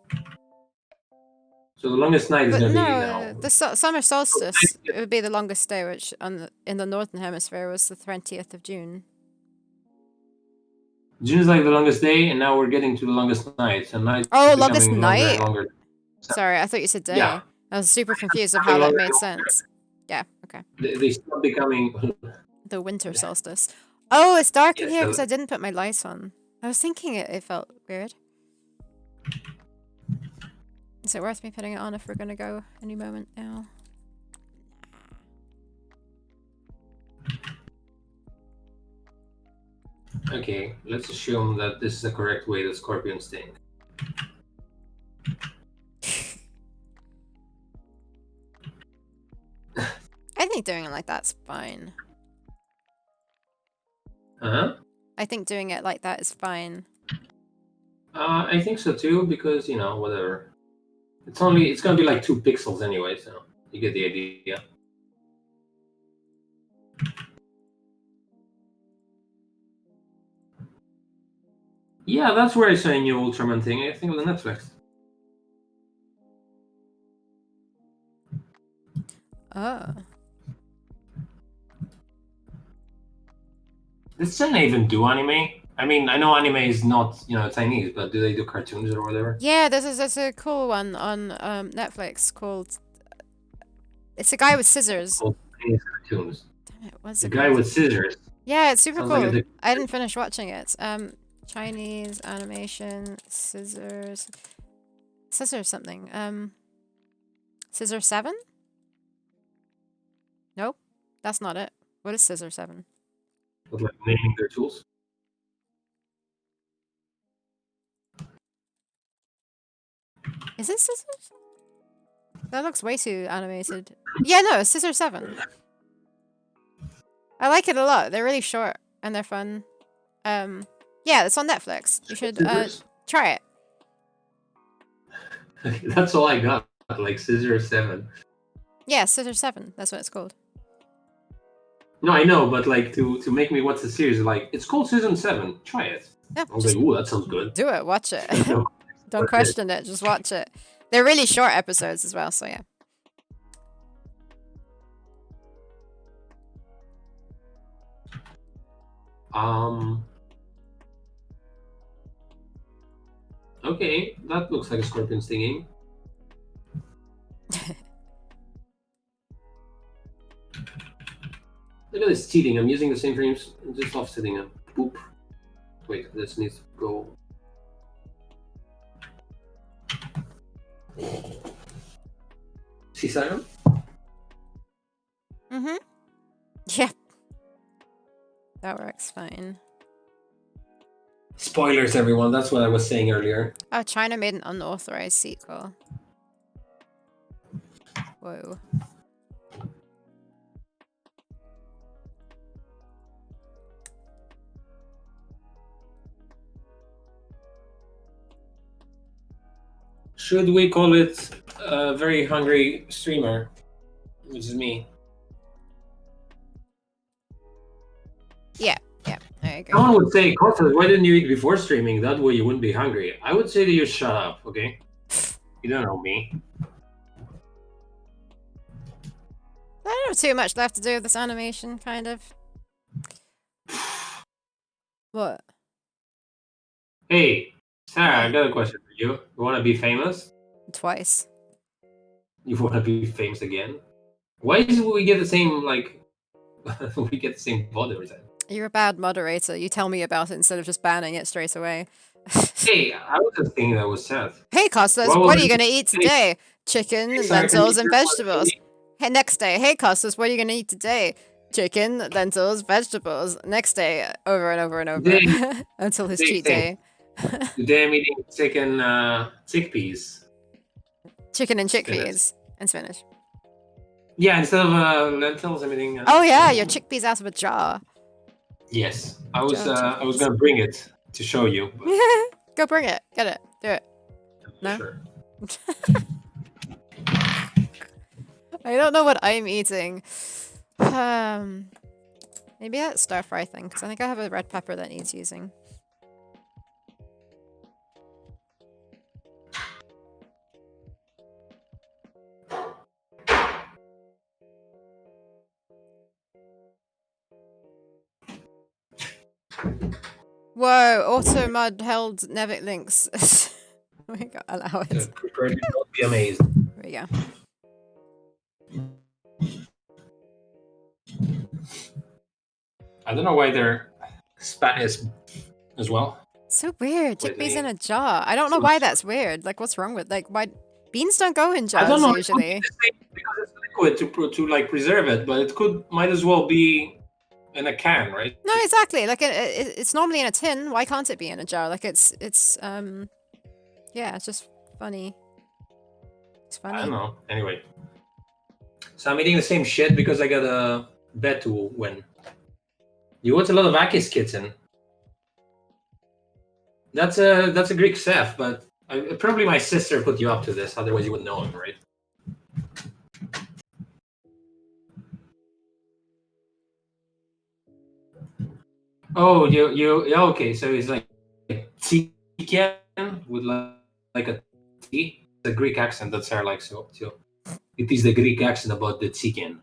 So the longest night is But going to be no, now. the summer solstice, it would be the longest day, which in the northern hemisphere was the 20th of June. June is like the longest day, and now we're getting to the longest night. And night Oh, is longest becoming longer and night? longer. Sorry, I thought you said day. Yeah. I was super confused of becoming how that longer made and longer. sense. Yeah, okay. They stop becoming... The winter solstice. Oh, it's dark in Yes, here because I didn't put my lights on. I was thinking it felt weird. Is it worth me putting it on if we're gonna go any moment now? Okay, let's assume that this is the correct way that scorpions think. I think doing it like that's fine. Huh? I think doing it like that is fine. I think so too, because whatever. It's gonna be like 2 pixels anyway, so you get the idea. Yeah, that's where I saw a new Ultraman thing. I think on Netflix. Oh. Does China even do anime? I mean, I know anime is not Chinese, but do they do cartoons or whatever? Yeah, there's a cool one on Netflix called. It's a guy with scissors. Called Chinese cartoons. Damn it, what's The it guy called? with scissors. Yeah, it's super Sounds like cool. I didn't finish watching it. Chinese animation scissors. Scissors something. Scissor 7? Nope, that's not it. What is Scissor 7? With like naming their tools. Is it Scissors? That looks way too animated. Yeah, no, it's Scissor 7. I like it a lot. They're really short and they're fun. Yeah, it's on Netflix. You should try it. That's all I got. Like Scissor 7. Yeah, Scissor 7. That's what it's called. No, I know, but like to make me watch the series, like it's called Season 7. Try it. Yeah, I was like, ooh, that sounds good. do it. Watch it. No, Don't question it. Just watch it. They're really short episodes as well, so yeah. Okay, that looks like a scorpion stinging. Look at this cheating. I'm using the same frames, just offsetting them. Boop. Wait, this needs to go. See, Siren? Mm-hmm. Yeah. That works fine. Spoilers, everyone. That's what I was saying earlier. Oh, China made an unauthorized sequel. Whoa. Should we call it a very hungry streamer? Which is me. Yeah, I agree. Someone would say, Costas, why didn't you eat before streaming? That way you wouldn't be hungry. I would say to you, shut up, okay? You don't know me. I don't have too much left to do with this animation, kind of. What? Hey, Sarah, I got a question for you. You want to be famous? Twice. You want to be famous again? Why is we get the same, like, we get the same VOD every time? You're a bad moderator. You tell me about it instead of just banning it straight away. Hey, I was just thinking that was sad. Hey, Costas, what are you going to eat today? Chicken, lentils, and vegetables. Hey, next day. Hey, Costas, what are you going to eat today? Chicken, lentils, vegetables. Next day, over and over and over. Until his cheat day. Today I'm eating chicken chickpeas. Chicken and chickpeas. And spinach. Yeah, instead of lentils, I'm eating... oh yeah, your chickpeas out of a jar. Yes, I was gonna bring it to show you. Go bring it. Get it. Do it. No? Sure. I don't know what I'm eating. Maybe that stir fry thing, because I think I have a red pepper that needs using. Whoa, auto mod held Nevik links. We got allow it. Prefer to not be amazed. There we go. I don't know why they're Spanish as well. So weird. Chickpeas in a jar. I don't know why that's weird. Like, what's wrong with why beans don't go in jars I don't know, usually? because it's liquid to like preserve it, but it might as well be in a can, right? No, exactly. Like it's normally in a tin. Why can't it be in a jar? Like it's yeah, it's just funny. It's I don't funny. know. Anyway, so I'm eating the same shit because I got a bet to win. You watch a lot of Akis Kitten. That's a Greek chef, but probably my sister put you up to this. Otherwise, you would know him, right? Oh, you yeah, okay. So he's like Tikian with like a T, the Greek accent that's her like so. It is the Greek accent about the chicken.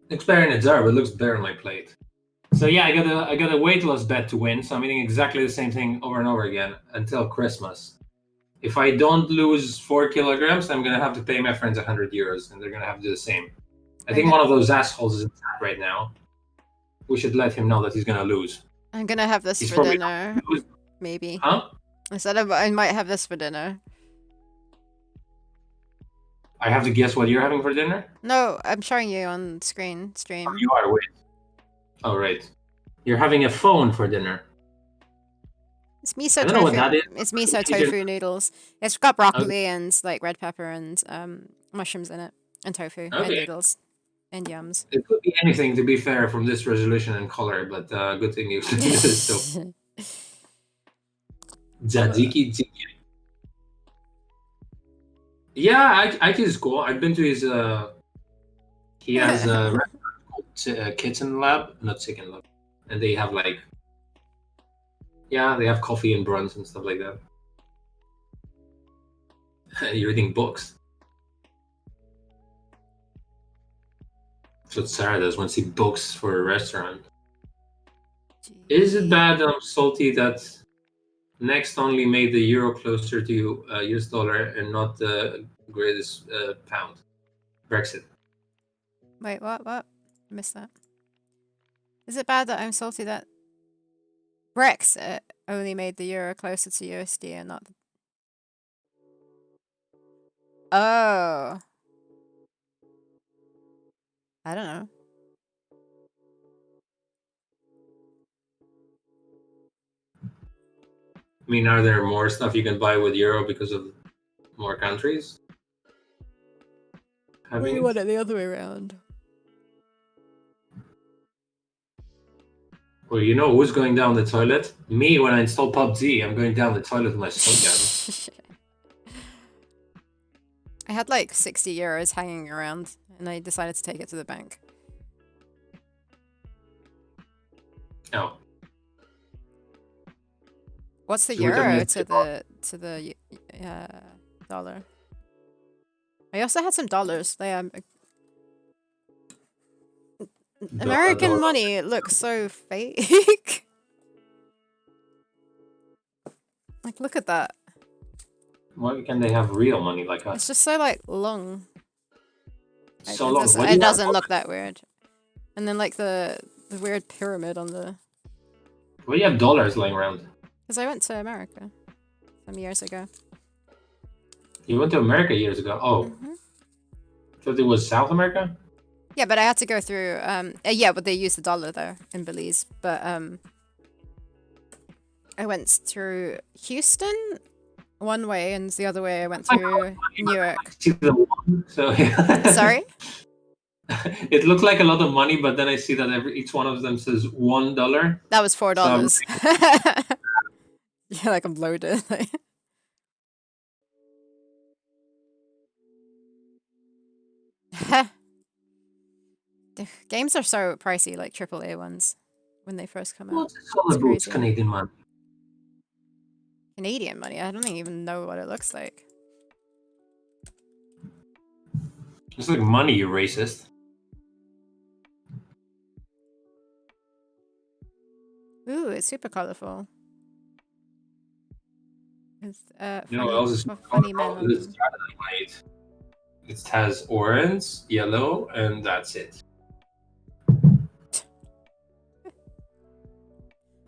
Looks better in a jar, but looks better on my plate. So yeah, I got a weight loss bet to win. So I'm eating exactly the same thing over and over again until Christmas. If I don't lose 4 kilograms, I'm gonna have to pay my friends €100, and they're gonna have to do the same. I think one of those assholes is in chat right now. We should let him know that he's gonna lose. I'm gonna have this He's for probably dinner. Maybe. Huh? I said I might have this for dinner. I have to guess what you're having for dinner? No, I'm showing you on stream. Oh, you are, wait. Oh, right. You're having a phone for dinner. It's miso I don't know what that tofu. is. It's miso Asian- tofu noodles. It's got broccoli and like red pepper and mushrooms in it, and tofu and Okay. noodles and yums. It could be anything, to be fair, from this resolution and color, but good thing you said this. So, Tzatziki chicken. Yeah, I is cool. I've been to his. He has a restaurant called Kitchen Lab, not Chicken Lab, and they have like, yeah, they have coffee and brunch and stuff like that. You're reading books. That's what Sarah does when she books for a restaurant. Is it bad that I'm salty that Next only made the euro closer to US dollar and not the greatest pound? Brexit. Wait, what? I missed that. Is it bad that I'm salty that Brexit only made the euro closer to USD and not? Oh, I don't know. I mean, are there more stuff you can buy with euro because of more countries? Or you want it the other way around? Well, you know who's going down the toilet? Me when I install PUBG. I'm going down the toilet with my shotgun. I had like 60 euros hanging around, and I decided to take it to the bank. Oh. What's the Should we tell euro me to the dollar? I also had some dollars. They American money looks so fake. Like, look at that. Why can they have real money like us? It's just so like long. So long. It doesn't look that weird. And then like the weird pyramid on the. Why do you have dollars lying around? Because I went to America some years ago. You went to America years ago. Oh, I thought it was South America. Yeah, but I had to go through. Yeah, but they use the dollar there in Belize. But I went through Houston one way, and the other way I went through Newark. So Sorry. It looked like a lot of money, but then I see that each one of them says $1. That was $4. Yeah, like I'm loaded. Games are so pricey, like AAA ones, when they first come out. What's all about Canadian money? Canadian money? I don't even know what it looks like. It's like money, you racist. Ooh, it's super colorful. It's You know what else is funny men on them. It has orange, yellow, and that's it.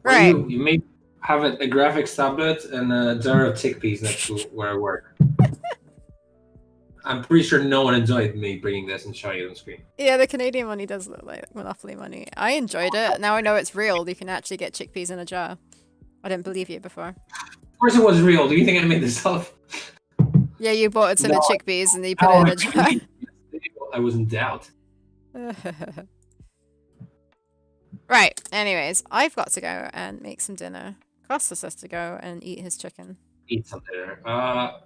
Right. Well, you may have a graphics tablet and a jar of chickpeas next to where I work. I'm pretty sure no one enjoyed me bringing this and showing it on screen. Yeah, the Canadian money does look like Monopoly money. I enjoyed it. Now I know it's real. You can actually get chickpeas in a jar. I didn't believe you before. Of course it was real. Do you think I made this up? Yeah, you bought a ton of No. chickpeas and you put it in a jar. I was in doubt. Right, anyways, I've got to go and make some dinner. Costas has to go and eat his chicken. Eat some dinner.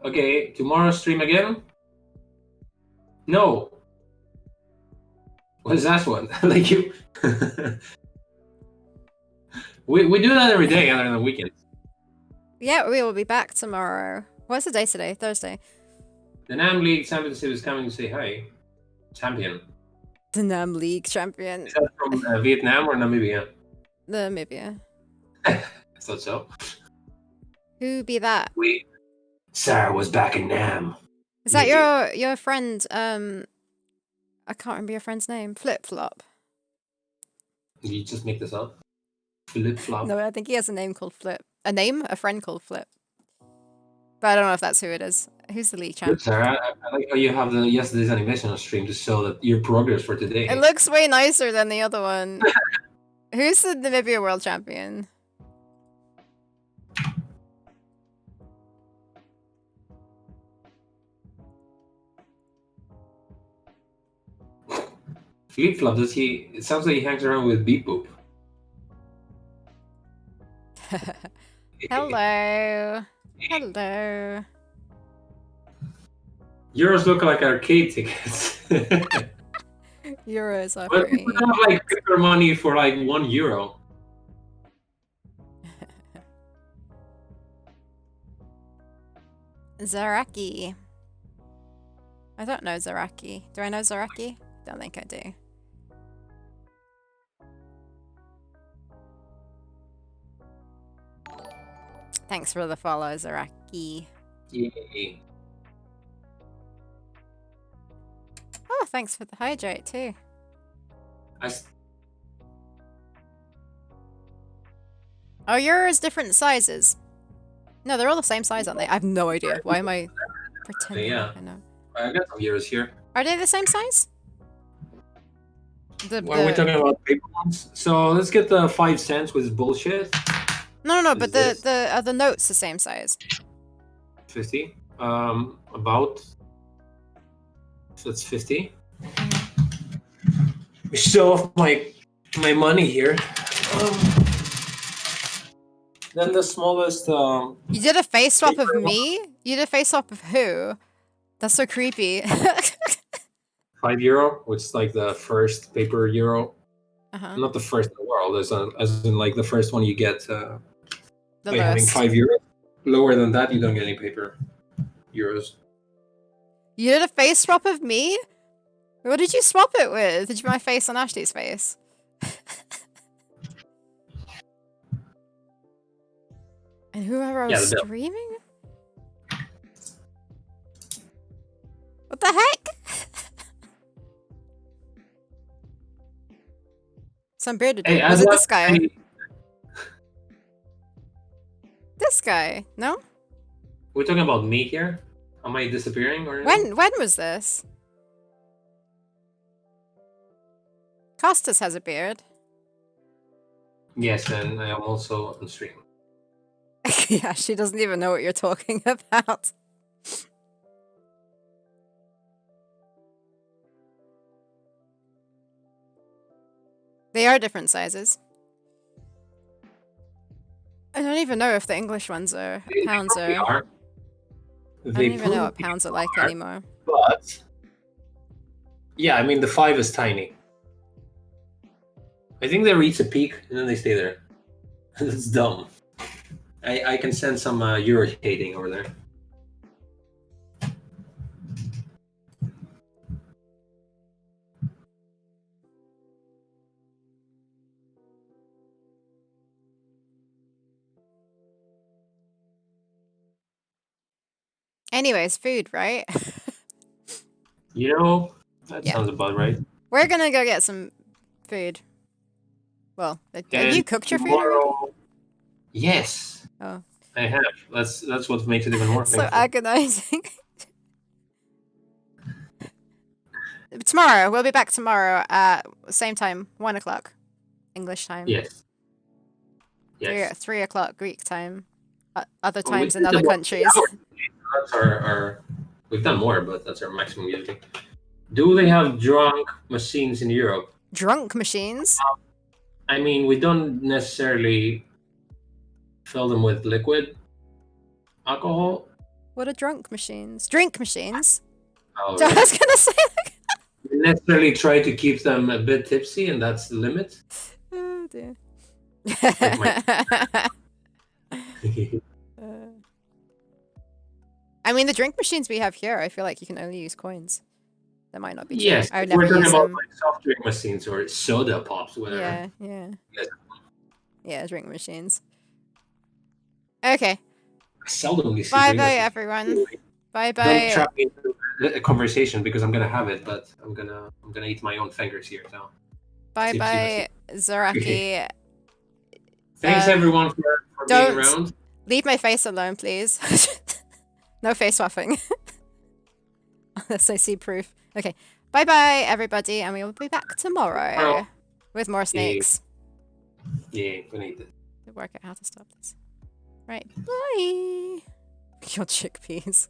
Okay, tomorrow stream again? No. What is that one? Like you. we do that every day other than the weekends. Yeah, we will be back tomorrow. What's the day today? Thursday. The NAM League Championship is coming to say hi. Champion. The NAM League champion. Is that from Vietnam or Namibia? Namibia. I thought so. Who be that? Sarah was back in Nam. Is that your friend? I can't remember your friend's name. Flip Flop. Did you just make this up? Flip Flop. No, I think he has a name called Flip. A friend called Flip. But I don't know if that's who it is. Who's the league champ? Good, Sarah. I like how you have the yesterday's animation on stream to show that your progress for today. It looks way nicer than the other one. Who's the Namibia world champion? Flip Flop, does he? It sounds like he hangs around with Beep Boop. Hello. Hello. Euros look like arcade tickets. Euros are But free. people have like paper money for like €1. Zaraki. I don't know Zaraki. Do I know Zaraki? Don't think I do. Thanks for the follow, Zaraki. Yay. Oh, thanks for the hydrate too. Oh, yours different sizes. No, they're all the same size, aren't they? I have no idea. Why am I pretending? Yeah. I know. I got some euros here. Are they the same size? Are we talking about paper ones? So let's get the 5 cents with bullshit. No, but are the notes the same size? 50. About. So that's 50. Show off my money here. Then the smallest. You did a face swap of me? You did a face swap of who? That's so creepy. €5, which is like the first paper euro. Not the first in the world, as in like the first one you get by having €5. Lower than that, you don't get any paper euros. You did a face swap of me? What did you swap it with? Did you put my face on Ashley's face? And whoever was streaming? What the heck? Some bearded dude. Was it this guy? This guy? No? We're talking about me here? Am I disappearing or when was this? Costas has a beard. Yes, and I am also on stream. Yeah, she doesn't even know what you're talking about. They are different sizes. I don't even know if the English ones are pounds or. I don't even know what pounds are like anymore. But yeah, I mean the 5 is tiny. I think they reach a peak and then they stay there. That's dumb. I can sense some euro hating over there. Anyways, food, right? You know, that sounds about right. We're gonna go get some food. Well, have you cooked your food already? Yes. Oh. I have. That's what makes it even more so painful. agonizing. Tomorrow. We'll be back tomorrow at same time, 1 o'clock English time. Yes. Yes. 3 o'clock Greek time. Other Well, we times in did other about 3 countries. hours today, so that's our. We've done more, but that's our maximum usually. Do they have drunk machines in Europe? Drunk machines? I mean, we don't necessarily fill them with liquid alcohol. What are drunk machines? Drink machines? Oh, So I was gonna say, like, we necessarily try to keep them a bit tipsy, and that's the limit. oh dear. I mean, the drink machines we have here, I feel like you can only use coins. That might not be true. Yes, I would we're never talking use about them. like soft drink machines or soda pops, whatever. Yeah, yeah. Yes. Yeah, drink machines. Okay. I seldomly see Bye drink bye, machines. everyone. Bye Don't bye. trap me into a conversation because I'm gonna have it, but I'm gonna eat my own fingers here. So Bye tipsy bye, Zaraki. thanks everyone for being Don't around. leave my face alone, please. No face swapping. Unless I see proof. Okay. Bye bye, everybody, and we will be back tomorrow with more snakes. Yeah, we need it. Work out how to stop this. Right. Bye. Your chickpeas.